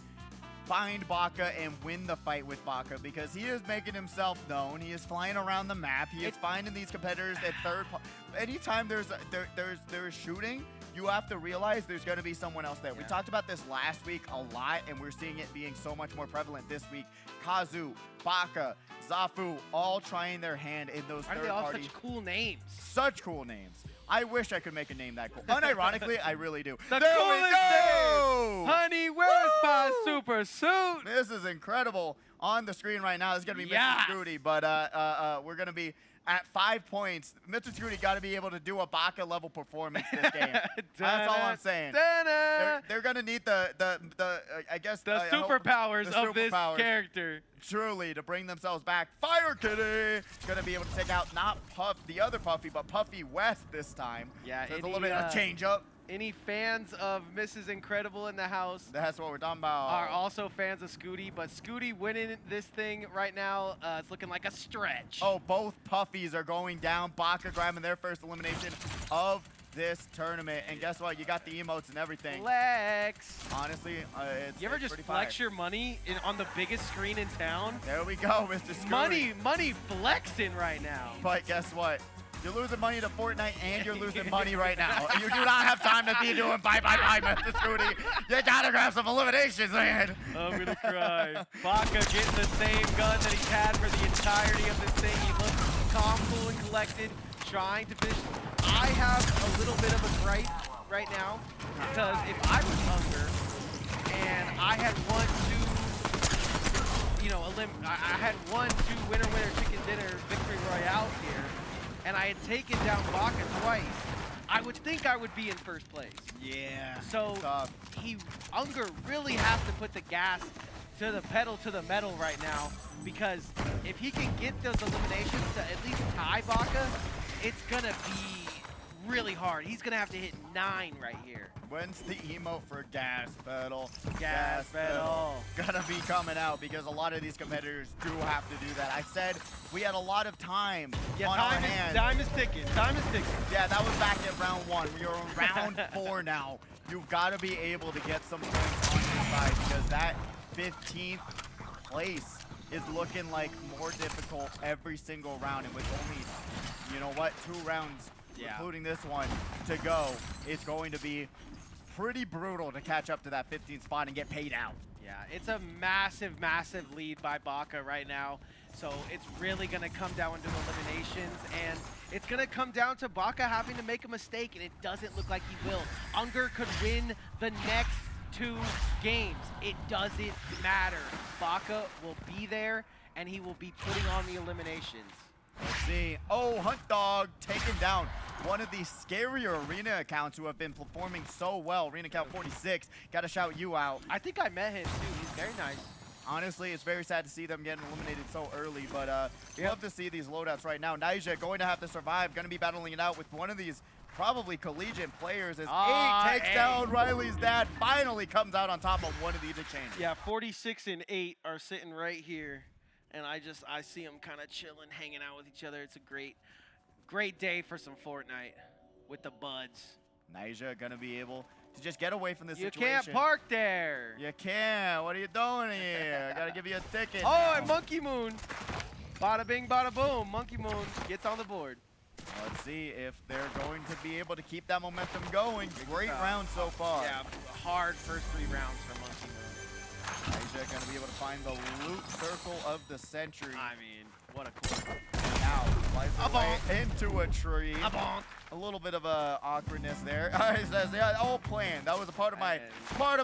find Baka and win the fight with Baka? Because he is making himself known. He is flying around the map. He is finding these competitors at third. Anytime there's shooting, you have to realize there's going to be someone else there. We talked about this last week a lot, and we're seeing it being so much more prevalent this week. Kazu, Baka, Zafu, all trying their hand in those third Why are they all party. such cool names? Such cool names. I wish I could make a name that cool. Unironically, I really do. The there coolest we go! name! Honey, where's my super suit? This is incredible. On the screen right now, this is going to be Mr. Scooty, but we're going to be at 5 points. Mr. Scooty got to be able to do a Baka level performance this game. That's all I'm saying. They're going to need the superpowers of this character. Truly, to bring themselves back. Fire Kitty going to be able to take out not the other Puffy, but Puffy West this time. Yeah, so it's a little bit of a change up. Any fans of Mrs. Incredible in the house? That's what we're talking about. Are also fans of Scooty, but Scooty winning this thing right now, it's looking like a stretch. Oh, both Puffies are going down. Baka grabbing their first elimination of this tournament. And guess what? You got the emotes and everything. Flex. Honestly, you ever just flex your money on the biggest screen in town? There we go, Mr. Scooty. Money flexing right now. But guess what? You're losing money to Fortnite and you're losing money right now. You do not have time to be doing bye, Mr. Scooty. You gotta grab some eliminations, man. I'm gonna cry. Baka getting the same gun that he's had for the entirety of this thing. He looks calm, cool, and collected, trying to finish. I have a little bit of a gripe right now, because if I was Unger and I had I had 1-2 winner chicken dinner victory royales here, and I had taken down Baka twice, I would think I would be in first place. Yeah. So Unger really has to put the gas to the pedal to the metal right now, because if he can get those eliminations to at least tie Baka, it's gonna be really hard. He's gonna have to hit 9 right here. When's the emote for gas pedal? Gas pedal. Gonna be coming out, because a lot of these competitors do have to do that. I said we had a lot of time on our hands. Time is ticking. Time is ticking. Yeah, that was back at round 1. We are on round 4 now. You've got to be able to get some points on your side, because that 15th place is looking like more difficult every single round, and with only, 2 rounds, including this one, to go, it's going to be pretty brutal to catch up to that 15th spot and get paid out. Yeah, it's a massive, massive lead by Baka right now. So it's really going to come down to eliminations, and it's going to come down to Baka having to make a mistake, and it doesn't look like he will. Unger could win the next 2 games. It doesn't matter. Baka will be there, and he will be putting on the eliminations. Let's see. Oh, Hunt Dog taking down one of the scarier arena accounts who have been performing so well. Arena account 46. Got to shout you out. I think I met him too. He's very nice. Honestly, it's very sad to see them getting eliminated so early, but love to see these loadouts right now. Naija going to have to survive, going to be battling it out with one of these probably collegiate players as 8 takes down Riley's dad, finally comes out on top of one of these exchanges. Yeah, 46 and 8 are sitting right here. And I see them kind of chilling, hanging out with each other. It's a great day for some Fortnite with the buds. Naija gonna be able to just get away from this situation. You can't park there. You can't. What are you doing here? I gotta give you a ticket. Oh, and Monkey Moon. Bada bing, bada boom. Monkey Moon gets on the board. Let's see if they're going to be able to keep that momentum going. Great round so far. Yeah, hard first 3 rounds for Monkey Moon. Naija going to be able to find the loot circle of the century. I mean, what a cool. Now, flies away into a tree. A bonk. A little bit of awkwardness there. He says, yeah, all planned. That was a part of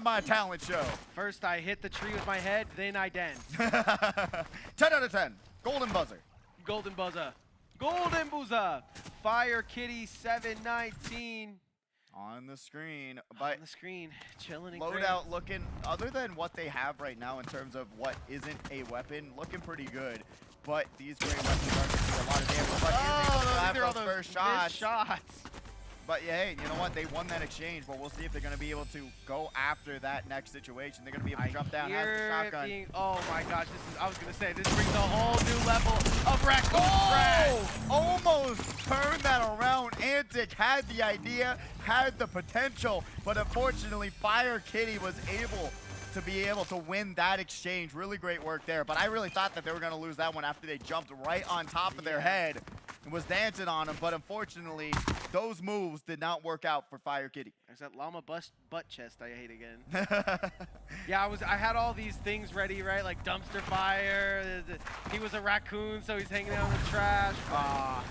my talent show. First, I hit the tree with my head, then I danced. 10 out of 10. Golden buzzer. Golden buzzer. Golden buzzer. Fire Kitty 719. On the screen, but on the screen, chilling and loadout looking, other than what they have right now in terms of what isn't a weapon, looking pretty good. But these great weapons are going to do a lot of damage. But these are all those first shots. But yeah, hey, you know what? They won that exchange, but we'll see if they're going to be able to go after that next situation. They're going to be able to jump down, has the shotgun. Oh my gosh, I was going to say, this brings a whole new level of Raccoon Frags. Almost turned that around. Antic had the idea, had the potential, but unfortunately, Fire Kitty was able to win that exchange. Really great work there, but I really thought that they were going to lose that one after they jumped right on top of their head and was dancing on them, but unfortunately, those moves did not work out for Fire Kitty. There's that llama butt chest I hate again. Yeah, I had all these things ready, right? Like dumpster fire. He was a raccoon, so he's hanging out in the trash.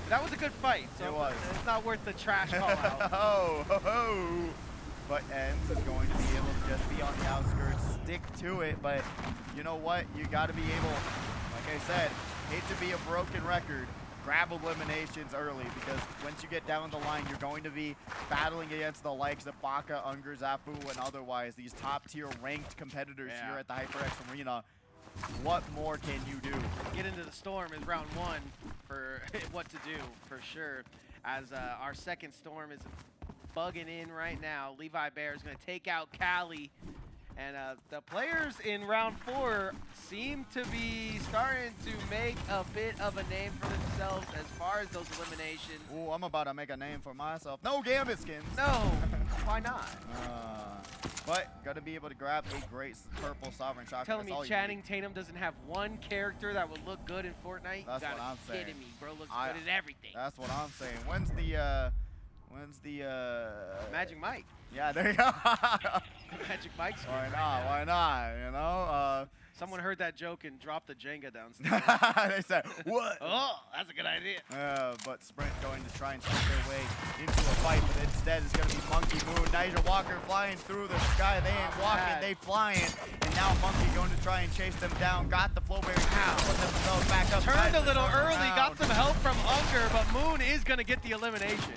That was a good fight. So it was. It's not worth the trash call out. Oh. But Ems is going to be able to just be on the outskirts, stick to it. But you know what? You got to be able, like I said, hate to be a broken record, grab eliminations early, because once you get down the line, you're going to be battling against the likes of Baka, Unger, Zafu, and otherwise these top-tier ranked competitors here at the HyperX Arena. What more can you do? Get into the storm is round one for what to do, for sure. As our second storm is bugging in right now. Levi Bear is going to take out Cali. And the players in round 4 seem to be starting to make a bit of a name for themselves as far as those eliminations. Ooh, I'm about to make a name for myself. No Gambit skins. No, why not? But gotta be able to grab a great purple Sovereign Shotgun. Telling me Channing Tatum doesn't have one character that would look good in Fortnite? That's what I'm saying. Kidding me, bro. Looks good at everything. That's what I'm saying. When's the Magic Mike? Yeah, there you go. Magic Mike's Why not? Why not? You know. Someone heard that joke and dropped the Jenga downstairs. They said, "What?" Oh, that's a good idea. But Sprint going to try and sneak their way into a fight, but instead it's going to be Monkey Moon. Nigel Walker flying through the sky. They ain't walking, they flying. And now Monkey going to try and chase them down. Got the Flowberry to put themselves back up. Turned a little early, got some help from Unger, but Moon is going to get the elimination.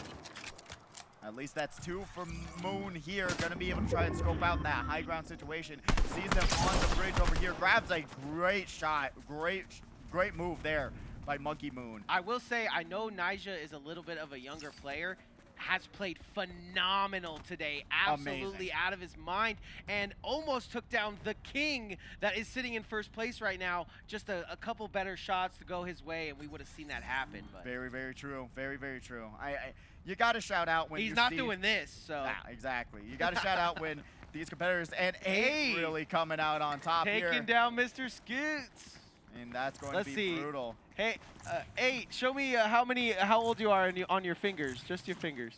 At least that's 2 from Moon here. Gonna be able to try and scope out that high ground situation. Sees them on the bridge over here. Grabs a great shot. Great move there by Monkey Moon. I will say, I know Nyjah is a little bit of a younger player. Has played phenomenal today. Absolutely out of his mind. And almost took down the king that is sitting in first place right now. Just a couple better shots to go his way, and we would have seen that happen. But very, very true. Very, very true. You got to shout out when he's not doing this, so. Nah, exactly. You got to shout out when these competitors, and A really coming out on top here. Taking down Mr. Scoots. And that's going to be brutal. Hey, 8, show me how old you are on your fingers, just your fingers.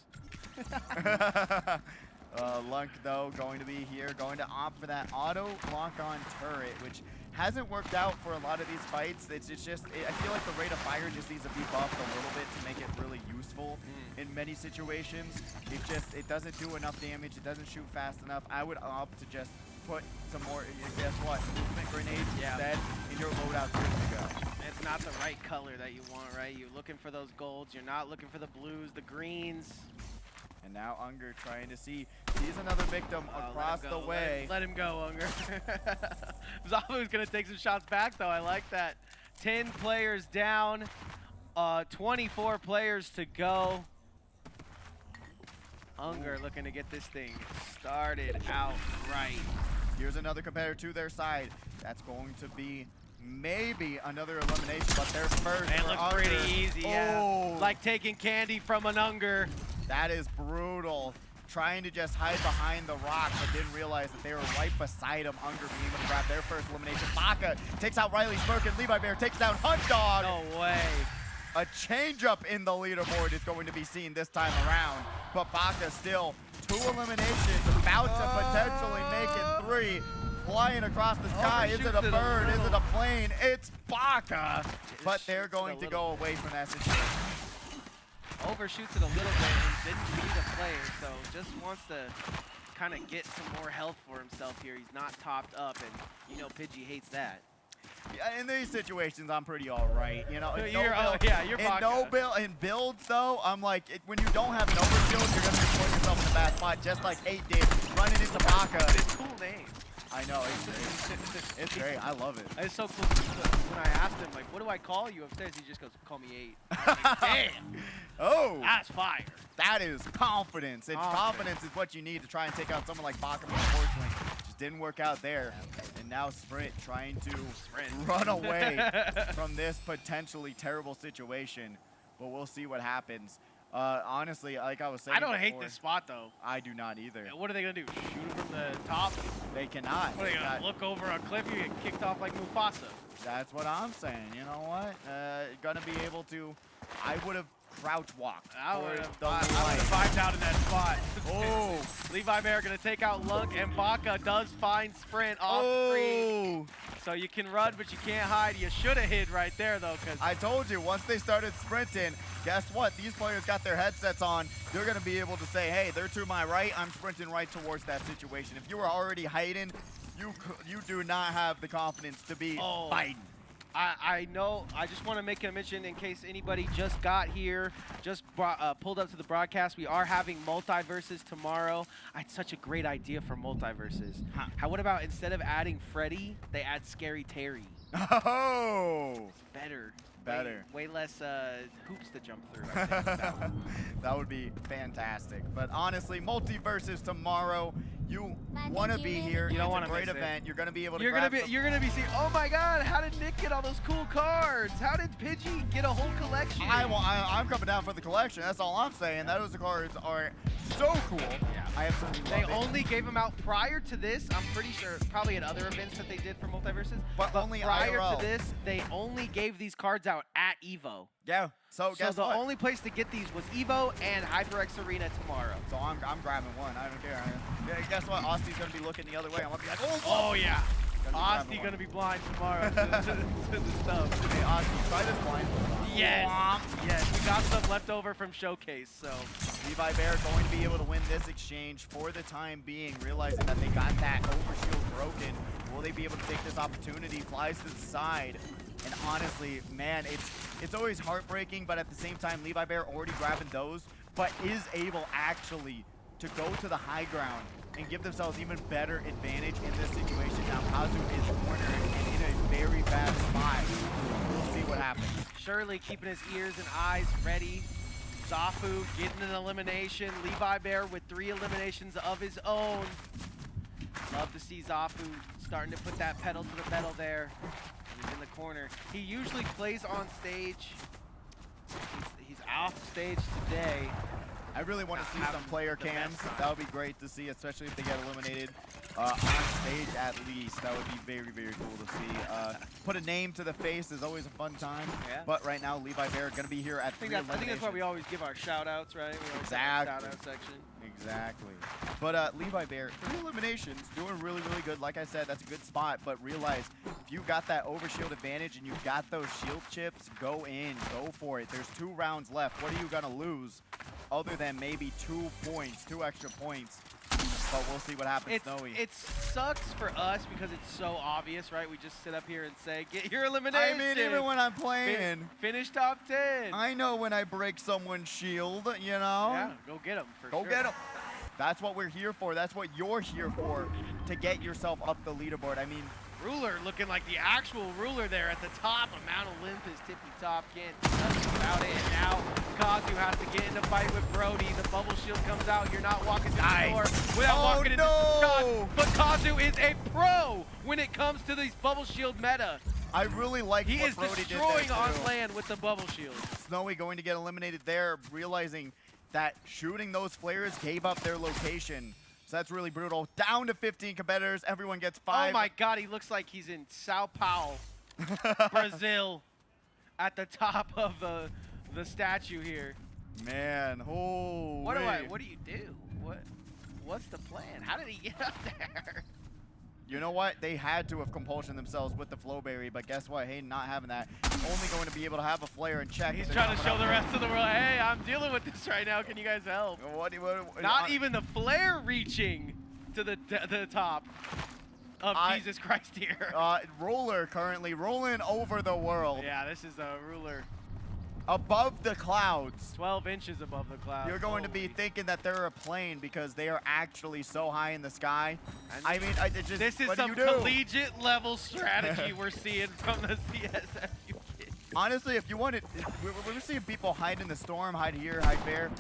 Lunk, though, going to be here, going to opt for that auto lock-on turret, which hasn't worked out for a lot of these fights. It's just, I feel like the rate of fire just needs to be buffed a little bit to make it really useful in many situations. It doesn't do enough damage. It doesn't shoot fast enough. I would opt to just put some more, guess what, movement grenades instead, and your loadout's good to go. It's not the right color that you want, right? You're looking for those golds. You're not looking for the blues, the greens. And now Unger trying to sees another victim across the way. Let him go, Unger. Zafu's going to take some shots back, though. I like that. 10 players down, 24 players to go. Unger looking to get this thing started out right. Here's another competitor to their side. That's going to be maybe another elimination, but their first. It looks pretty easy, yeah. Like taking candy from an Unger. That is brutal. Trying to just hide behind the rock, but didn't realize that they were right beside him. Unger being able to grab their first elimination. Baka takes out Riley Smirkin. Levi Bear takes down Hunt Dog. No way. A change-up in the leaderboard is going to be seen this time around, but Baka still 2 eliminations, about to potentially make it 3. Flying across the sky. Is it a bird? Is it a plane? It's Baka. But they're going to go away from that situation. Overshoots it a little bit and didn't beat a player, so just wants to kind of get some more health for himself here. He's not topped up, and you know Pidgey hates that. Yeah, in these situations, I'm pretty all right. You know, you're in builds, though, I'm like, when you don't have Nova builds, you're going to be putting yourself in a bad spot, just like 8 did, running into Baka. It's a cool name. I know, it's great. I love it. It's so cool. When I asked him, like, what do I call you upstairs? He just goes, call me 8. Like, damn. Oh, That's fire. that is confidence. And confidence is what you need to try and take out someone like Baka. Unfortunately, just didn't work out there. And now Sprint trying to run away from this potentially terrible situation. But we'll see what happens. Honestly, like I was saying, I don't hate this spot, though. I do not either. What are they going to do? Shoot him from the top? They cannot. What are they going to look over a cliff? You get kicked off like Mufasa. That's what I'm saying. You know what? Gonna be able to. I would have crouch walked. I would have vibed out in that spot. Oh, Levi Bear going to take out Lunk, and Baka does find Sprint off screen. So you can run, but you can't hide. You should have hid right there, though. Cause I told you, once they started sprinting, guess what? These players got their headsets on. They're going to be able to say, hey, they're to my right. I'm sprinting right towards that situation. If you were already hiding, you do not have the confidence to be fighting. I know. I just want to make a mention in case anybody just got here, just pulled up to the broadcast. We are having multiverses tomorrow. I had such a great idea for multiverses. What about instead of adding Freddy, they add Scary Terry? Oh! It's better. Better. Way less hoops to jump through, I think. That would be fantastic. But honestly, multiverses tomorrow. You want to be here. You don't want to miss it. It's a great event. You're going to be able to You're gonna be seeing, oh my God, how did Nick get all those cool cards? How did Pidgey get a whole collection? I'm coming down for the collection. That's all I'm saying. Those cards are so cool. Yeah. I absolutely love it. They only gave them out prior to this. I'm pretty sure, probably at other events that they did for multiverses. But only prior IRL. to this, they only gave these cards out at EVO. Yeah. So guess the what? only place to get these was EVO and HyperX Arena tomorrow. So I'm grabbing one. I don't care. Yeah, guess what? Austy's gonna be looking the other way. I'm gonna be like, oh yeah. Austy gonna be blind tomorrow to the stuff. Hey, Austy, try this blind. Yes. Yes, we got some left over from Showcase, so. Levi Bear going to be able to win this exchange for the time being, realizing that they got that overshield broken. Will they be able to take this opportunity? Flies to the side. And honestly, man, it's always heartbreaking, but at the same time, Levi Bear already grabbing those, but is able actually to go to the high ground and give themselves even better advantage in this situation. Now, Kazu is cornered and in a very bad spot. We'll see what happens. Shirley keeping his ears and eyes ready. Zafu getting an elimination. Levi Bear with 3 eliminations of his own. Love to see Zafu starting to put that pedal to the metal there. He's in the corner. He usually plays on stage. He's off stage today. I really want to see some player cams. That would be great to see, especially if they get eliminated on stage at least. That would be very, very cool to see. Put a name to the face is always a fun time. Yeah. But right now, Levi Bear going to be here at 3 eliminations. I think that's why we always give our shout-outs, right? We always exactly. have a shout-out section. Exactly. But Levi Bear, 3 eliminations, doing really, really good. Like I said, that's a good spot. But realize, if you got that overshield advantage and you got those shield chips, go in, go for it. There's 2 rounds left. What are you going to lose? Other than maybe 2 points, 2 extra points. But we'll see what happens, Snowy. It sucks for us because it's so obvious, right? We just sit up here and say, get your elimination. I mean, even when I'm playing. Finish top 10. I know when I break someone's shield, you know? Yeah, go get them for sure. Go get them. That's what we're here for. That's what you're here for, to get yourself up the leaderboard. I mean, Ruler looking like the actual ruler there at the top. Mount Olympus, tippy top, can't do nothing about it. Now Kazu has to get in a fight with Brody. The bubble shield comes out. You're not walking through the door without walking into the shots. But Kazu is a pro when it comes to these bubble shield meta. I really like what Brody did there. He is destroying on land with the bubble shield. Snowy going to get eliminated there, realizing that shooting those flares gave up their location. So that's really brutal. Down to 15 competitors. Everyone gets 5. Oh my God, he looks like he's in Sao Paulo, Brazil, at the top of the statue here. Man, oh. What do you do? What's the plan? How did he get up there? You know what? They had to have compulsion themselves with the Flowberry, but guess what? Hayden not having that. Only going to be able to have a flare and check. He's trying to show the rest of the world, hey, I'm dealing with this right now. Can you guys help? Not even the flare reaching to the top of Jesus Christ here. Roller currently rolling over the world. Yeah, this is a ruler. above the clouds. 12 inches above the clouds. You're going to be thinking that they're a plane because they are actually so high in the sky. I mean, it just, this is what do some you do? collegiate level strategy we're seeing from the CSFU kids. Honestly, if you wanted, we're seeing people hide in the storm, hide here, hide there.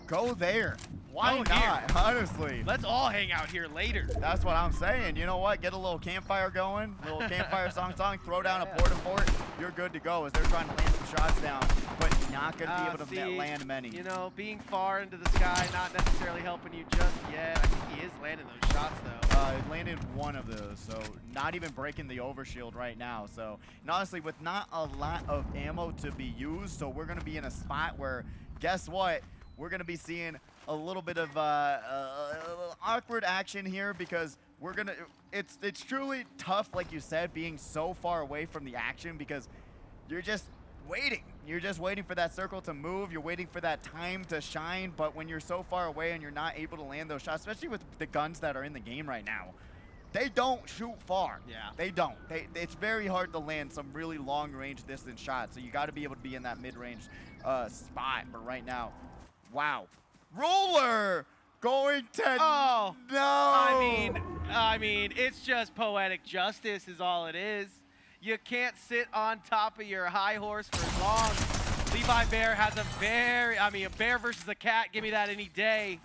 Go there. Why Go not? here. Honestly. Let's all hang out here later. That's what I'm saying. You know what? Get a little campfire going, a little campfire song, throw down a fort. You're good to go as they're trying to land some shots down, but not going to be able to land many. You know, being far into the sky, not necessarily helping you just yet. I think he is landing those shots, though. It landed one of those, so not even breaking the overshield right now. So, and honestly, with not a lot of ammo to be used, so we're going to be in a spot where, guess what? We're going to be seeing a little bit of awkward action here because we're gonna. It's truly tough, like you said, being so far away from the action because you're just waiting. You're just waiting for that circle to move. You're waiting for that time to shine. But when you're so far away and you're not able to land those shots, especially with the guns that are in the game right now, they don't shoot far. Yeah. They don't. It's very hard to land some really long range distance shots. So you got to be able to be in that mid range spot. But right now, wow. Roller going to no. I mean, it's just poetic justice is all it is. You can't sit on top of your high horse for long. Levi Bear has a bear versus a cat. Give me that any day.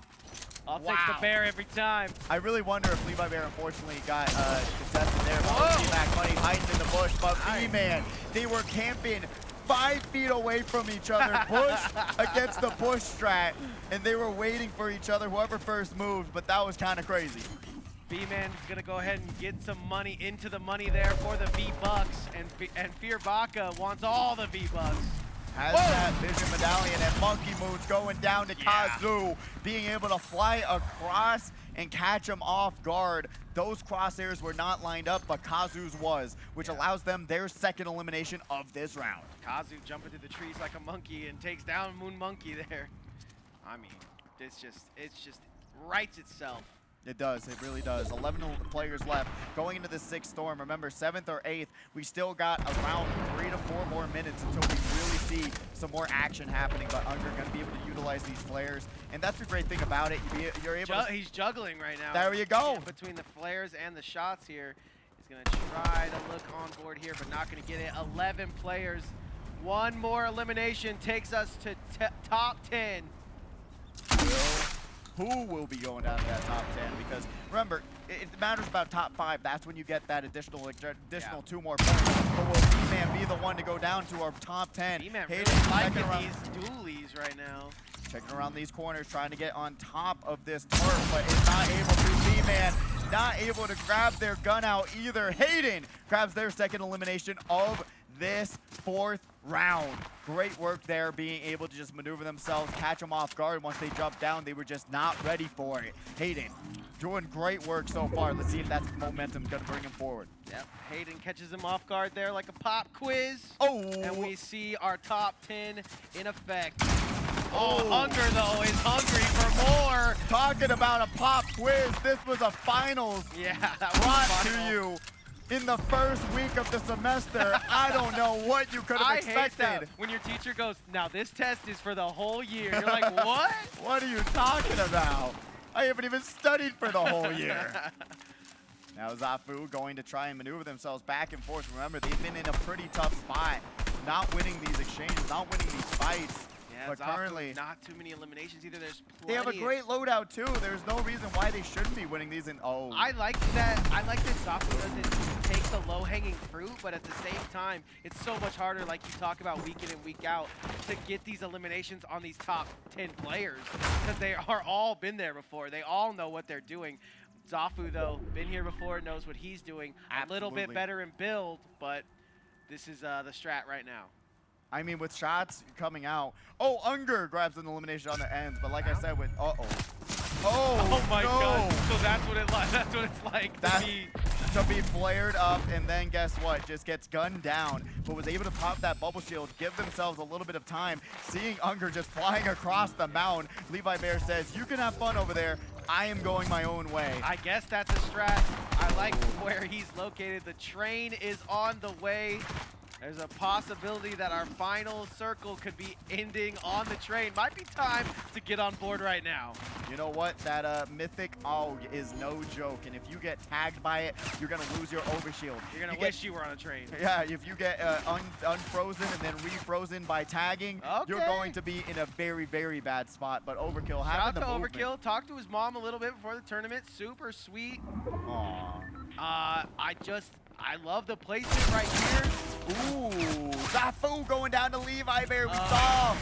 I'll take the bear every time. I really wonder if Levi Bear unfortunately got contested there. Back money hiding in the bush, but B-Man, they were camping 5 feet away from each other, bush against the bush strat, and they were waiting for each other, whoever first moved, but that was kind of crazy. B-Man is going to go ahead and get some money into the money there for the V-Bucks, and Fear Baka wants all the V-Bucks. Has that vision medallion and monkey moves going down to Kazu, being able to fly across and catch him off guard. Those crosshairs were not lined up, but Kazu's was, which allows them their second elimination of this round. Kazu jumping through the trees like a monkey and takes down Moon Monkey there. I mean, it's just writes itself. It does. It really does. 11 players left going into the 6th storm. Remember, 7th or 8th, we still got around 3 to 4 more minutes until we really see some more action happening. But Unger going to be able to utilize these flares, and that's the great thing about it. You're able. He's juggling right now. There you go. Between the flares and the shots here, he's going to try to look on board here, but not going to get it. 11 players. One more elimination takes us to top 10. Who will be going down to that top 10? Because remember, it matters about top 5. That's when you get that additional 2 more points. But will B-Man be the one to go down to our top 10? B-Man really liking these dualies right now. Checking around these corners, trying to get on top of this turf, but is not able to. B-Man not able to grab their gun out either. Hayden grabs their second elimination of this 4th round. Great work there, being able to just maneuver themselves, catch them off guard. Once they jumped down, they were just not ready for it. Hayden doing great work so far. Let's see if that's momentum going to bring him forward. Yep, Hayden catches him off guard there like a pop quiz. Oh! And we see our top 10 in effect. Unger, though, is hungry for more. Talking about a pop quiz, this was a finals that brought to you in the first week of the semester. I don't know what you could have expected. I hate that when your teacher goes, now this test is for the whole year. You're like, what? What are you talking about? I haven't even studied for the whole year. Now Zafu going to try and maneuver themselves back and forth. Remember, they've been in a pretty tough spot, not winning these exchanges, not winning these fights. Yeah, but currently not too many eliminations either. There's plenty. They have a great loadout too. There's no reason why they shouldn't be winning these. And I like that. I like that Zafu doesn't take the low-hanging fruit, but at the same time, it's so much harder, like you talk about week in and week out, to get these eliminations on these top 10 players because they are all been there before. They all know what they're doing. Zafu, though, been here before, knows what he's doing. A little bit better in build, but this is the strat right now. I mean, with shots coming out. Oh, Unger grabs an elimination on the ends, but like I said, with Oh my God! So that's what it's like to be flared up, and then guess what? Just gets gunned down, but was able to pop that bubble shield, give themselves a little bit of time. Seeing Unger just flying across the mound, Levi Bear says, "You can have fun over there. I am going my own way." I guess that's a strat. I like where he's located. The train is on the way. There's a possibility that our final circle could be ending on the train. Might be time to get on board right now. You know what? That mythic AUG is no joke, and if you get tagged by it, you're gonna lose your overshield. You're gonna wish you were on a train. Yeah, if you get unfrozen and then refrozen by tagging, you're going to be in a very, very bad spot. But Overkill having the movement. Overkill. Talked to his mom a little bit before the tournament. Super sweet. Aww. I love the placement right here. Ooh, Zafu going down to Levi Bear. We saw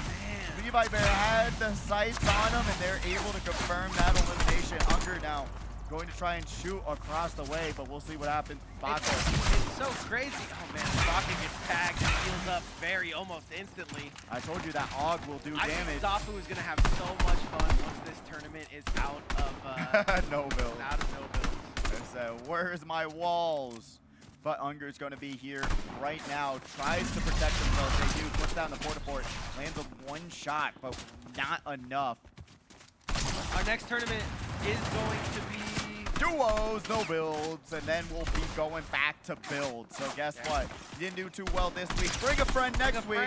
Levi Bear had the sights on him, and they're able to confirm that elimination. Unger now going to try and shoot across the way, but we'll see what happens. Baka. It's so crazy. Oh man, Baka gets tagged and heals up almost instantly. I told you that AUG will do damage. I think Zafu is gonna have so much fun once this tournament is out of no build. Out of no builds. So where's my walls? But Unger's going to be here right now. Tries to protect himself. They do. Puts down the Port-a-Fort. Lands a one shot, but not enough. Our next tournament is going to be duos, no builds, and then we'll be going back to builds. So guess what? You didn't do too well this week. Bring a friend next week,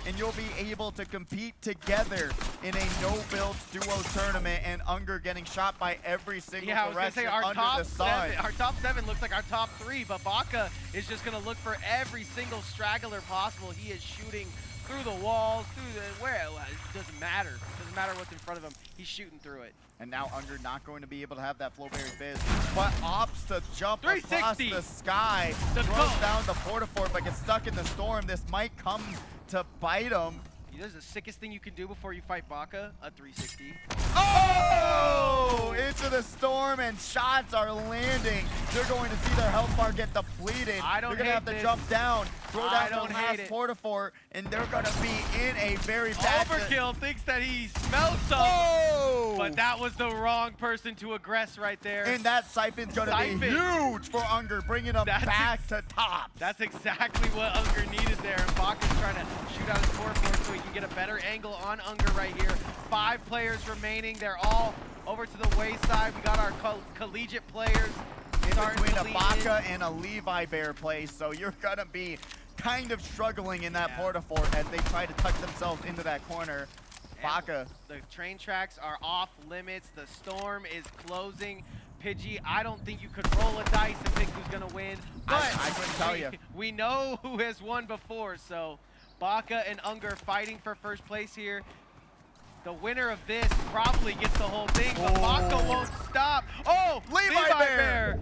and you'll be able to compete together in a no-build duos tournament, and Unger getting shot by every single direction under the sun. Our top 7 looks like our top 3, but Baka is just going to look for every single straggler possible. He is shooting through the walls, through the it doesn't matter. It doesn't matter what's in front of him. He's shooting through it. And now Unger not going to be able to have that Flowberry Fizz, but opts to jump across the sky, throws down the Port-a-Fort, but gets stuck in the storm. This might come to bite him. This is the sickest thing you can do before you fight Baka, a 360. Oh! Into the storm, and shots are landing. They're going to see their health bar get depleted. They're going to have to jump down, throw down the last Port-a-Fort, and they're going to be in a very bad... Overkill thinks that he smells something, but that was the wrong person to aggress right there. And that Siphon's going to be huge for Unger, bringing him back to top. That's exactly what Unger needed there, and Baka's trying to shoot out his Port-a-Fort so he can get a better angle on Unger right here. 5 players remaining. They're all over to the wayside. We got our collegiate players in between a Baka and a Levi Bear play, so you're going to be kind of struggling in that Port-a-Fort as they try to tuck themselves into that corner. Baka. The train tracks are off limits. The storm is closing. Pidgey, I don't think you could roll a dice and pick who's going to win, but I couldn't tell you. We know who has won before, so Baka and Unger fighting for first place here. The winner of this probably gets the whole thing, but Baka won't stop. Oh, Levi Bear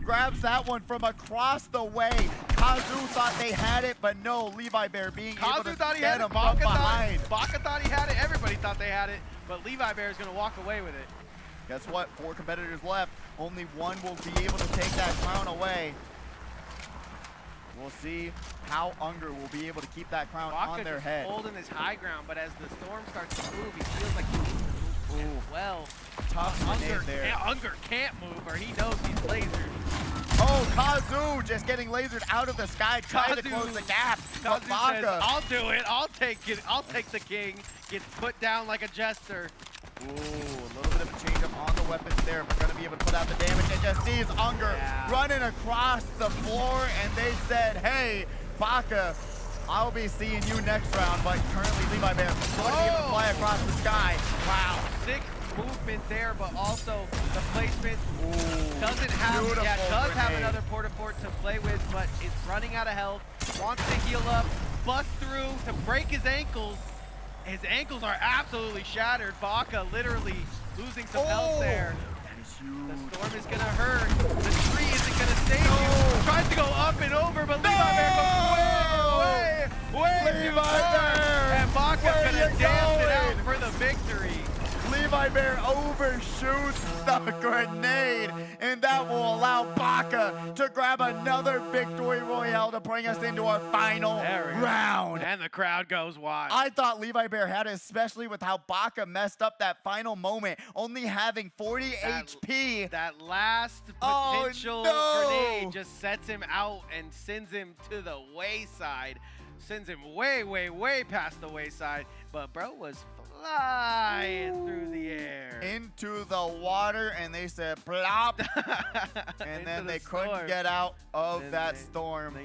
grabs that one from across the way. Kazu thought they had it, but no, Levi Bear being able to get him from behind. Baka thought he had it. Everybody thought they had it, but Levi Bear is going to walk away with it. Guess what? 4 competitors left. Only one will be able to take that crown away. We'll see how Unger will be able to keep that crown on their head. Baka holding his high ground, but as the storm starts to move, he feels like he needs to move as well. Tough Unger there. Yeah, Unger can't move, or he knows he's lasered. Oh, Kazu just getting lasered out of the sky, trying to close the gap. Kazu says, I'll do it. I'll take it. I'll take the king. Gets put down like a jester. Ooh, a little bit of a change up on the weapons there, but gonna be able to put out the damage. And just sees Unger running across the floor, and they said, hey, Baka, I'll be seeing you next round. But currently Levi Bear going to be able to fly across the sky. Wow. Sick movement there, but also the placement doesn't have, does have another Port-a-Fort to play with, but it's running out of health. Wants to heal up, bust through to break his ankles. His ankles are absolutely shattered. Baka literally losing some health there. The storm is gonna hurt. The tree isn't gonna save you. Tries to go up and over, but Levi Bear goes way too far. And Baka's gonna dance it out for the victory. Levi Bear overshoots the grenade, and that will allow Baka to grab another victory royale to bring us into our final round. And the crowd goes wild. I thought Levi Bear had it, especially with how Baka messed up that final moment, only having 40 HP. That last potential grenade just sets him out and sends him to the wayside. Sends him way, way, way past the wayside. But bro was flying through the air. Into the water, and they said plop. And then they couldn't get out of that storm.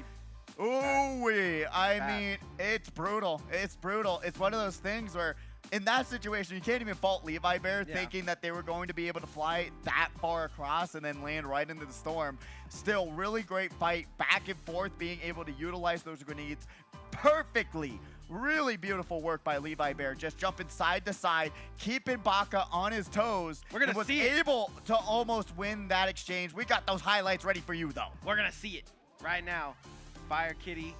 Ooh-wee. I mean, it's brutal. It's brutal. It's one of those things where in that situation, you can't even fault Levi Bear thinking that they were going to be able to fly that far across and then land right into the storm. Still, really great fight, back and forth, being able to utilize those grenades perfectly. Really beautiful work by Levi Bear, just jumping side to side, keeping Baka on his toes. We're gonna was see it. able to almost win that exchange. We got those highlights ready for you, though. We're gonna see it right now. Fire Kitty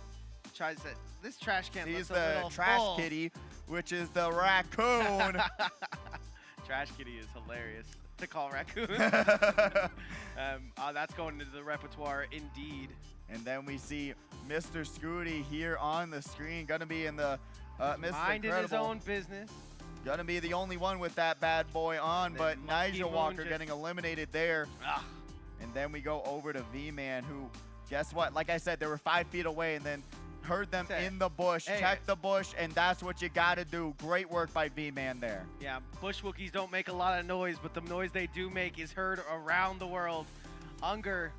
tries to. This trash can He's looks a the little trash full. kitty, which is the raccoon. Trash Kitty is hilarious to call raccoon. That's going into the repertoire indeed. And then we see Mr. Scooty here on the screen, gonna be in the Mr. Minding his Incredible. own business. Gonna be the only one with that bad boy on, Then but Monkey Nigel Moon Walker just- getting eliminated there. Ugh. And then we go over to V-Man, who, guess what? Like I said, they were 5 feet away, and then heard them Say, in the bush, hey. check the bush, and that's what you gotta do. Great work by V-Man there. Yeah, bush Wookiees don't make a lot of noise, but the noise they do make is heard around the world. Unger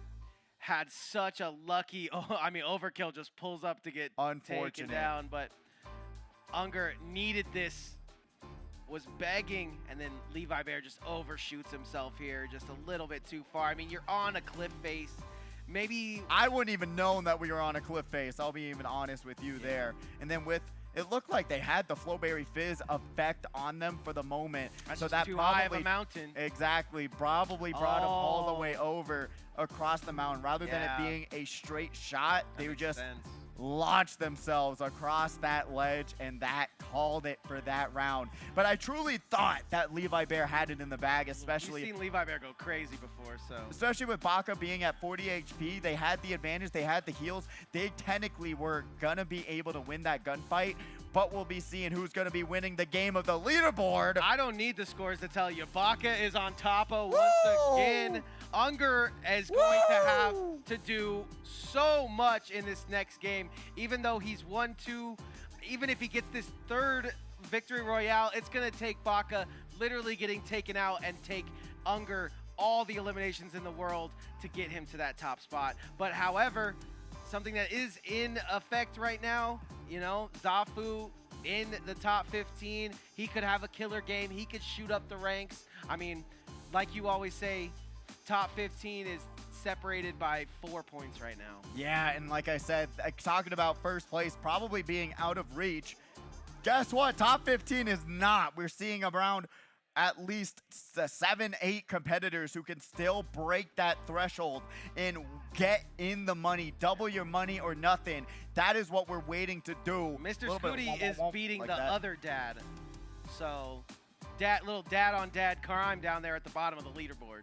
had such a lucky, Overkill just pulls up to get taken Unfortunate. down, but Unger needed this, was begging, and then Levi Bear just overshoots himself here just a little bit too far. I mean, you're on a cliff face. Maybe I wouldn't even known that we were on a cliff face. I'll be even honest with you there. And then it looked like they had the Flowberry Fizz effect on them for the moment. that's so just that too probably high of a mountain. Exactly. Probably brought them all the Oh. way over across the mountain. Rather than it Yeah. being a straight shot, That they would makes just sense. launch themselves across that ledge, and that called it for that round. But I truly thought that Levi Bear had it in the bag, especially We've seen Levi Bear go crazy before, so. especially with Baka being at 40 HP. They had the advantage. They had the heals. They technically were going to be able to win that gunfight, but we'll be seeing who's going to be winning the game of the leaderboard. I don't need the scores to tell you. Baka is on top of once again. Unger is going to have to do so much in this next game, even though he's 1-2. Even if he gets this third victory royale, it's going to take Baka literally getting taken out and take Unger all the eliminations in the world to get him to that top spot. But however, something that is in effect right now, Zafu in the top 15, he could have a killer game. He could shoot up the ranks. I mean, like you always say, top 15 is separated by 4 points right now. Yeah, and like I said, talking about first place probably being out of reach, guess what? Top 15 is not. We're seeing around at least 7-8 competitors who can still break that threshold and get in the money, double your money or nothing. That is what we're waiting to do. Mr. Little bit Scooty is beating like the that. other dad. So, little dad on dad crime down there at the bottom of the leaderboard.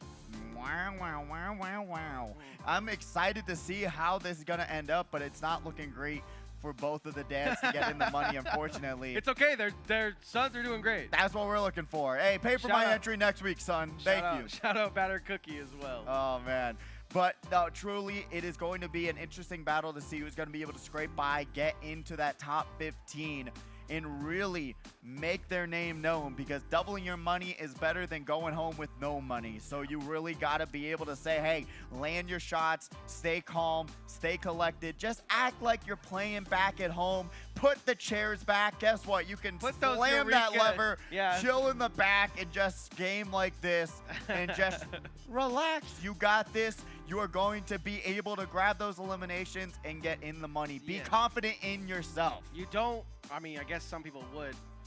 Wow, wow, wow, wow, wow. I'm excited to see how this is going to end up, but it's not looking great for both of the dads to get in the money, unfortunately. It's okay. Their sons are doing great. That's what we're looking for. Hey, pay for Shout my out. entry next week, son. Thank you. Shout out Batter Cookie as well. Oh, man. But no, truly, it is going to be an interesting battle to see who's going to be able to scrape by, get into that top 15, and really make their name known, because doubling your money is better than going home with no money. So you really got to be able to say, hey, land your shots, stay calm, stay collected, just act like you're playing back at home, put the chairs back. Guess what? You can Put those slam that Eureka- lever, yeah. chill in the back, and just game like this and just relax. You got this. You are going to be able to grab those eliminations and get in the money. Be Yeah. confident in yourself. You don't, I guess some people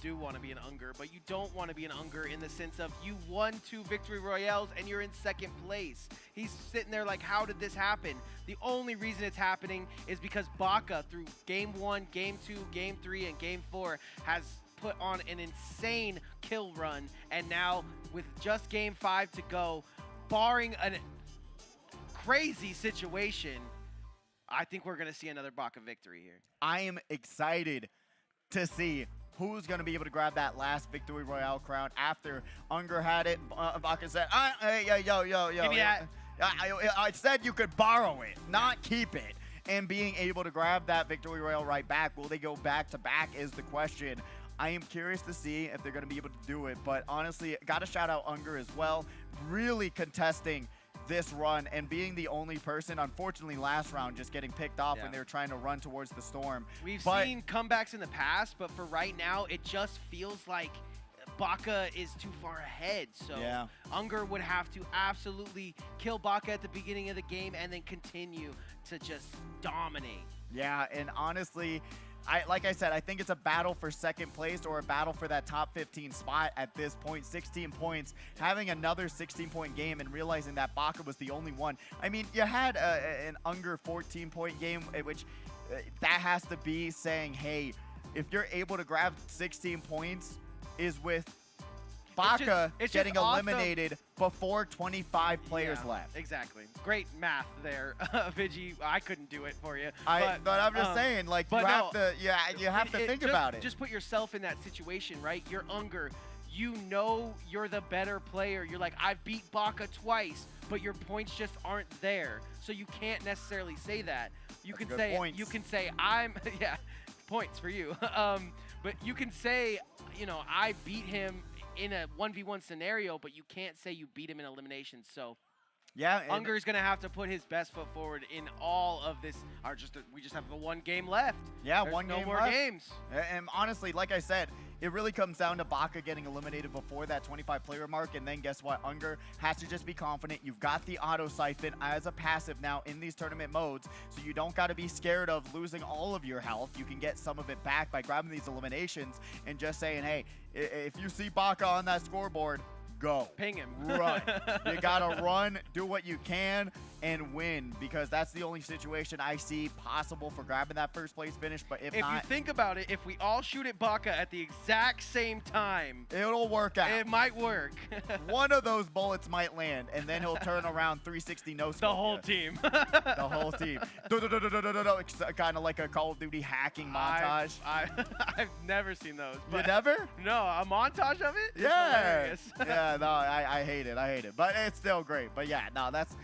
do want to be an Unger, but you don't want to be an Unger in the sense of you won 2 victory royales and you're in second place. He's sitting there like, how did this happen? The only reason it's happening is because Baka, through game 1, game 2, game 3, and game 4, has put on an insane kill run. And now with just game 5 to go, barring a crazy situation, I think we're going to see another Baka victory here. I am excited to see who's going to be able to grab that last victory royale crown after Unger had it. Baka said, hey, yo. Give me that. I said you could borrow it, not keep it. And being able to grab that victory royale right back, will they go back to back is the question. I am curious to see if they're going to be able to do it. But honestly, got to shout out Unger as well. Really contesting this run and being the only person, unfortunately last round, just getting picked off when they were trying to run towards the storm. We've seen comebacks in the past, but for right now, it just feels like Baka is too far ahead. So Unger would have to absolutely kill Baka at the beginning of the game and then continue to just dominate. Yeah, and honestly, like I said, I think it's a battle for second place or a battle for that top 15 spot at this point. 16 points, having another 16-point game and realizing that Baka was the only one. I mean, you had an Unger 14-point game, which that has to be saying, hey, if you're able to grab 16 points, is with Baka getting eliminated before 25 players left. Exactly. Great math there, Vigi. I couldn't do it for you. But I'm just saying, like, you have to think about it. Just put yourself in that situation, right? You're Unger. You know you're the better player. You're like, I've beat Baka twice, but your points just aren't there. So you can't necessarily say that. You can say I'm points for you. But you can say, you know, I beat him in a 1v1 scenario, but you can't say you beat him in elimination. So yeah, Unger's gonna have to put his best foot forward in all of this. We just have the one game left. Yeah, There's one no game more left. games. And honestly, like I said, it really comes down to Baka getting eliminated before that 25-player mark, and then guess what? Unger has to just be confident. You've got the auto siphon as a passive now in these tournament modes, so you don't got to be scared of losing all of your health. You can get some of it back by grabbing these eliminations and just saying, hey, if you see Baka on that scoreboard, go. Ping him. Run. You gotta run, do what you can, and win, because that's the only situation I see possible for grabbing that first place finish. But if not, you think about it, if we all shoot at Baka at the exact same time, it'll work out. It might work. One of those bullets might land, and then he'll turn around 360 no scope. The whole team. The whole team. It's kind of like a Call of Duty hacking montage. I've never seen those. You never? No, a montage of it? Yeah. Yeah, no, I hate it. I hate it. But it's still great. But yeah, no, that's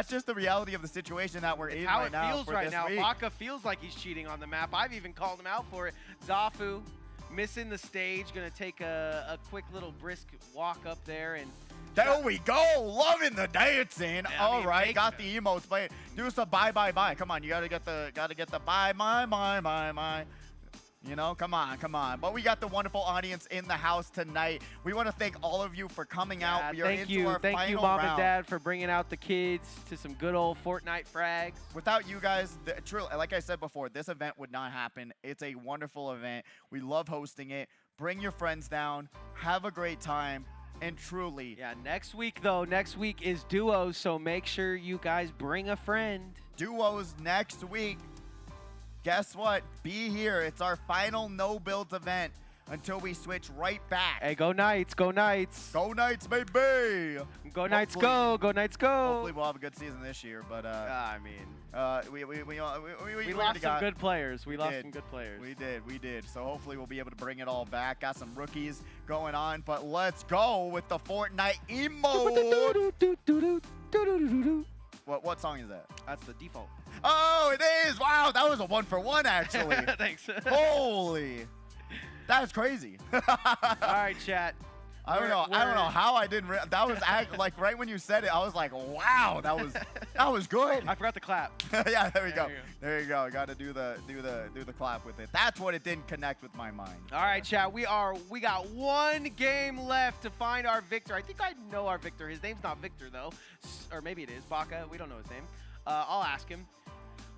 just the reality of the situation that we're in right now. How it feels right now. Week. Baka feels like he's cheating on the map. I've even called him out for it. Zafu missing the stage, gonna take a quick little brisk walk up there and. There we go, loving the dancing. Yeah, All right, got the emotes playing. Do some bye. Come on, you gotta get the bye, my. You know, come on. But we got the wonderful audience in the house tonight. We want to thank all of you for coming out. We are into our final Thank you, Mom round. and Dad, for bringing out the kids to some good old Fortnite frags. Without you guys, truly, like I said before, this event would not happen. It's a wonderful event. We love hosting it. Bring your friends down. Have a great time. And truly. Yeah, next week is duos, so make sure you guys bring a friend. Duos next week. Guess what? Be here. It's our final no builds event until we switch right back. Hey, go Knights, go Knights. Go Knights, baby. Go Knights, go Knights, go. Hopefully we'll have a good season this year, but I mean, we lost some good players. We lost some good players. We did. So hopefully we'll be able to bring it all back. Got some rookies going on, but let's go with the Fortnite emote. What song is that? That's the default. Oh, it is. Wow, that was a 1-for-1 actually. Thanks. Holy. That's crazy. All right, chat. I don't know how I didn't. That was like right when you said it, I was like, wow, that was good. I forgot to clap. Yeah, there we go. There you go. Got to do the clap with it. That's what it didn't connect with my mind. All right, chat. We got one game left to find our victor. I think I know our victor. His name's not Victor though, or maybe it is Baka. We don't know his name. I'll ask him.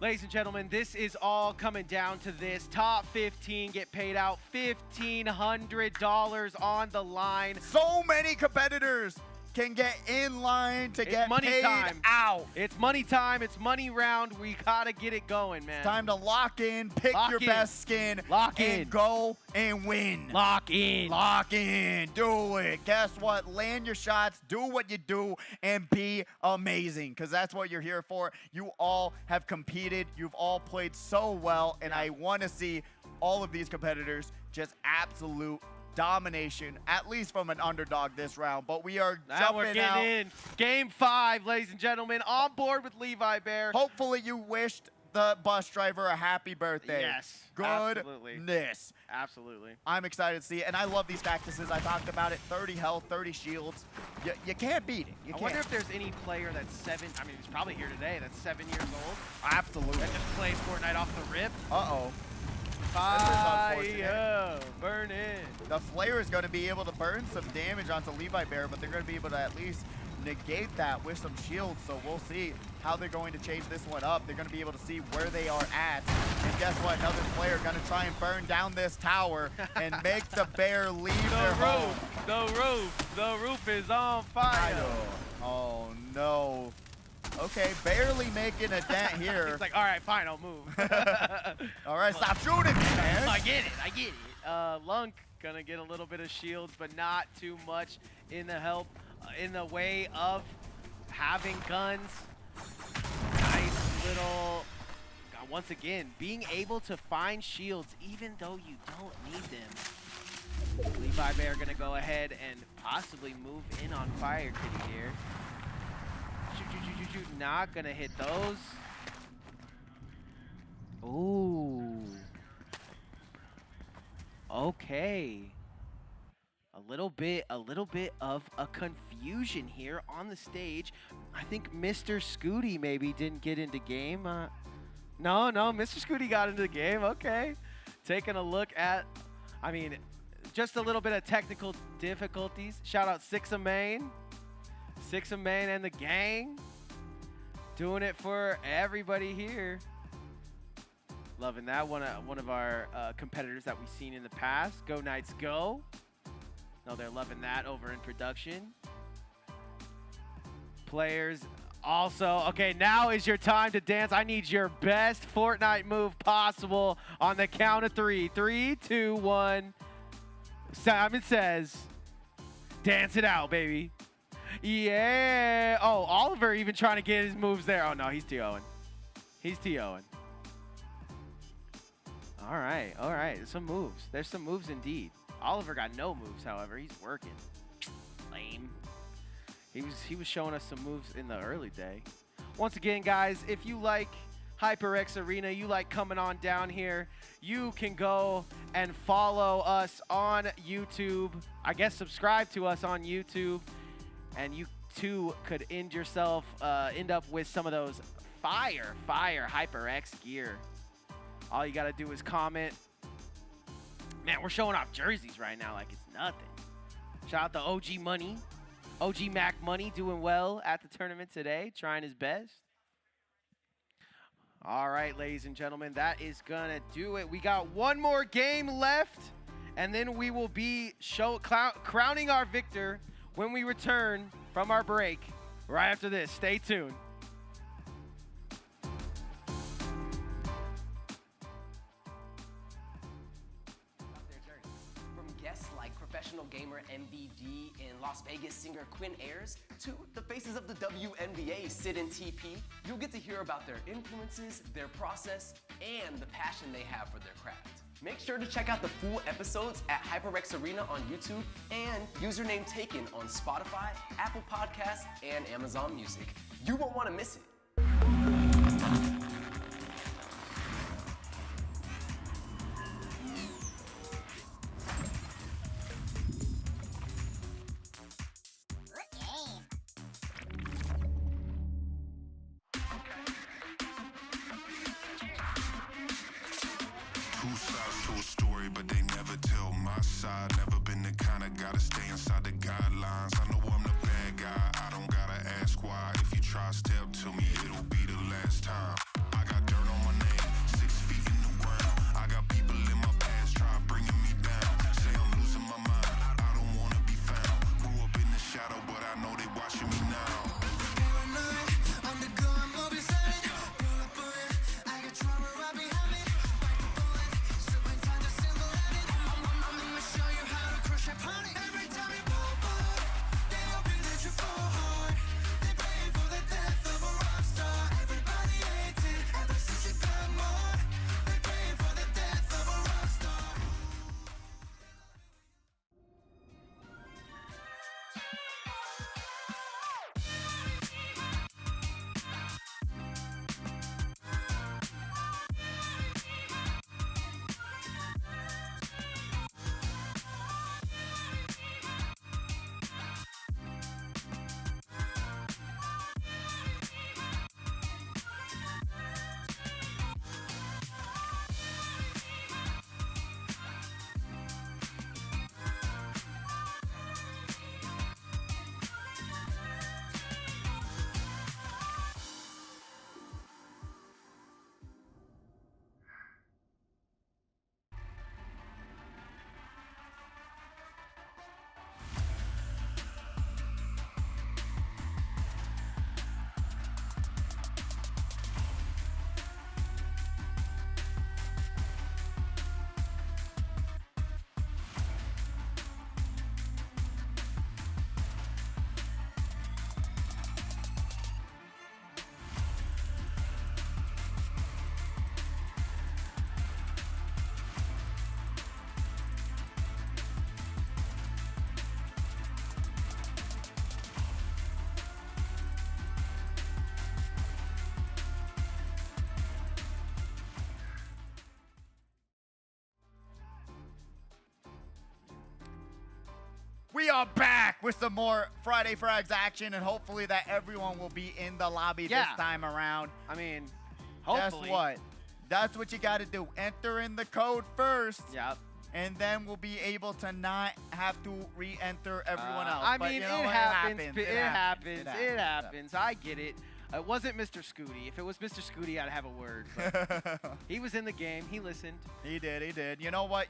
Ladies and gentlemen, this is all coming down to this. Top 15 get paid out $1,500 on the line. So many competitors can get in line to get paid out. It's money time. It's money round. We got to get it going, man. It's time to lock in, pick your best skin, and go and win. Lock in. Lock in. Do it. Guess what? Land your shots, do what you do, and be amazing, because that's what you're here for. You all have competed. You've all played so well, and I want to see all of these competitors just absolute domination, at least from an underdog this round. But we are jumping out. In. Game 5, ladies and gentlemen, on board with Levi Bear. Hopefully you wished the bus driver a happy birthday. Yes, absolutely. Goodness. Absolutely. I'm excited to see it, and I love these cactuses. I talked about it. 30 health, 30 shields. You can't beat it. You I can't. wonder if there's any player that's I mean, he's probably here today, that's 7 years old. Absolutely. That just plays Fortnite off the rip. Uh-oh. Fire, burn in. The Flare is going to be able to burn some damage onto Levi Bear, but they're going to be able to at least negate that with some shields. So we'll see how they're going to change this one up. They're going to be able to see where they are at. And guess what? Another player going to try and burn down this tower and make the Bear leave their home. The roof is on fire. Oh, no. Okay, barely making a dent here. It's like, all right, fine, I'll move. All right, stop shooting, man. I get it. Lunk gonna get a little bit of shields, but not too much in the way of having guns. Nice little, once again, being able to find shields even though you don't need them. Levi Bear gonna go ahead and possibly move in on Fire Kitty here. Shoot, not gonna hit those. Ooh. Okay. A little bit of a confusion here on the stage. I think Mr. Scooty maybe didn't get into game. No, Mr. Scooty got into the game. Okay. Taking a look at, I mean, just a little bit of technical difficulties. Shout out Six of Main and the gang. Doing it for everybody here. Loving that. One of our competitors that we've seen in the past. Go Knights Go. No, they're loving that over in production. Players also. Okay, now is your time to dance. I need your best Fortnite move possible on the count of 3. 3, 2, 1. Simon Says, dance it out, baby. Yeah. Oh, Oliver even trying to get his moves there. Oh, no, he's TOing. He's TOing. All right. There's some moves. There's some moves indeed. Oliver got no moves, however. He's working. Lame. He was showing us some moves in the early day. Once again, guys, if you like HyperX Arena, you like coming on down here, you can go and follow us on YouTube. I guess subscribe to us on YouTube. And you too could end up with some of those fire HyperX gear. All you gotta do is comment. Man, we're showing off jerseys right now like it's nothing. Shout out to OG Money. OG Mac Money doing well at the tournament today, trying his best. All right, ladies and gentlemen, that is gonna do it. We got one more game left, and then we will be crowning our victor when we return from our break right after this. Stay tuned. From guests like professional gamer MVD and Las Vegas singer Quinn Ayers to the faces of the WNBA, Sid and TP, you'll get to hear about their influences, their process, and the passion they have for their craft. Make sure to check out the full episodes at HyperX Arena on YouTube and username taken on Spotify, Apple Podcasts, and Amazon Music. You won't want to miss it. Two sides to a story, but they never tell my side. Never been the kind of guy to stay inside the guidelines. I know I'm the bad guy, I don't gotta ask why. If you try step to me, it'll be the last time. I got dirt on my name, 6 feet in the ground. I got people in my past try bringing me down. Say I'm losing my mind, I don't wanna be found. Grew up in the shadow, but I know they watching me now. we are back with some more Friday Frags action, and hopefully that everyone will be in the lobby this time around. I mean, hopefully. Guess what? That's what you got to do. Enter in the code first. Yep. And then we'll be able to not have to re-enter everyone else. I But mean, you know it what? happens. It happens. I get it. It wasn't Mr. Scooty. If it was Mr. Scooty, I'd have a word. But he was in the game. He listened. He did. You know what?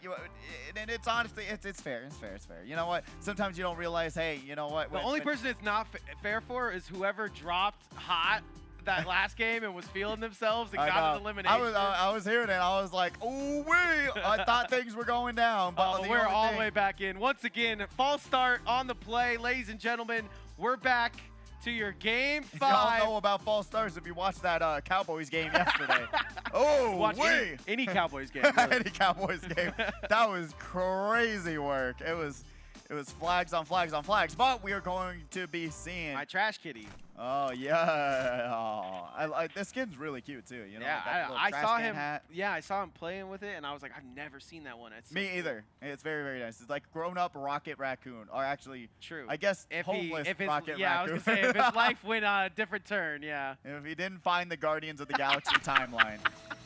And it's honestly, it's fair. It's fair. You know what? Sometimes you don't realize, hey, you know what? The only person it's not fair for is whoever dropped hot that last game and was feeling themselves and got an elimination. I was hearing it. I was like, oh, wait. I thought things were going down. But we're all the way back in. Once again, false start on the play. Ladies and gentlemen, we're back to your game 5. Y'all know about false starts if you watched that Cowboys game yesterday. Watch any Cowboys game. Really. Any Cowboys game. That was crazy work. It was flags on flags on flags. But we are going to be seeing my trash kitty. Oh yeah. Oh, this skin's really cute too. You know. Yeah, like I saw him. Hat. Yeah, I saw him playing with it, and I was like, I've never seen that one. It's Me either. It's very, very nice. It's like grown-up Rocket Raccoon, or actually, true. I guess if homeless Rocket Raccoon. Yeah, I was gonna say if his life went on a different turn. Yeah. If he didn't find the Guardians of the Galaxy timeline.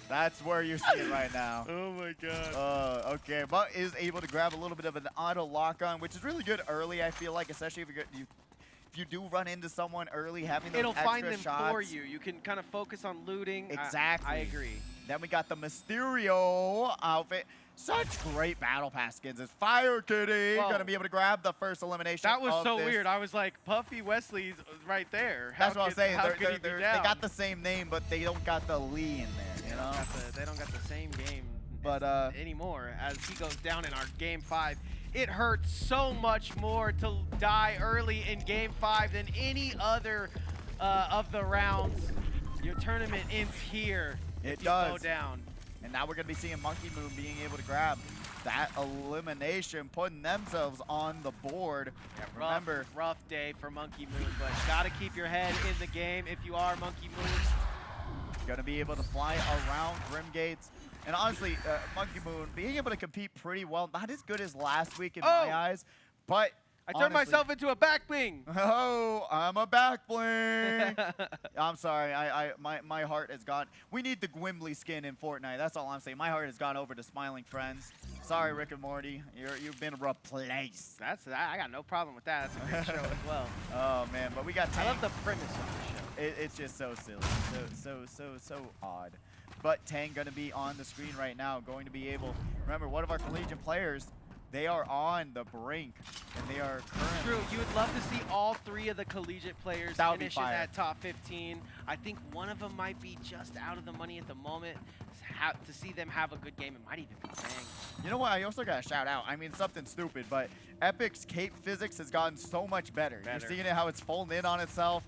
That's where you see it right now. Oh my god. Okay, but is able to grab a little bit of an auto lock-on, which is really good early, I feel like, especially if you do run into someone early, having those extra find them shots. for you. You can kind of focus on looting. Exactly. I agree. Then we got the Mysterio outfit. Such great battle pass skins. It's Fire Kitty going to be able to grab the first elimination. That was so weird. I was like, Puffy Wesley's right there. That's what I'm saying. They got the same name, but they don't got the Lee in there. You know? They don't got the same game anymore. As he goes down in our game 5. It hurts so much more to die early in game 5 than any other of the rounds. Your tournament ends here. It does. does. Go down. And now we're going to be seeing Monkey Moon being able to grab that elimination, putting themselves on the board. Yeah, Remember, rough day for Monkey Moon, but got to keep your head in the game if you are Monkey Moon. Going to be able to fly around Grim Gates. And honestly, Monkey Moon being able to compete pretty well. Not as good as last week in my eyes, but I turned myself into a back bling. Oh, I'm a back bling. I'm sorry. My heart has gone. We need the Gwimbly skin in Fortnite. That's all I'm saying. My heart has gone over to Smiling Friends. Sorry, Rick and Morty. You've been replaced. I got no problem with that. That's a great show as well. Oh man, but we got. I love the premise of the show. It's just so silly, so odd. But Tang going to be on the screen right now, going to be able. Remember, one of our collegiate players. They are on the brink, and they are currently. True, you would love to see all 3 of the collegiate players finish in that top 15. I think one of them might be just out of the money at the moment. To see them have a good game, it might even be Tang. You know what? I also got to shout out. I mean, something stupid, but Epic's cape physics has gotten so much better. You're seeing it how it's folding in on itself.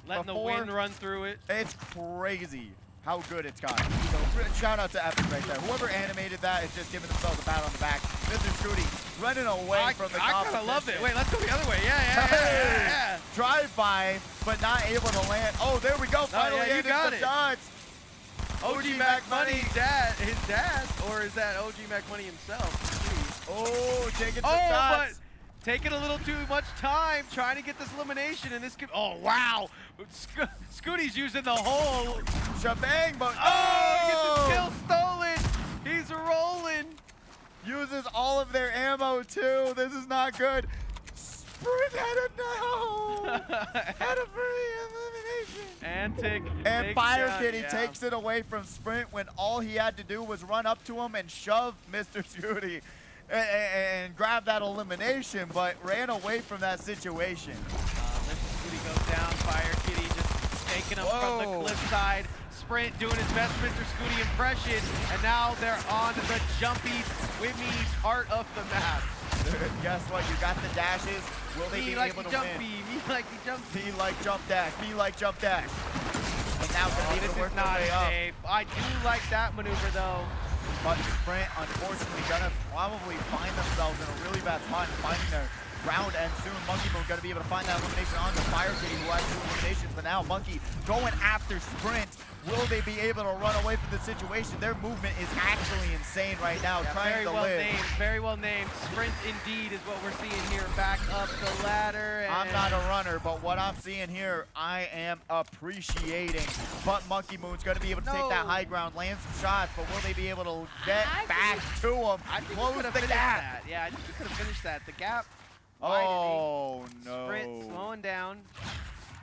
Letting the wind run through it. It's crazy how good it's gotten. So shout out to Epic right there. Whoever animated that is just giving themselves a pat on the back. Mr. Scooty running away from the competition. I kind of love it. Wait, let's go the other way. Yeah. Drive by, but not able to land. Oh, there we go. Finally you got it. Shots. OG Mac Money, his dad, or is that OG Mac Money himself? Oh, taking some shots. But taking a little too much time trying to get this elimination, and this could. Oh wow! Scooty's using the whole shebang, but he gets the kill stolen. He's rolling. Uses all of their ammo too. This is not good. Sprint had a no. Had a free elimination. And Fire Kitty takes it away from Sprint when all he had to do was run up to him and shove Mr. Scooty and grab that elimination, but ran away from that situation. Mr. Scooty goes down. Fire Kitty just taking him from the cliffside. Sprint doing his best Mr. Scooty impression, and now they're on the jumpy, swimmy part of the map. Guess what? You got the dashes. Will they be able to win? Me like the jumpy. Me like jump dash. Me like jump dash. And now this is not safe. I do like that maneuver though. But Sprint, unfortunately, gonna probably find themselves in a really bad spot and finding their round ends soon. Monkey Moon going to be able to find that elimination on the Fire Kitty, who has 2 eliminations, but now Monkey going after Sprint. Will they be able to run away from the situation? Their movement is actually insane right now, trying to live. Very well named. Sprint indeed is what we're seeing here. Back up the ladder. And I'm not a runner, but what I'm seeing here, I am appreciating. But Monkey Moon's going to be able to take that high ground, land some shots, but will they be able to get back to him? I think Close we could have the finished gap. that. Yeah, I think we could have finished that. The gap. Oh, no. Sprint slowing down.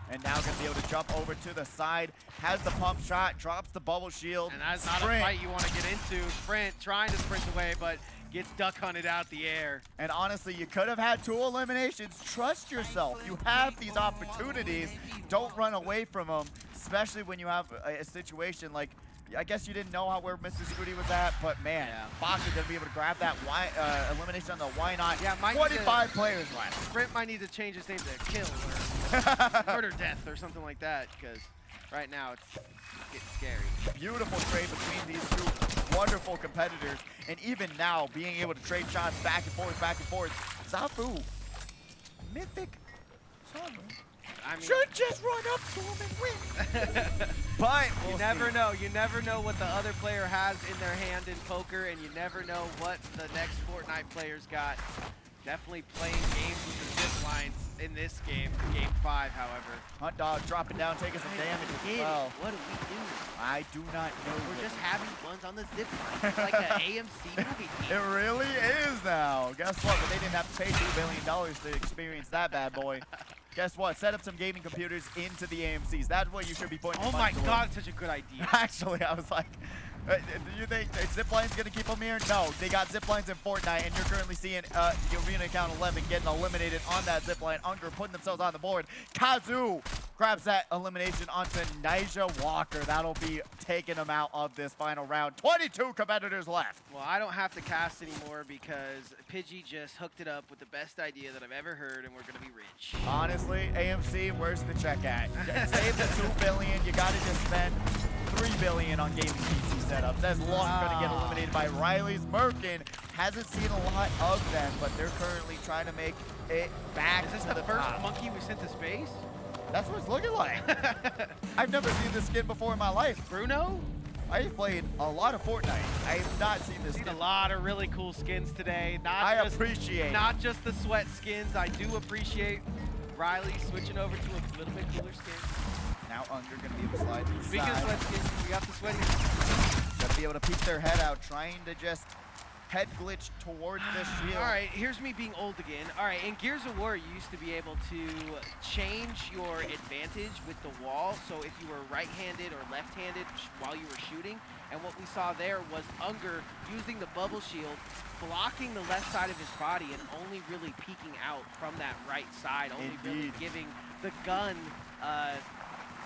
And now going to be able to jump over to the side. Has the pump shot, drops the bubble shield. And that's not a fight you want to get into. Sprint, trying to sprint away, but gets duck hunted out the air. And honestly, you could have had 2 eliminations. Trust yourself. You have these opportunities. Don't run away from them, especially when you have a situation like, I guess you didn't know where Mr. Scooty was at, but man, Baka going to be able to grab that elimination on the why not. Yeah, 25 players left. Sprint might need to change his name to Kill or Murder Death or something like that, because right now it's getting scary. Beautiful trade between these 2 wonderful competitors, and even now being able to trade shots back and forth, Zafu, mythic, I mean, should just run up to him and win. But you never know. You never know what the other player has in their hand in poker, and you never know what the next Fortnite player's got. Definitely playing games with the zip lines in this game, game 5, however. Hunt Dog dropping down, taking some damage as well. What do we do? I do not know. We're just having fun on the zip line. It's like an AMC movie team. It really is now. Guess what? But they didn't have to pay $2 billion to experience that bad boy. Guess what? Set up some gaming computers into the AMCs. That's what you should be putting. Oh my God, such a good idea. Actually, I was like, do you think zipline's gonna keep them here? No, they got ziplines in Fortnite, and you're currently seeing the arena account 11 getting eliminated on that zipline. Unger putting themselves on the board. Kazu grabs that elimination onto Nyjah Walker. That'll be taking them out of this final round. 22 competitors left. Well, I don't have to cast anymore because Pidgey just hooked it up with the best idea that I've ever heard, and we're gonna be rich. Honestly, AMC, where's the check at? Save the $2 billion. You gotta just spend $3 billion on gaming PC setups. That's long going to get eliminated by Riley's. Merkin hasn't seen a lot of them, but they're currently trying to make it back to the top. Is this the first monkey we sent to space? That's what it's looking like. I've never seen this skin before in my life. Bruno? I've played a lot of Fortnite. I have not seen this skin. A lot of really cool skins today. Appreciate not just the sweat skins. I do appreciate Riley switching over to a little bit cooler skin. Now Unger going to be able to slide inside. Speaking of sweat skins, we got the sweaty. Going to be able to peek their head out, trying to just head glitch towards this shield. All right, here's me being old again. All right, in Gears of War, you used to be able to change your advantage with the wall. So if you were right-handed or left-handed while you were shooting, and what we saw there was Unger using the bubble shield, blocking the left side of his body and only really peeking out from that right side, only really giving the gun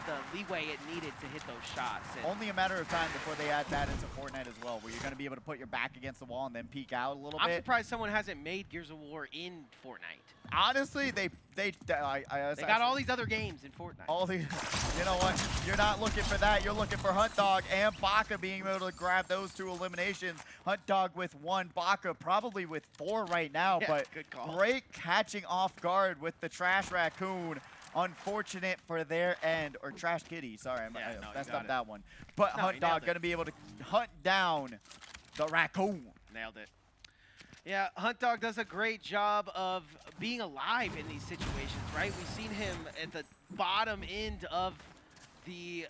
the leeway it needed to hit those shots. And only a matter of time before they add that into Fortnite as well, where you're going to be able to put your back against the wall and then peek out a little bit. I'm surprised someone hasn't made Gears of War in Fortnite. Honestly, they got all these other games in Fortnite. All these, you know what? You're not looking for that. You're looking for Hunt Dog and Baka being able to grab those 2 eliminations. Hunt Dog with 1, Baka probably with 4 right now, but good call. Great catching off guard with the Trash Raccoon. Unfortunate for their end, or Trash Kitty, sorry, I messed up that one. But Hunt Dog going to be able to hunt down the raccoon. Nailed it. Yeah, Hunt Dog does a great job of being alive in these situations, right? We've seen him at the bottom end of the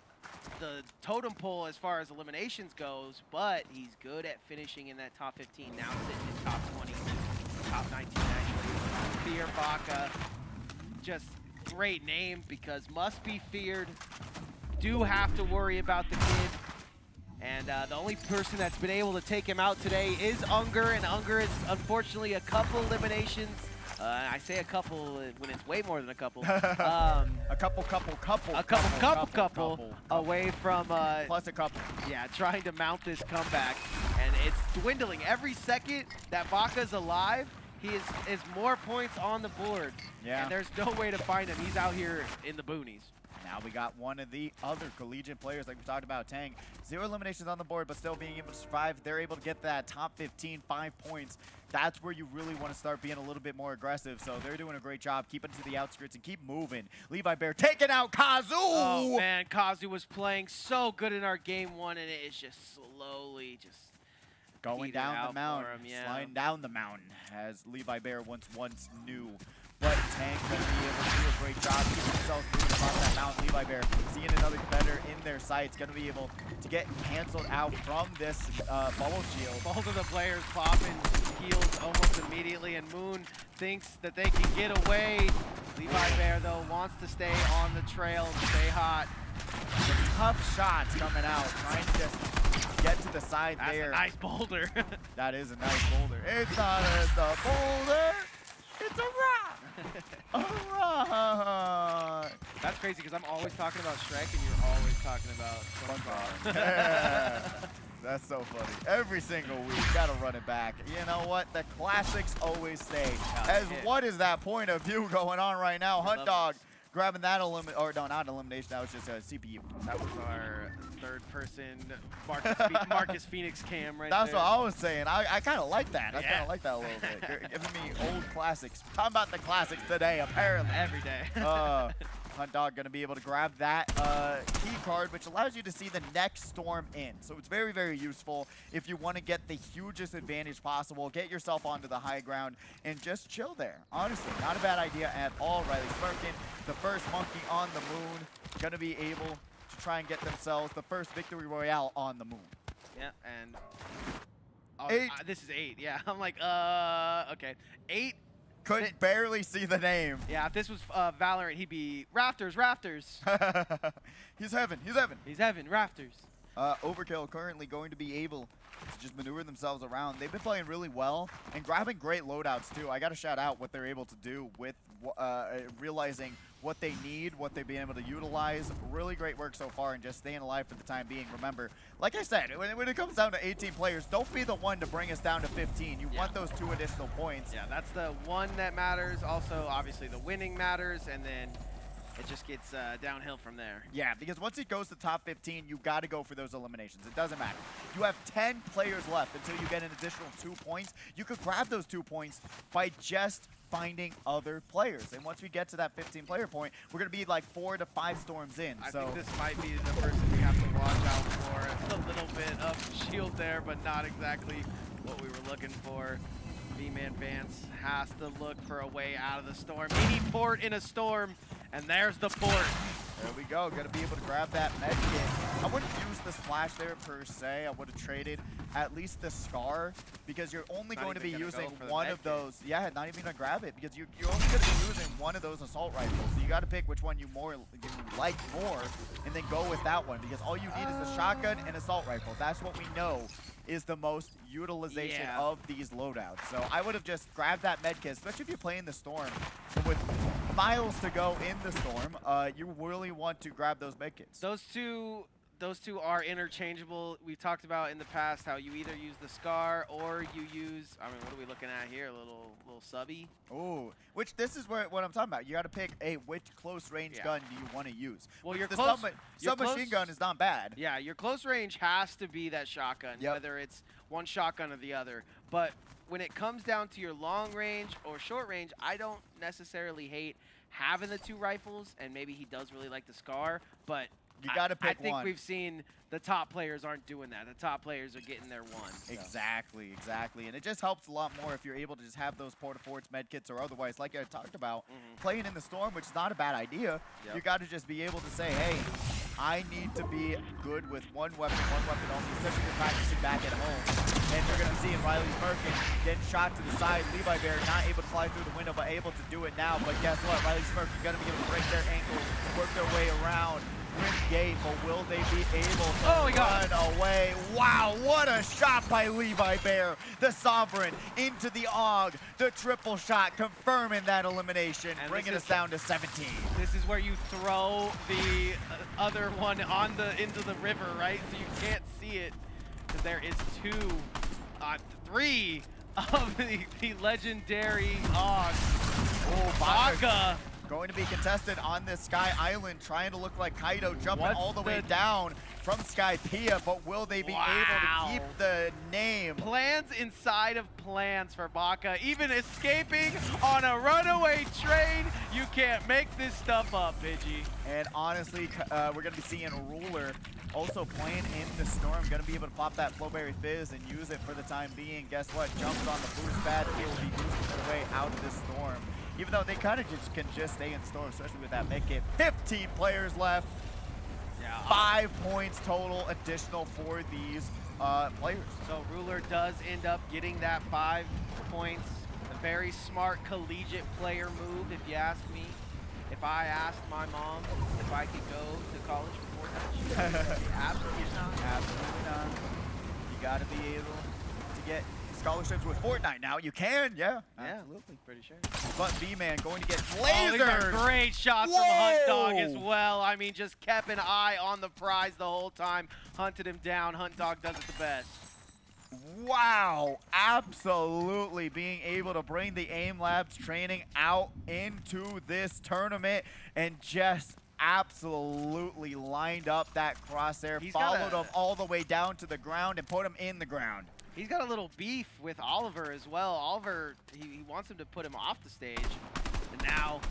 totem pole as far as eliminations goes, but he's good at finishing in that top 15, now sitting in top 20, top 19 actually. Fear Baka, just great name because must be feared. Do have to worry about the kid. And the only person that's been able to take him out today is Unger, and Unger is unfortunately a couple eliminations. I say a couple when it's way more than a couple. A couple away from plus a couple. Yeah, trying to mount this comeback, and it's dwindling every second that Baka's alive. He is more points on the board. Yeah. And there's no way to find him. He's out here in the boonies. Now we got one of the other collegiate players like we talked about, Tang. 0 eliminations on the board, but still being able to survive. They're able to get that top 15, 5 points. That's where you really want to start being a little bit more aggressive. So they're doing a great job keeping to the outskirts and keep moving. Levi Bear taking out Kazu! Oh, man, Kazu was playing so good in our game 1, and it is just slowly just going down the mountain, sliding down the mountain, as Levi Bear once knew. But Tang going to be able to do a great job keeping themselves moving across that mountain. Levi Bear seeing another competitor in their sights, going to be able to get canceled out from this bubble shield. Both of the players popping heals almost immediately, and Moon thinks that they can get away. Levi Bear, though, wants to stay on the trail, stay hot. The tough shots coming out, trying to just get to the side there. That's a nice boulder. That is a nice boulder. It's not just a boulder, it's a rock. A rock. That's crazy because I'm always talking about Shrek and you're always talking about SpongeBob. Yeah. That's so funny. Every single week, gotta run it back. You know what? The classics always stay. As what is that point of view going on right now? Hunt Dog grabbing that or no, not elimination. That was just a CPU. That was our third-person Marcus Phoenix cam right That's there. what I was saying. I kind of like that. I kind of like that a little bit. You're giving me old classics. Talking about the classics today, apparently. Every day. Hunt Dog going to be able to grab that key card, which allows you to see the next storm in. So it's very, very useful if you want to get the hugest advantage possible. Get yourself onto the high ground and just chill there. Honestly, not a bad idea at all. Riley Smirkin, the first monkey on the moon, going to be able to try and get themselves the first victory royale on the moon. Yeah, and 8. This is 8. Yeah, I'm like, okay, 8. Couldn't barely see the name. Yeah, if this was Valorant, he'd be Rafters, Rafters. He's heaven, he's heaven. He's heaven, Rafters. Overkill currently going to be able to just maneuver themselves around. They've been playing really well and grabbing great loadouts too. I got to shout out what they're able to do with realizing what they need, what they've been able to utilize. Really great work so far and just staying alive for the time being. Remember, like I said, when it comes down to 18 players, don't be the one to bring us down to 15. You want those 2 additional points. Yeah, that's the one that matters. Also, obviously, the winning matters, and then it just gets downhill from there. Yeah, because once it goes to top 15, you got to go for those eliminations. It doesn't matter. You have 10 players left until you get an additional 2 points. You could grab those 2 points by just finding other players. And once we get to that 15-player point, we're going to be like 4 to 5 storms in. I think this might be the person we have to watch out for. It's a little bit of shield there, but not exactly what we were looking for. V-Man Vance has to look for a way out of the storm. Any port in a storm, and there's the port. There we go. Going to be able to grab that med kit. I wouldn't use the splash there per se. I would have traded at least the Scar because you're only going to be using one of those. Yeah, not even going to grab it because you're only going to be using one of those assault rifles. So you got to pick which one you like more and then go with that one because all you need is a shotgun and assault rifle. That's what we know is the most utilization of these loadouts. So I would have just grabbed that med kit, especially if you're playing the storm with miles to go in the storm. You really want to grab those med kits. Those two are interchangeable. We've talked about in the past how you either use the Scar or you use, I mean, what are we looking at here? A little subby. Oh, which this is what I'm talking about. You got to pick, which close range gun do you want to use? Well, your submachine gun is not bad. Yeah, your close range has to be that shotgun, whether it's one shotgun or the other. But when it comes down to your long range or short range, I don't necessarily hate having the 2 rifles, and maybe he does really like the Scar, but you got to pick one. I think we've seen the top players aren't doing that. The top players are getting their one. So. Exactly. And it just helps a lot more if you're able to just have those porta-forts, med kits, or otherwise, like I talked about, playing in the storm, which is not a bad idea. You got to just be able to say, hey, I need to be good with one weapon only, especially if you're practicing back at home. And you're going to be seeing Riley Smirkin getting shot to the side. Levi Bear not able to fly through the window, but able to do it now. But guess what? Riley Smirkin going to be able to break their ankles, work their way around. Gate, but will they be able to run away? Wow, what a shot by Levi Bear, the Sovereign, into the AUG, the triple shot, confirming that elimination, and bringing us down to 17. This is where you throw the other one into the river, right? So you can't see it, because there is 3 of the legendary Og. Oh, Baka. Going to be contested on this Sky Island, trying to look like Kaido, jumping What's all the way the- down from Skypiea, but will they be able to keep the name? Plans inside of plans for Baka, even escaping on a runaway train. You can't make this stuff up, Pidgey. And honestly, we're going to be seeing Ruler also playing in the storm, going to be able to pop that Flowberry Fizz and use it for the time being. Guess what? Jumps on the boost pad. He will be boosting their way out of this storm. Even though they kind of can just stay in storm, especially with that mid game. 15 players left. Yeah. 5 points total additional for these players. So Ruler does end up getting that 5 points. A very smart collegiate player move, if you ask me. If I asked my mom if I could go to college for Fortnite, she would say absolutely not. Absolutely not. You got to be able to get scholarships with Fortnite now. You can, yeah. Yeah, absolutely, pretty sure. But V-Man going to get Oh, these are lasered. great shots from Hunt Dog as well. I mean, just kept an eye on the prize the whole time. Hunted him down. Hunt Dog does it the best. Wow, absolutely being able to bring the AIM Labs training out into this tournament and just absolutely lined up that crosshair, followed him all the way down to the ground and put him in the ground. He's got a little beef with Oliver as well. Oliver, he wants him to put him off the stage, and now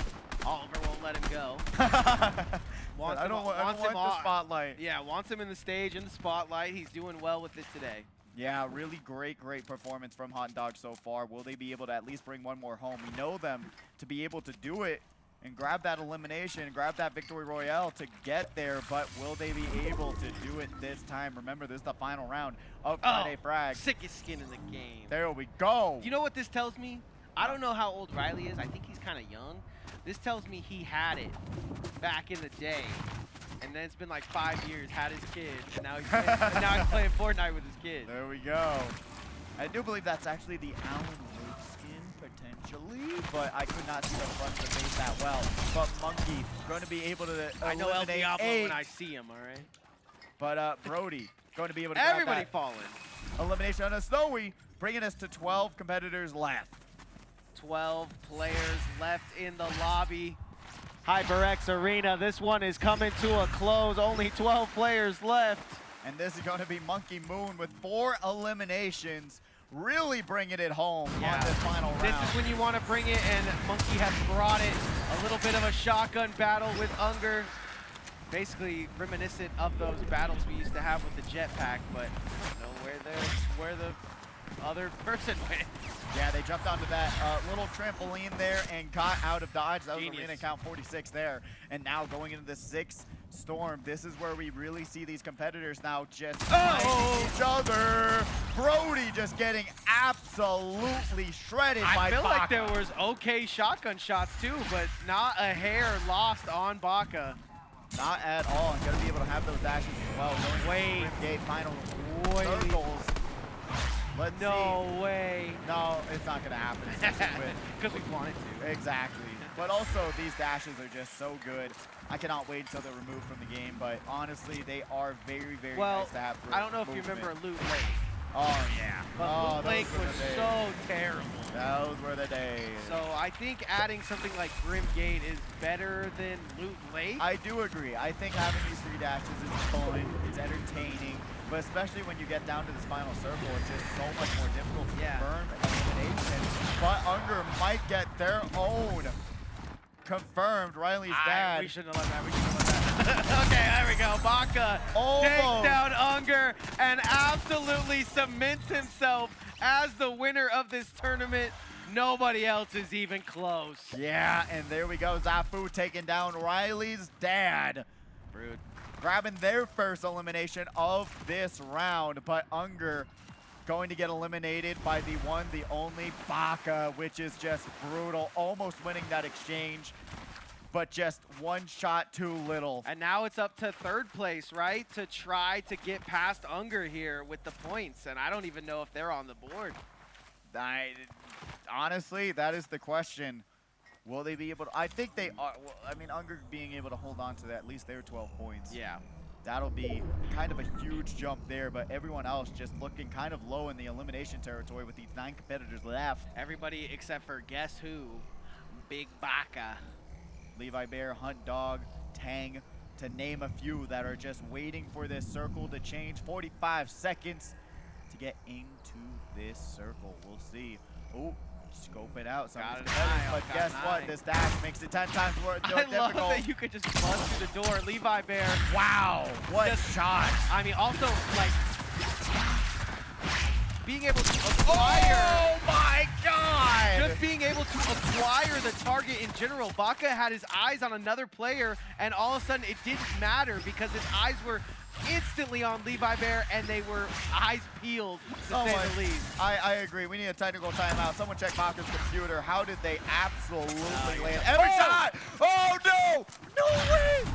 Oliver won't let him go. I don't want the spotlight. Yeah, wants him in the stage, in the spotlight. He's doing well with it today. Yeah, really great performance from Hot Dog so far. Will they be able to at least bring one more home? We know them to be able to do it and grab that elimination, grab that victory royale to get there, but will they be able to do it this time? Remember, this is the final round of Friday Frags. Sickest skin in the game. There we go. You know what this tells me? I don't know how old Riley is. I think he's kind of young. This tells me he had it back in the day. And then it's been like 5 years, had his kid, and now he's playing Fortnite with his kid. There we go. I do believe that's actually the Alan Wake skin, potentially, but I could not see the front of the face that well. But Monkey going to be able to I know El eliminate Diablo 8. when I see him, all right? But Brody going to be able to Everybody grab that falling. elimination on a Snowy, bringing us to 12 competitors left. 12 players left in the lobby. HyperX Arena, this one is coming to a close. Only 12 players left. And this is going to be Monkey Moon with 4 eliminations, really bringing it home on this final round. This is when you want to bring it, and Monkey has brought it. A little bit of a shotgun battle with Unger. Basically reminiscent of those battles we used to have with the jetpack, but I don't know where the other person went. Yeah, they jumped onto that little trampoline there and got out of dodge. That was Genius. arena count 46 there. And now going into the 6th storm, this is where we really see these competitors now just fighting each other. Brody just getting absolutely shredded by I feel like Baka. there was okay shotgun shots too, but not a hair lost on Baka. Not at all. And going to be able to have those dashes as well. Going to Gate final circles. Let's see. No way. No, it's not going to happen. Because we wanted to. Exactly. But also, these dashes are just so good. I cannot wait until they're removed from the game. But honestly, they are very, very nice to have for I don't know if you movement. remember Loot Lake. Oh, yeah. But Loot Lake those were was the days. so terrible. Those were the days. So I think adding something like Grim Gate is better than Loot Lake. I do agree. I think having these 3 dashes is fun. It's entertaining. But especially when you get down to this final circle, it's just so much more difficult to confirm elimination. But Unger might get their own confirmed. Riley's dad. We shouldn't have let that. We shouldn't have let that. Okay, there we go. Baka Almost. takes down Unger and absolutely cements himself as the winner of this tournament. Nobody else is even close. Yeah, and there we go. Zafu taking down Riley's dad. Rude. Grabbing their first elimination of this round, but Unger going to get eliminated by the one, the only Baka, which is just brutal, almost winning that exchange, but just one shot too little. And now it's up to 3rd place, right? To try to get past Unger here with the points, and I don't even know if they're on the board. Honestly, that is the question. Will they be able to? I think they are. Well, I mean, Unger being able to hold on to that, at least their 12 points. Yeah. That'll be kind of a huge jump there, but everyone else just looking kind of low in the elimination territory with these 9 competitors left. Everybody except for guess who? Big Baka. Levi Bear, Hunt Dog, Tang, to name a few that are just waiting for this circle to change. 45 seconds to get into this circle. We'll see. Oh, scope it out. But guess what? This dash makes it 10 times more difficult. I love that you could just bust through the door. Levi Bear. Wow, what shot. I mean, also, like, being able to acquire. Oh my God! Just being able to acquire the target in general. Baka had his eyes on another player, and all of a sudden it didn't matter because his eyes were instantly on Levi Bear, and they were eyes peeled, to say the least. I agree. We need a technical timeout. Someone check Baka's computer. How did they absolutely land every shot? Oh no! No way!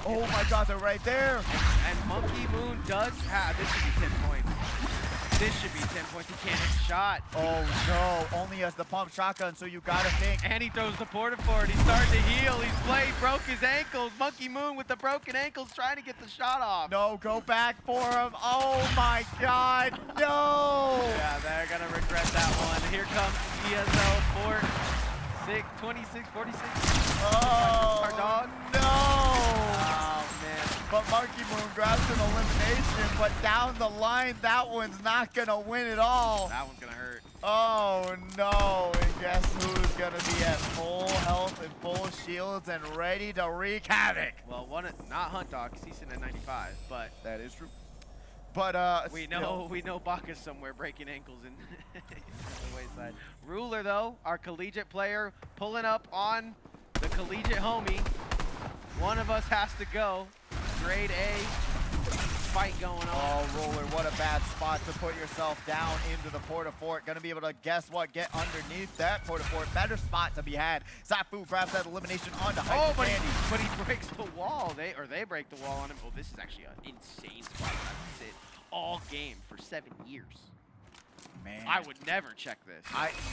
Oh my God, they're right there. And Monkey Moon does have, this should be 10 points. This should be 10 points. He can't hit the shot. Oh no, only has the pump shotgun, so you gotta think. And he throws the porta fort. He's starting to heal. He's played, broke his ankles. Monkey Moon with the broken ankles trying to get the shot off. No, go back for him. Oh my God, no! Yeah, they're gonna regret that one. Here comes ESL Fort. 26, 46. Oh, our dog. No! Oh, man. But Monkey Moon grabs an elimination, but down the line, that one's not gonna win at all. That one's gonna hurt. Oh no, and guess who's gonna be at full health and full shields and ready to wreak havoc? Well, not Hunt Dog, because he's sitting at 95, but that is true. But we know Baka's somewhere breaking ankles in the wayside. Ruler though, our collegiate player, pulling up on the collegiate homie. One of us has to go. Grade A fight going on. Oh, Ruler, what a bad spot to put yourself down into the porta fort. Gonna be able to, guess what, get underneath that porta fort. Better spot to be had. Zafu grabs that elimination onto Hyper Candy. But he breaks the wall. They break the wall on him. Oh, this is actually an insane spot to have to sit all game for 7 years. Man, I would never check this.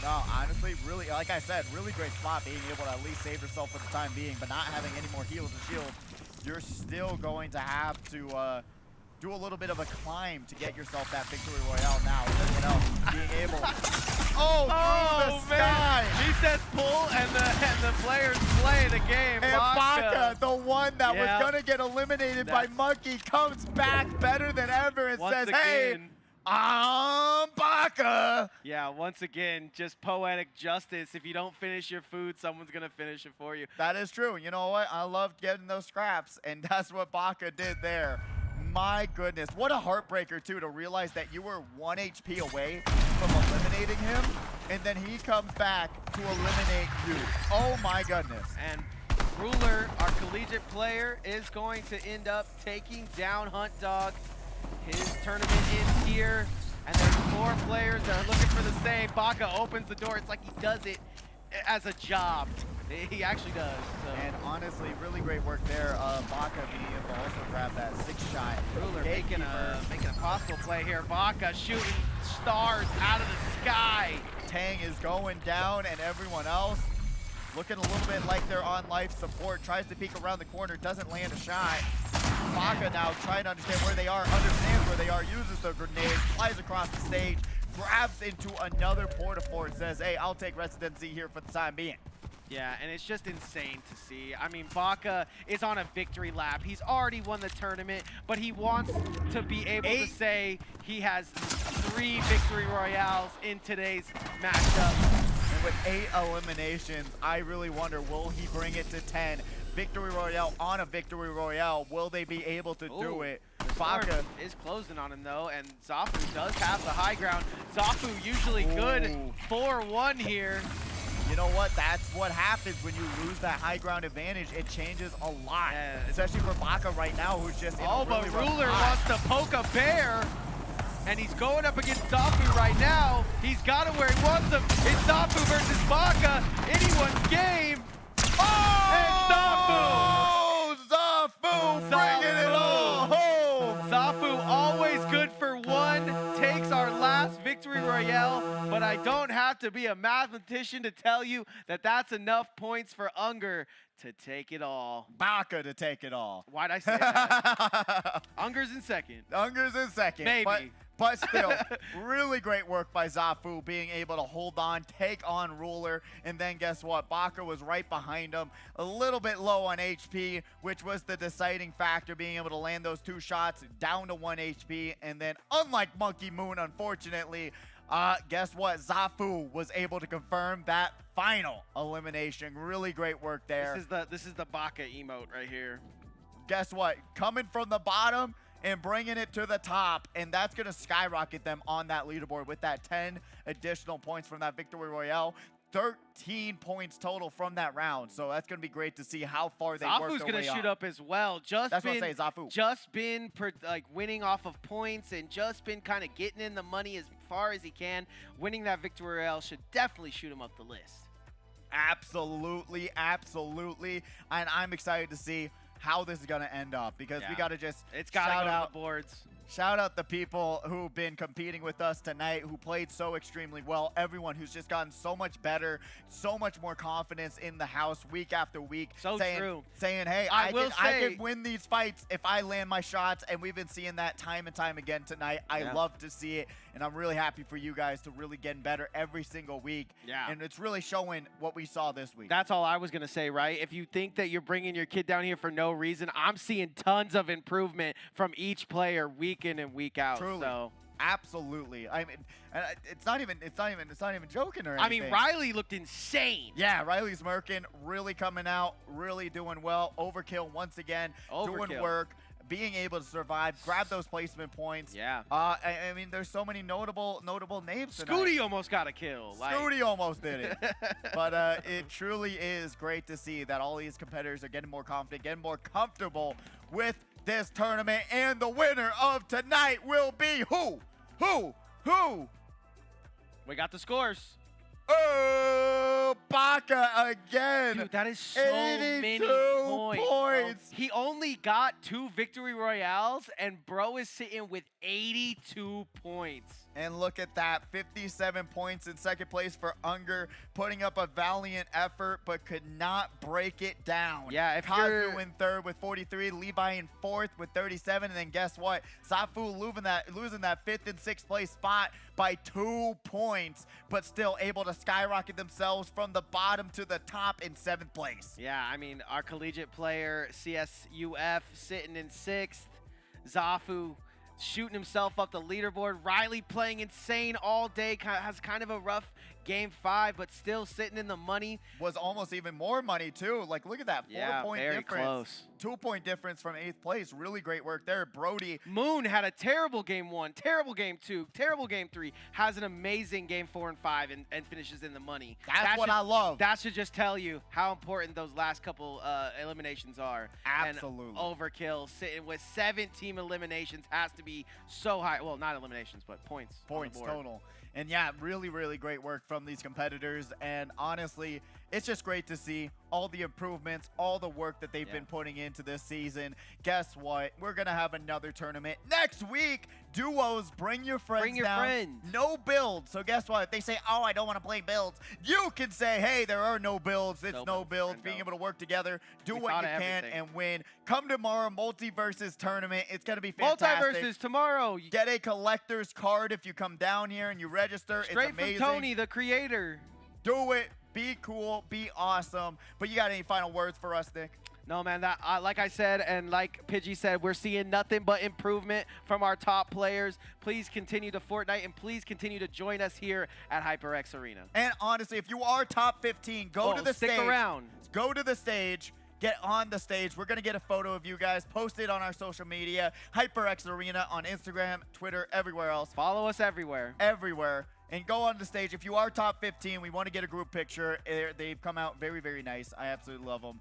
No, honestly, really, like I said, really great spot being able to at least save yourself for the time being, but not having any more heals and shields. You're still going to have to do a little bit of a climb to get yourself that victory royale now. With everyone else being able. Oh, through the sky! He says pull, and the players play the game. And Baka, the one that was gonna get eliminated by Monkey, comes back better than ever and says, "Hey, I'm Baka." Yeah, once again, just poetic justice. If you don't finish your food, someone's gonna finish it for you. That is true. You know what? I loved getting those scraps, and that's what Baka did there. My goodness, what a heartbreaker too, to realize that you were 1 HP away from eliminating him, and then he comes back to eliminate you. Oh my goodness. And Ruler, our collegiate player, is going to end up taking down Hunt Dog. His tournament ends here, and there's 4 players that are looking for the same. Baka opens the door. It's like he does it as a job. He actually does. So. And honestly, really great work there. Baka being able to also grab that 6 shot. Ruler making a possible play here. Baka shooting stars out of the sky. Tang is going down, and everyone else looking a little bit like they're on life support. Tries to peek around the corner, doesn't land a shot. Baka now trying to understand where they are, understands where they are, uses the grenade, flies across the stage, grabs into another porta fort, says, "Hey, I'll take residency here for the time being." Yeah, and it's just insane to see. I mean, Baka is on a victory lap. He's already won the tournament, but he wants to be able to say he has 3 victory royales in today's matchup. And with 8 eliminations, I really wonder, will he bring it to 10? Victory royale on a victory royale. Will they be able to do it? Baka is closing on him though, and Zafu does have the high ground. Zafu usually good 4-1 here. You know what? That's what happens when you lose that high ground advantage. It changes a lot, especially for Baka right now, who's just in a really but Ruler wants to poke a bear, and he's going up against Zafu right now. He's got him where he wants him. It's Zafu versus Baka. Anyone's game. Oh, Zafu bringing it all home. Zafu always good for 1, takes our last victory. victory royale, but I don't have to be a mathematician to tell you that that's enough points for Unger to take it all. Baka to take it all. Why'd I say that? Unger's in second. Unger's in second. Maybe. But still, really great work by Zafu being able to hold on, take on Ruler, and then guess what? Baka was right behind him, a little bit low on HP, which was the deciding factor, being able to land those 2 shots down to 1 HP, and then unlike Monkey Moon, unfortunately, guess what? Zafu was able to confirm that final elimination. Really great work there. This is the Baka emote right here. Guess what? Coming from the bottom and bringing it to the top, and that's going to skyrocket them on that leaderboard with that 10 additional points from that victory royale. 13 points total from that round, so that's going to be great to see how far they work their way up. Zafu's going to shoot up as well. That's what I'm saying, Zafu. Just been like winning off of points and just been kind of getting in the money as far as he can. Winning that victory royale should definitely shoot him up the list. Absolutely, absolutely, and I'm excited to see how this is going to end up, because we got to just shout out the boards. Shout out the people who've been competing with us tonight, who played so extremely well. Everyone who's just gotten so much better, so much more confidence in the house week after week. True. Saying, hey, I can win these fights if I land my shots, and we've been seeing that time and time again tonight. I love to see it, and I'm really happy for you guys to really getting better every single week. Yeah. And it's really showing what we saw this week. That's all I was going to say, right? If you think that you're bringing your kid down here for no reason, I'm seeing tons of improvement from each player week in and week out. Truly. So. Absolutely. I mean, it's not even joking or anything. I mean, Riley looked insane. Yeah, Riley's Merkin really coming out, really doing well. Overkill once again, doing work, being able to survive, grab those placement points. Yeah. I mean, there's so many notable names tonight. Scooty almost got a kill. Scooty almost did it. But it truly is great to see that all these competitors are getting more confident, getting more comfortable with this tournament, and the winner of tonight will be who? We got the scores. Oh, Baka again. Dude, that is so many points. He only got 2 victory royales, and bro is sitting with 82 points. And look at that, 57 points in second place for Unger, putting up a valiant effort, but could not break it down. Yeah, if Kazu in third with 43, Levi in fourth with 37, and then guess what? Zafu losing that 5th and 6th place spot by 2 points, but still able to skyrocket themselves from the bottom to the top in 7th place. Yeah, I mean, our collegiate player, CSUF, sitting in 6th. Zafu shooting himself up the leaderboard. Riley playing insane all day, has kind of a rough game 5, but still sitting in the money. Was almost even more money too. Like, look at that, 4-point very difference. Close. 2-point difference from 8th place. Really great work there. Brody. Moon had a terrible game 1, terrible game 2, terrible game 3, has an amazing game 4 and 5, and finishes in the money. That's what I love. That should just tell you how important those last couple eliminations are. Absolutely. And Overkill sitting with 17 eliminations has to be so high. Well, not eliminations, but points. Points total. And yeah, really, really great work from these competitors. And honestly, it's just great to see all the improvements, all the work that they've been putting into this season. Guess what? We're going to have another tournament next week. Duos, bring your friends Bring your down. friends. No builds. So guess what? If they say, oh, I don't want to play builds, you can say, hey, there are no builds. It's no builds. Being able to work together, do what you can, and win. Come tomorrow, multi-versus tournament. It's going to be fantastic. Multi-versus tomorrow. Get a collector's card if you come down here and you register. Straight it's amazing. from Tony, the creator. Do it. Be cool. Be awesome. But you got any final words for us, Nick? No, man, that like I said, and like Pidgey said, we're seeing nothing but improvement from our top players. Please continue to Fortnite, and please continue to join us here at HyperX Arena. And honestly, if you are top 15, go to the stage. Stick around. Go to the stage. Get on the stage. We're going to get a photo of you guys, post it on our social media, HyperX Arena on Instagram, Twitter, everywhere else. Follow us everywhere. Everywhere. And go on the stage. If you are top 15, we want to get a group picture. They've come out very, very nice. I absolutely love them.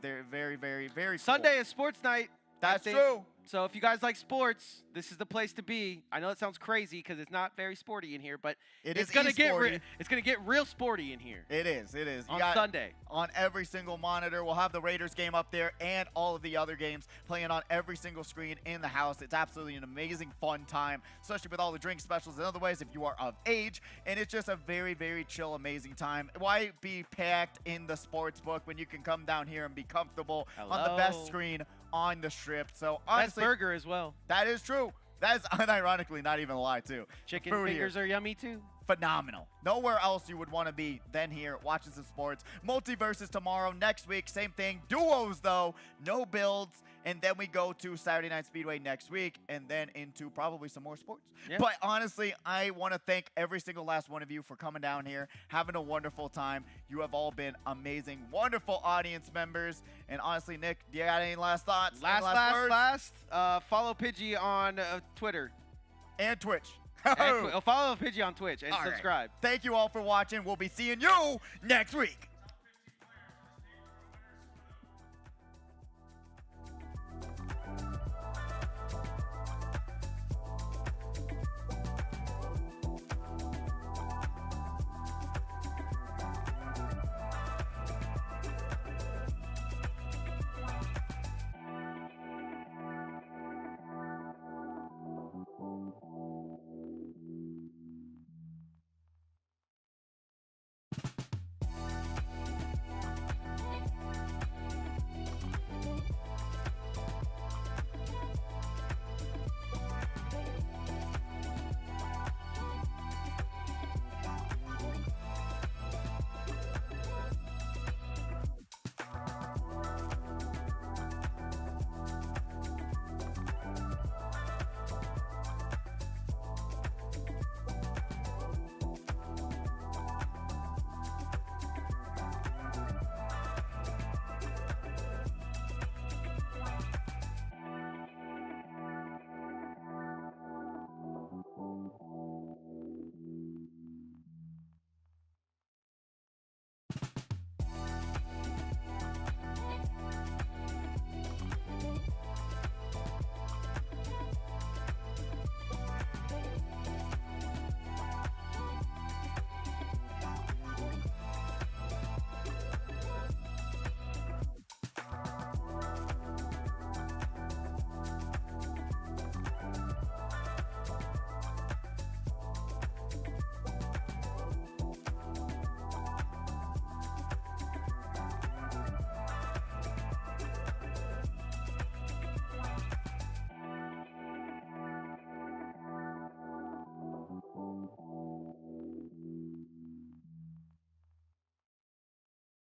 They're very, very, very cool. Sunday is sports night. That's think. true. So if you guys like sports, this is the place to be. I know it sounds crazy because it's not very sporty in here, but it's gonna get real sporty in here. It is. It is. On Sunday. On every single monitor. We'll have the Raiders game up there and all of the other games playing on every single screen in the house. It's absolutely an amazing, fun time, especially with all the drink specials and other ways if you are of age. And it's just a very, very chill, amazing time. Why be packed in the sports book when you can come down here and be comfortable on the best screen on the strip? So honestly, best burger as well. That is true. That is unironically not even a lie too. Chicken fingers are yummy too. Phenomenal. Nowhere else you would want to be than here watching some sports. Multiverses tomorrow. Next week, same thing. Duos though, no builds. And then we go to Saturday Night Speedway next week and then into probably some more sports. Yeah. But honestly, I want to thank every single last one of you for coming down here, having a wonderful time. You have all been amazing, wonderful audience members. And honestly, Nick, do you got any last thoughts? Last. Follow Pidgey on Twitter. And Twitch. Follow Pidgey on Twitch and subscribe. Thank you all for watching. We'll be seeing you next week.